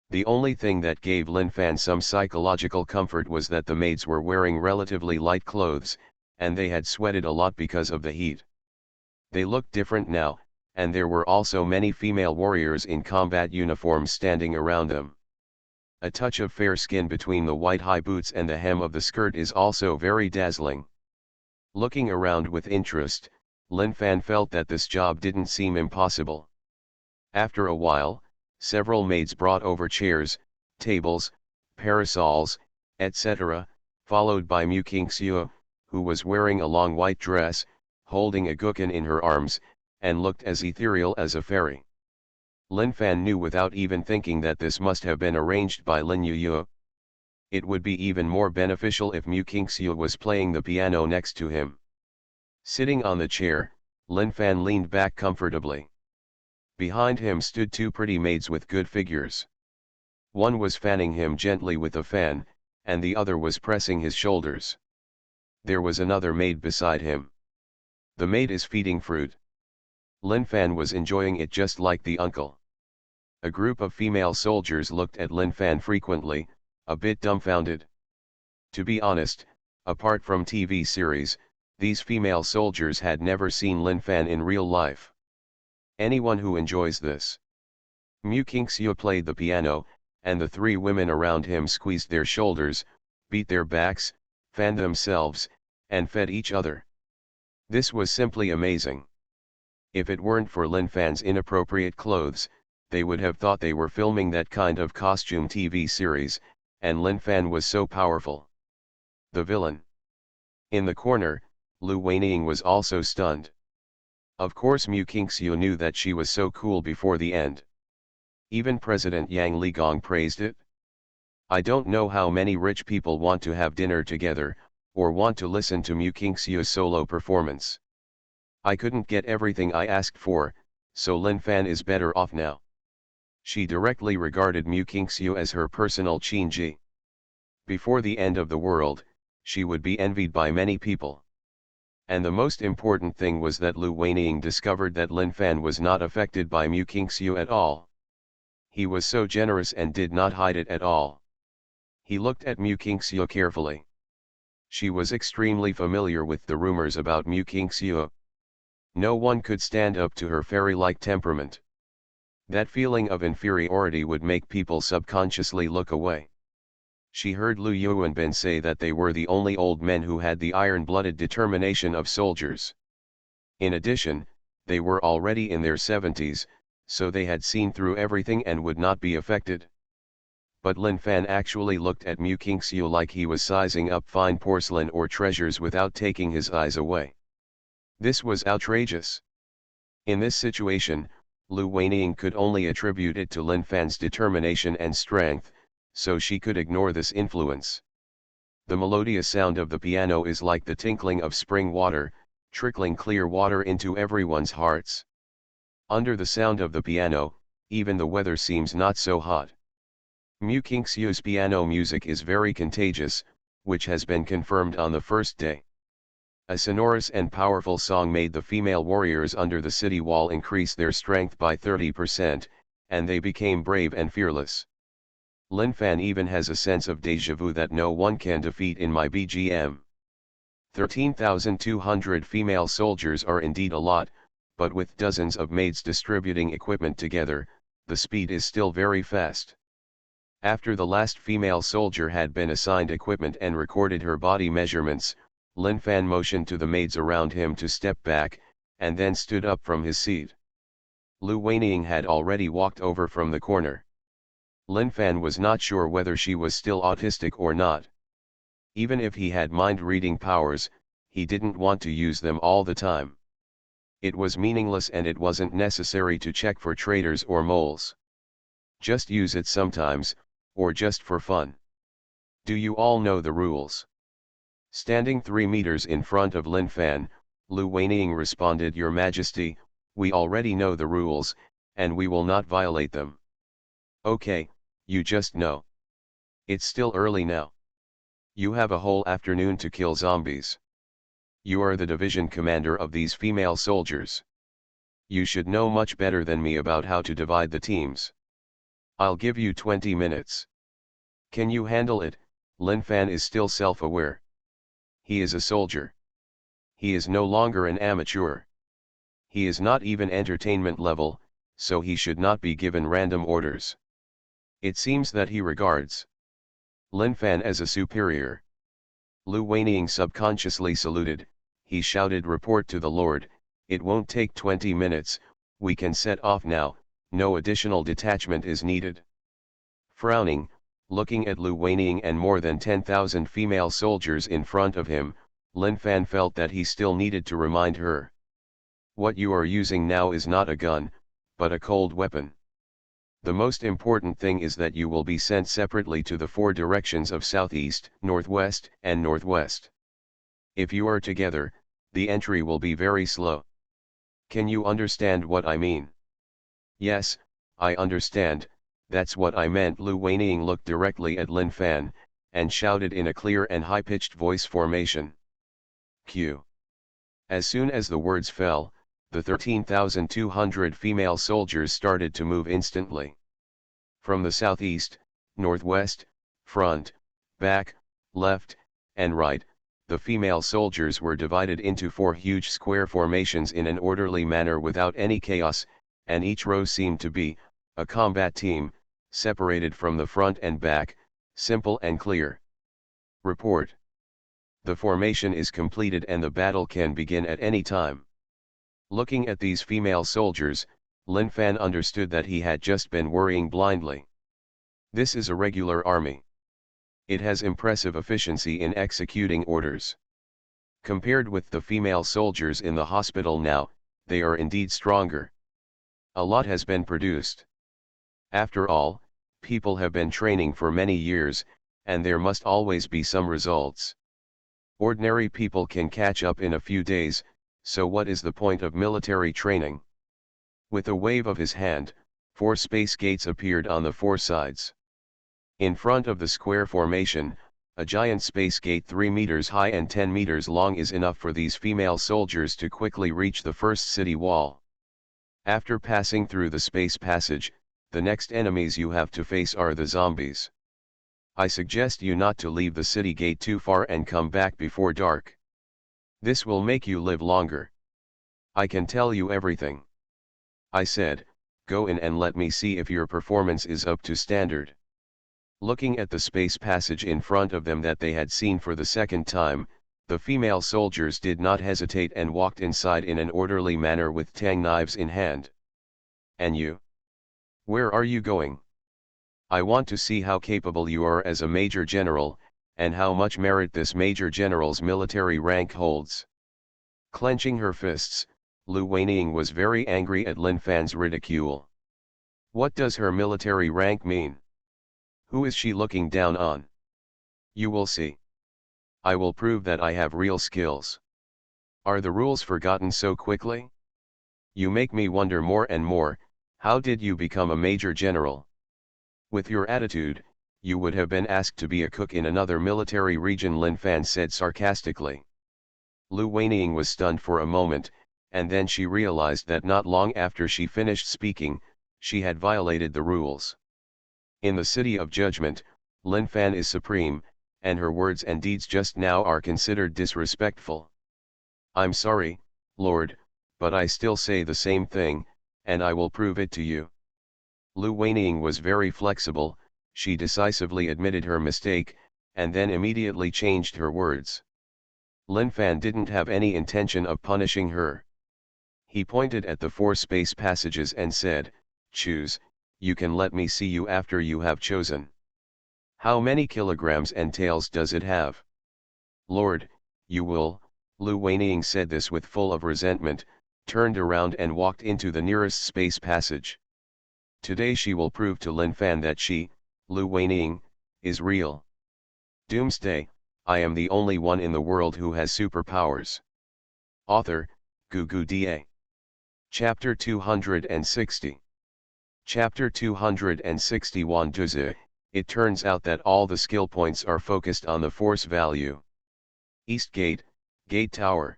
The only thing that gave Lin Fan some psychological comfort was that the maids were wearing relatively light clothes, and they had sweated a lot because of the heat. They looked different now, and there were also many female warriors in combat uniforms standing around them. A touch of fair skin between the white high boots and the hem of the skirt is also very dazzling. Looking around with interest, Lin Fan felt that this job didn't seem impossible. After a while, several maids brought over chairs, tables, parasols, etc., followed by Mu Qingxiu, who was wearing a long white dress, holding a gherkin in her arms, and looked as ethereal as a fairy. Lin Fan knew without even thinking that this must have been arranged by Lin Yuyu. It would be even more beneficial if Mu Qingxiu was playing the piano next to him. Sitting on the chair, Lin Fan leaned back comfortably. Behind him stood two pretty maids with good figures. One was fanning him gently with a fan, and the other was pressing his shoulders. There was another maid beside him. The maid is feeding fruit. Lin Fan was enjoying it just like the uncle. A group of female soldiers looked at Lin Fan frequently, a bit dumbfounded. To be honest, apart from TV series, these female soldiers had never seen Lin Fan in real life. Anyone who enjoys this. Mu Qingxiu played the piano, and the three women around him squeezed their shoulders, beat their backs, fanned themselves, and fed each other. This was simply amazing. If it weren't for Lin Fan's inappropriate clothes, they would have thought they were filming that kind of costume TV series, and Lin Fan was so powerful. The villain. In the corner, Lu Weining was also stunned. Of course Mu Qingxiu knew that she was so cool before the end. Even President Yang Ligong praised it. I don't know how many rich people want to have dinner together, or want to listen to Mu Qingxiu's solo performance. I couldn't get everything I asked for, so Lin Fan is better off now. She directly regarded Mu Qingxiu as her personal Qingji. Before the end of the world, she would be envied by many people. And the most important thing was that Lu Weining discovered that Lin Fan was not affected by Mu Qingxiu at all. He was so generous and did not hide it at all. He looked at Mu Qingxiu carefully. She was extremely familiar with the rumors about Mu Qingxiu. No one could stand up to her fairy-like temperament. That feeling of inferiority would make people subconsciously look away. She heard Lu Yuanbin say that they were the only old men who had the iron-blooded determination of soldiers. In addition, they were already in their 70s, so they had seen through everything and would not be affected. But Lin Fan actually looked at Mu Qingxiu like he was sizing up fine porcelain or treasures without taking his eyes away. This was outrageous. In this situation, Lu Weining could only attribute it to Lin Fan's determination and strength, so she could ignore this influence. The melodious sound of the piano is like the tinkling of spring water, trickling clear water into everyone's hearts. Under the sound of the piano, even the weather seems not so hot. Mu Qingxiu's piano music is very contagious, which has been confirmed on the first day. A sonorous and powerful song made the female warriors under the city wall increase their strength by 30%, and they became brave and fearless. Lin Fan even has a sense of déjà vu that no one can defeat in my BGM. 13,200 female soldiers are indeed a lot, but with dozens of maids distributing equipment together, the speed is still very fast. After the last female soldier had been assigned equipment and recorded her body measurements, Lin Fan motioned to the maids around him to step back, and then stood up from his seat. Lu Weining had already walked over from the corner. Lin Fan was not sure whether she was still autistic or not. Even if he had mind-reading powers, he didn't want to use them all the time. It was meaningless and it wasn't necessary to check for traitors or moles. Just use it sometimes, or just for fun. Do you all know the rules? Standing 3 meters in front of Lin Fan, Lu Weining responded, Your Majesty, we already know the rules, and we will not violate them. Okay, you just know. It's still early now. You have a whole afternoon to kill zombies. You are the division commander of these female soldiers. You should know much better than me about how to divide the teams. I'll give you 20 minutes. Can you handle it? Lin Fan is still self-aware. He is a soldier. He is no longer an amateur. He is not even entertainment level, so he should not be given random orders. It seems that he regards Lin Fan as a superior. Lu Weining subconsciously saluted. He shouted, Report to the Lord, It won't take 20 minutes, we can set off now, no additional detachment is needed. Frowning, looking at Lu Weining and more than 10,000 female soldiers in front of him, Lin Fan felt that he still needed to remind her. What you are using now is not a gun, but a cold weapon. The most important thing is that you will be sent separately to the 4 directions of southeast, northwest, and northwest. If you are together, the entry will be very slow. Can you understand what I mean? Yes, I understand, that's what I meant. Lu Weining looked directly at Lin Fan, and shouted in a clear and high-pitched voice formation. Q. As soon as the words fell, the 13,200 female soldiers started to move instantly. From the southeast, northwest, front, back, left, and right, the female soldiers were divided into 4 huge square formations in an orderly manner without any chaos, and each row seemed to be a combat team, separated from the front and back, simple and clear. Report. The formation is completed and the battle can begin at any time. Looking at these female soldiers, Lin Fan understood that he had just been worrying blindly. This is a regular army. It has impressive efficiency in executing orders. Compared with the female soldiers in the hospital now, they are indeed stronger. A lot has been produced. After all, people have been training for many years, and there must always be some results. Ordinary people can catch up in a few days, so what is the point of military training? With a wave of his hand, 4 space gates appeared on the 4 sides. In front of the square formation, a giant space gate 3 meters high and 10 meters long is enough for these female soldiers to quickly reach the first city wall. After passing through the space passage, the next enemies you have to face are the zombies. I suggest you not to leave the city gate too far and come back before dark. This will make you live longer. I can tell you everything. I said, go in and let me see if your performance is up to standard. Looking at the space passage in front of them that they had seen for the second time, the female soldiers did not hesitate and walked inside in an orderly manner with tang knives in hand. And you? Where are you going? I want to see how capable you are as a major general, and how much merit this major general's military rank holds. Clenching her fists, Lu Weining was very angry at Lin Fan's ridicule. What does her military rank mean? Who is she looking down on? You will see. I will prove that I have real skills. Are the rules forgotten so quickly? You make me wonder more and more, how did you become a major general? With your attitude, you would have been asked to be a cook in another military region, Lin Fan said sarcastically. Lu Weining was stunned for a moment, and then she realized that not long after she finished speaking, she had violated the rules. In the City of Judgment, Lin Fan is supreme, and her words and deeds just now are considered disrespectful. I'm sorry, Lord, but I still say the same thing, and I will prove it to you. Lu Weining was very flexible, she decisively admitted her mistake, and then immediately changed her words. Lin Fan didn't have any intention of punishing her. He pointed at the 4 space passages and said, choose, you can let me see you after you have chosen. How many kilograms and tails does it have? Lord, you will. Lu Weining said this with full of resentment, turned around and walked into the nearest space passage. Today she will prove to Lin Fan that she, Lu Weining, is real. Doomsday, I am the only one in the world who has superpowers. Author, Doomsday. Chapter 260. Chapter 261 Doomsday. It turns out that all the skill points are focused on the force value. East Gate, Gate Tower.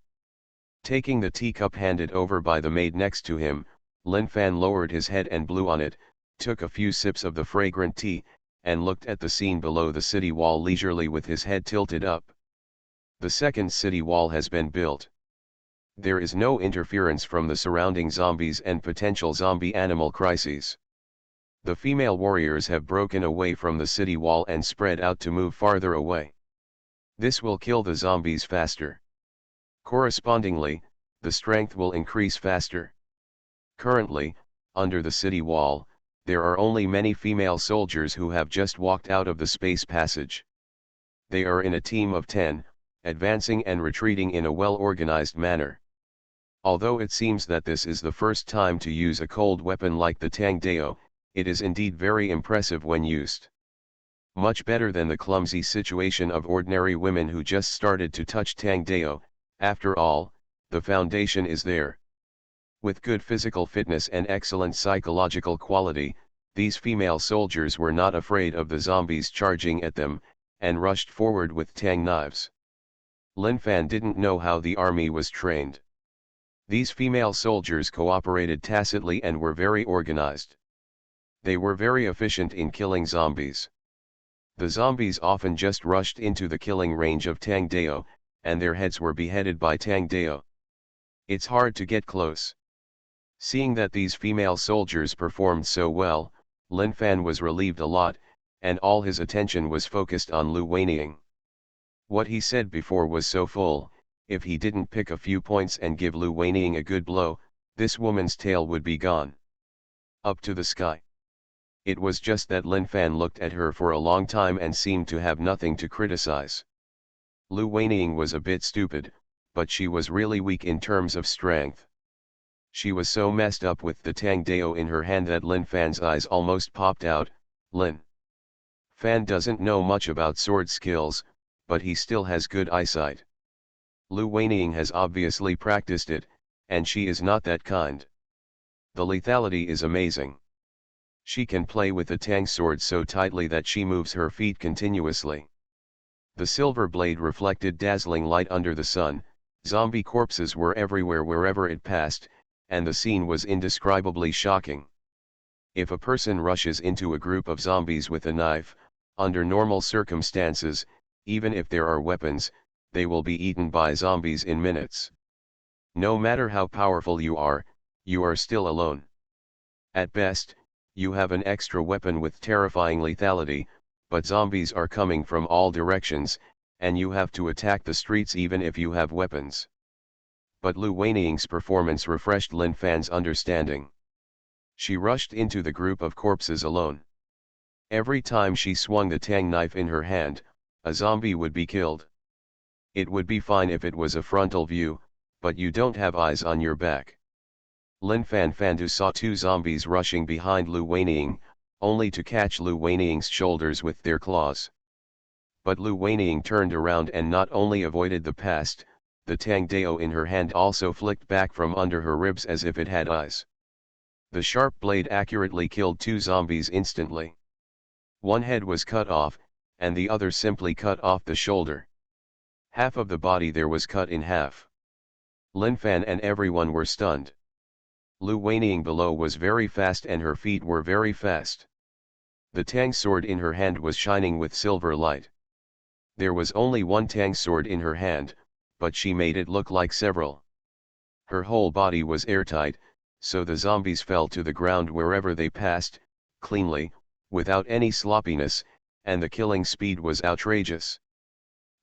Taking the teacup handed over by the maid next to him, Lin Fan lowered his head and blew on it, took a few sips of the fragrant tea, and looked at the scene below the city wall leisurely with his head tilted up. The second city wall has been built. There is no interference from the surrounding zombies and potential zombie animal crises. The female warriors have broken away from the city wall and spread out to move farther away. This will kill the zombies faster. Correspondingly, the strength will increase faster. Currently, under the city wall, there are only many female soldiers who have just walked out of the space passage. They are in a team of 10, advancing and retreating in a well-organized manner. Although it seems that this is the first time to use a cold weapon like the Tangdeo, it is indeed very impressive when used. Much better than the clumsy situation of ordinary women who just started to touch Tangdeo. After all, the foundation is there. With good physical fitness and excellent psychological quality, these female soldiers were not afraid of the zombies charging at them, and rushed forward with tang knives. Lin Fan didn't know how the army was trained. These female soldiers cooperated tacitly and were very organized. They were very efficient in killing zombies. The zombies often just rushed into the killing range of Tangdeo, and their heads were beheaded by Tangdeo. It's hard to get close. Seeing that these female soldiers performed so well, Lin Fan was relieved a lot, and all his attention was focused on Lu Weining. What he said before was so full, if he didn't pick a few points and give Lu Weining a good blow, this woman's tail would be gone. Up to the sky. It was just that Lin Fan looked at her for a long time and seemed to have nothing to criticize. Lu Weining was a bit stupid, but she was really weak in terms of strength. She was so messed up with the Tangdeo in her hand that Lin Fan's eyes almost popped out. Lin Fan doesn't know much about sword skills, but he still has good eyesight. Lu Weining has obviously practiced it, and she is not that kind. The lethality is amazing. She can play with the tang sword so tightly that she moves her feet continuously. The silver blade reflected dazzling light under the sun, zombie corpses were everywhere wherever it passed, and the scene was indescribably shocking. If a person rushes into a group of zombies with a knife, under normal circumstances, even if there are weapons, they will be eaten by zombies in minutes. No matter how powerful you are still alone. At best, you have an extra weapon with terrifying lethality, but zombies are coming from all directions, and you have to attack the streets even if you have weapons. But Lu Weining's performance refreshed Lin Fan's understanding. She rushed into the group of corpses alone. Every time she swung the tang knife in her hand, a zombie would be killed. It would be fine if it was a frontal view, but you don't have eyes on your back. Lin Fandu saw two zombies rushing behind Lu Weining, only to catch Lu Weining's shoulders with their claws. But Lu Weining turned around and not only avoided the past, the Tangdeo in her hand also flicked back from under her ribs as if it had eyes. The sharp blade accurately killed two zombies instantly. One head was cut off, and the other simply cut off the shoulder. Half of the body there was cut in half. Lin Fan and everyone were stunned. Lu Weining below was very fast and her feet were very fast. The tang sword in her hand was shining with silver light. There was only one tang sword in her hand, but she made it look like several. Her whole body was airtight, so the zombies fell to the ground wherever they passed, cleanly, without any sloppiness, and the killing speed was outrageous.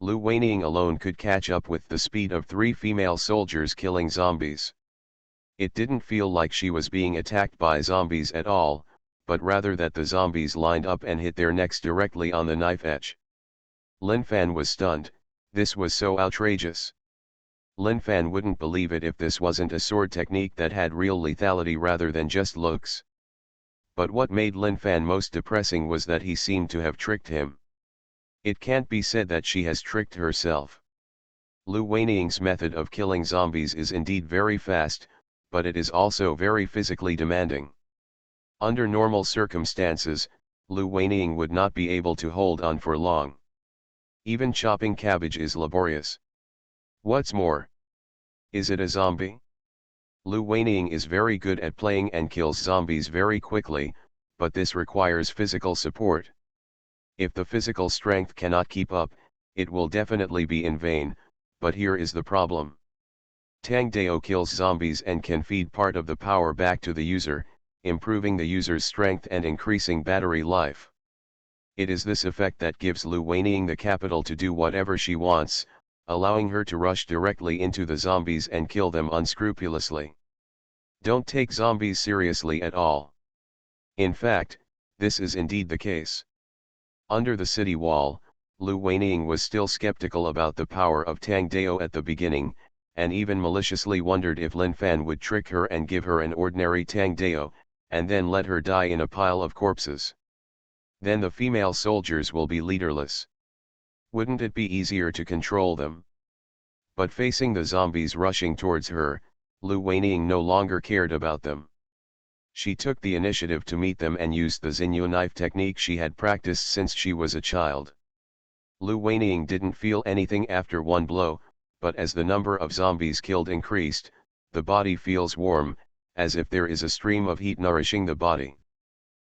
Lu Weining alone could catch up with the speed of 3 female soldiers killing zombies. It didn't feel like she was being attacked by zombies at all, but rather that the zombies lined up and hit their necks directly on the knife edge. Lin Fan was stunned. This was so outrageous. Lin Fan wouldn't believe it if this wasn't a sword technique that had real lethality rather than just looks. But what made Lin Fan most depressing was that he seemed to have tricked him. It can't be said that she has tricked herself. Lu Weining's method of killing zombies is indeed very fast, but it is also very physically demanding. Under normal circumstances, Lu Weining would not be able to hold on for long. Even chopping cabbage is laborious. What's more? Is it a zombie? Lu Weining is very good at playing and kills zombies very quickly, but this requires physical support. If the physical strength cannot keep up, it will definitely be in vain, but here is the problem. Tangdeo kills zombies and can feed part of the power back to the user, improving the user's strength and increasing battery life. It is this effect that gives Lu Weining the capital to do whatever she wants, allowing her to rush directly into the zombies and kill them unscrupulously. Don't take zombies seriously at all. In fact, this is indeed the case. Under the city wall, Lu Weining was still skeptical about the power of Tang Dao at the beginning, and even maliciously wondered if Lin Fan would trick her and give her an ordinary Tang Dao, and then let her die in a pile of corpses. Then the female soldiers will be leaderless. Wouldn't it be easier to control them? But facing the zombies rushing towards her, Lu Weining no longer cared about them. She took the initiative to meet them and used the Xinyu knife technique she had practiced since she was a child. Lu Weining didn't feel anything after one blow, but as the number of zombies killed increased, the body feels warm, as if there is a stream of heat nourishing the body.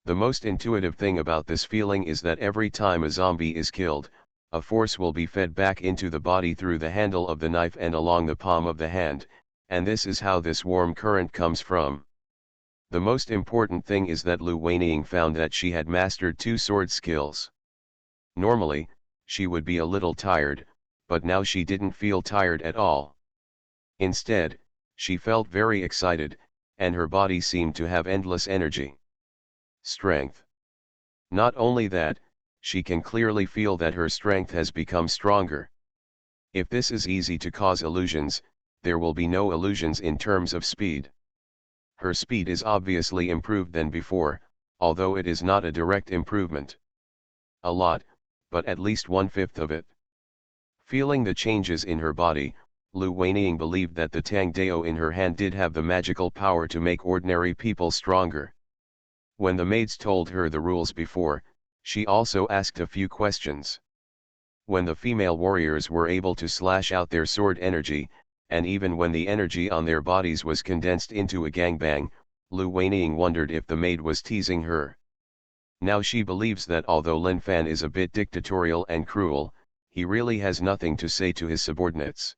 The most intuitive thing about this feeling is that every time a zombie is killed, a force will be fed back into the body through the handle of the knife and along the palm of the hand, and this is how this warm current comes from. The most important thing is that Lu Weining found that she had mastered 2 sword skills. Normally, she would be a little tired, but now she didn't feel tired at all. Instead, she felt very excited, and her body seemed to have endless energy. Strength. Not only that, she can clearly feel that her strength has become stronger. If this is easy to cause illusions, there will be no illusions in terms of speed. Her speed is obviously improved than before, although it is not a direct improvement. A lot, but at least 1/5 of it. Feeling the changes in her body, Lu Weining believed that the Tang Dao in her hand did have the magical power to make ordinary people stronger. When the maids told her the rules before, she also asked a few questions. When the female warriors were able to slash out their sword energy, and even when the energy on their bodies was condensed into a gangbang, Lu Weining wondered if the maid was teasing her. Now she believes that although Lin Fan is a bit dictatorial and cruel, he really has nothing to say to his subordinates.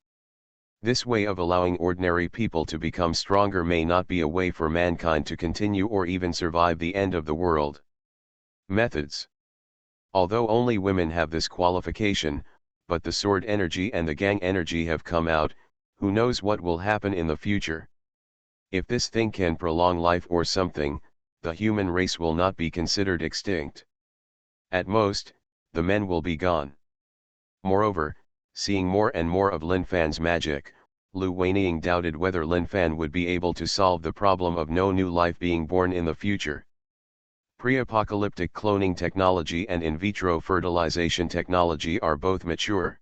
This way of allowing ordinary people to become stronger may not be a way for mankind to continue or even survive the end of the world. Methods. Although only women have this qualification, but the sword energy and the gang energy have come out, who knows what will happen in the future. If this thing can prolong life or something, the human race will not be considered extinct. At most, the men will be gone. Moreover, seeing more and more of Lin Fan's magic, Lu Weining doubted whether Lin Fan would be able to solve the problem of no new life being born in the future. Pre-apocalyptic cloning technology and in vitro fertilization technology are both mature.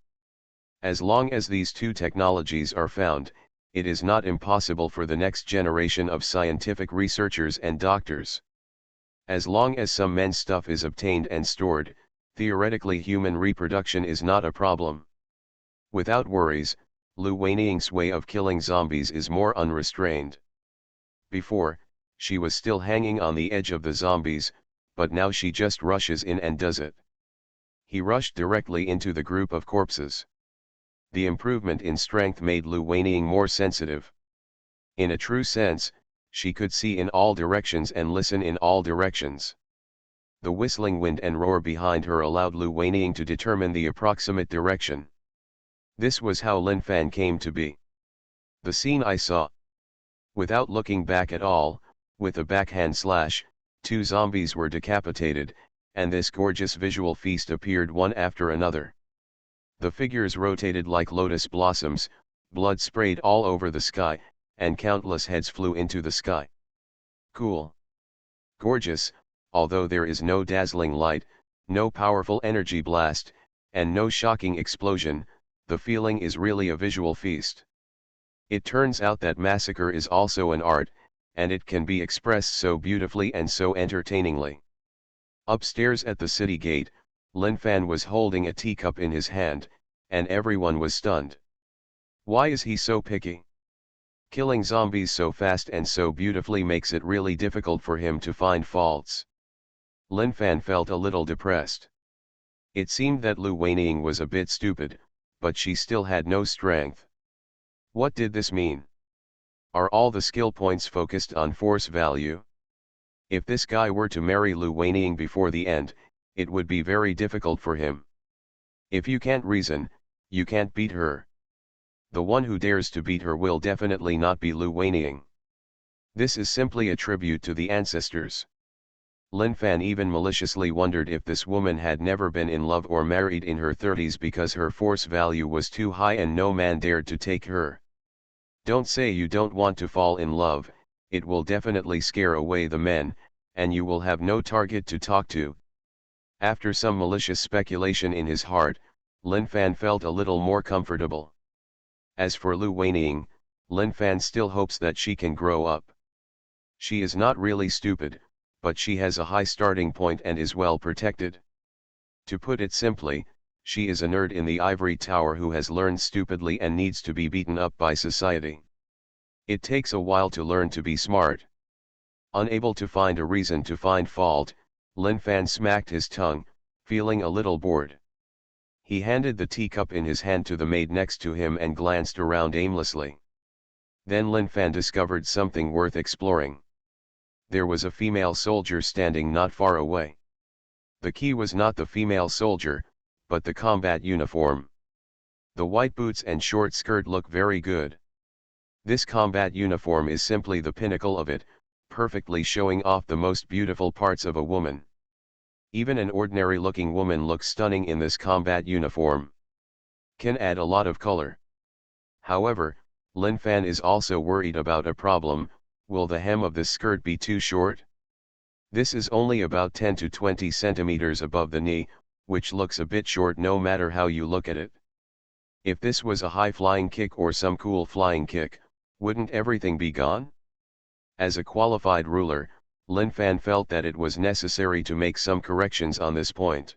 As long as these 2 technologies are found, it is not impossible for the next generation of scientific researchers and doctors. As long as some men's stuff is obtained and stored, theoretically human reproduction is not a problem. Without worries, Lu Weining's way of killing zombies is more unrestrained. Before, she was still hanging on the edge of the zombies, but now she just rushes in and does it. He rushed directly into the group of corpses. The improvement in strength made Lu Weining more sensitive. In a true sense, she could see in all directions and listen in all directions. The whistling wind and roar behind her allowed Lu Weining to determine the approximate direction. This was how Lin Fan came to be. The scene I saw. Without looking back at all, with a backhand slash, 2 zombies were decapitated, and this gorgeous visual feast appeared one after another. The figures rotated like lotus blossoms, blood sprayed all over the sky, and countless heads flew into the sky. Cool. Gorgeous, although there is no dazzling light, no powerful energy blast, and no shocking explosion, the feeling is really a visual feast. It turns out that massacre is also an art, and it can be expressed so beautifully and so entertainingly. Upstairs at the city gate, Lin Fan was holding a teacup in his hand, and everyone was stunned. Why is he so picky? Killing zombies so fast and so beautifully makes it really difficult for him to find faults. Lin Fan felt a little depressed. It seemed that Lu Weining was a bit stupid, but she still had no strength. What did this mean? Are all the skill points focused on force value? If this guy were to marry Lu Weining before the end, it would be very difficult for him. If you can't reason, You can't beat her. The one who dares to beat her will definitely not be Lu Weining. This is simply a tribute to the ancestors. Lin Fan even maliciously wondered if this woman had never been in love or married in her 30s because her force value was too high and no man dared to take her. Don't say you don't want to fall in love, it will definitely scare away the men, and you will have no target to talk to. After some malicious speculation in his heart, Lin Fan felt a little more comfortable. As for Lu Weining, Lin Fan still hopes that she can grow up. She is not really stupid, but she has a high starting point and is well protected. To put it simply, she is a nerd in the ivory tower who has learned stupidly and needs to be beaten up by society. It takes a while to learn to be smart. Unable to find a reason to find fault, Lin Fan smacked his tongue, feeling a little bored. He handed the teacup in his hand to the maid next to him and glanced around aimlessly. Then Lin Fan discovered something worth exploring. There was a female soldier standing not far away. The key was not the female soldier, but the combat uniform. The white boots and short skirt look very good. This combat uniform is simply the pinnacle of it, perfectly showing off the most beautiful parts of a woman. Even an ordinary-looking woman looks stunning in this combat uniform. Can add a lot of color. However, Lin Fan is also worried about a problem. Will the hem of this skirt be too short? This is only about 10 to 20 centimeters above the knee, which looks a bit short no matter how you look at it. If this was a high flying kick or some cool flying kick, wouldn't everything be gone? As a qualified ruler, Lin Fan felt that it was necessary to make some corrections on this point.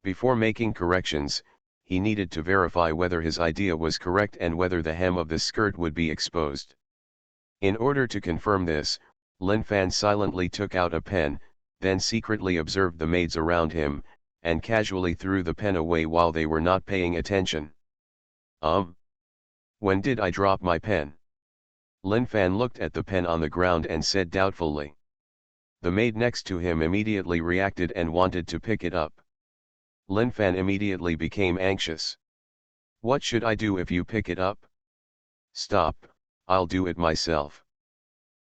Before making corrections, he needed to verify whether his idea was correct and whether the hem of the skirt would be exposed. In order to confirm this, Lin Fan silently took out a pen, then secretly observed the maids around him, and casually threw the pen away while they were not paying attention. When did I drop my pen? Lin Fan looked at the pen on the ground and said doubtfully. The maid next to him immediately reacted and wanted to pick it up. Lin Fan immediately became anxious. What should I do if you pick it up? Stop, I'll do it myself.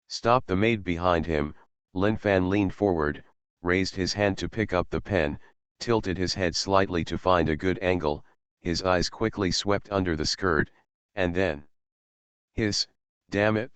Stop! The maid behind him. Lin Fan leaned forward, raised his hand to pick up the pen, tilted his head slightly to find a good angle, his eyes quickly swept under the skirt, and then. Hiss, damn it!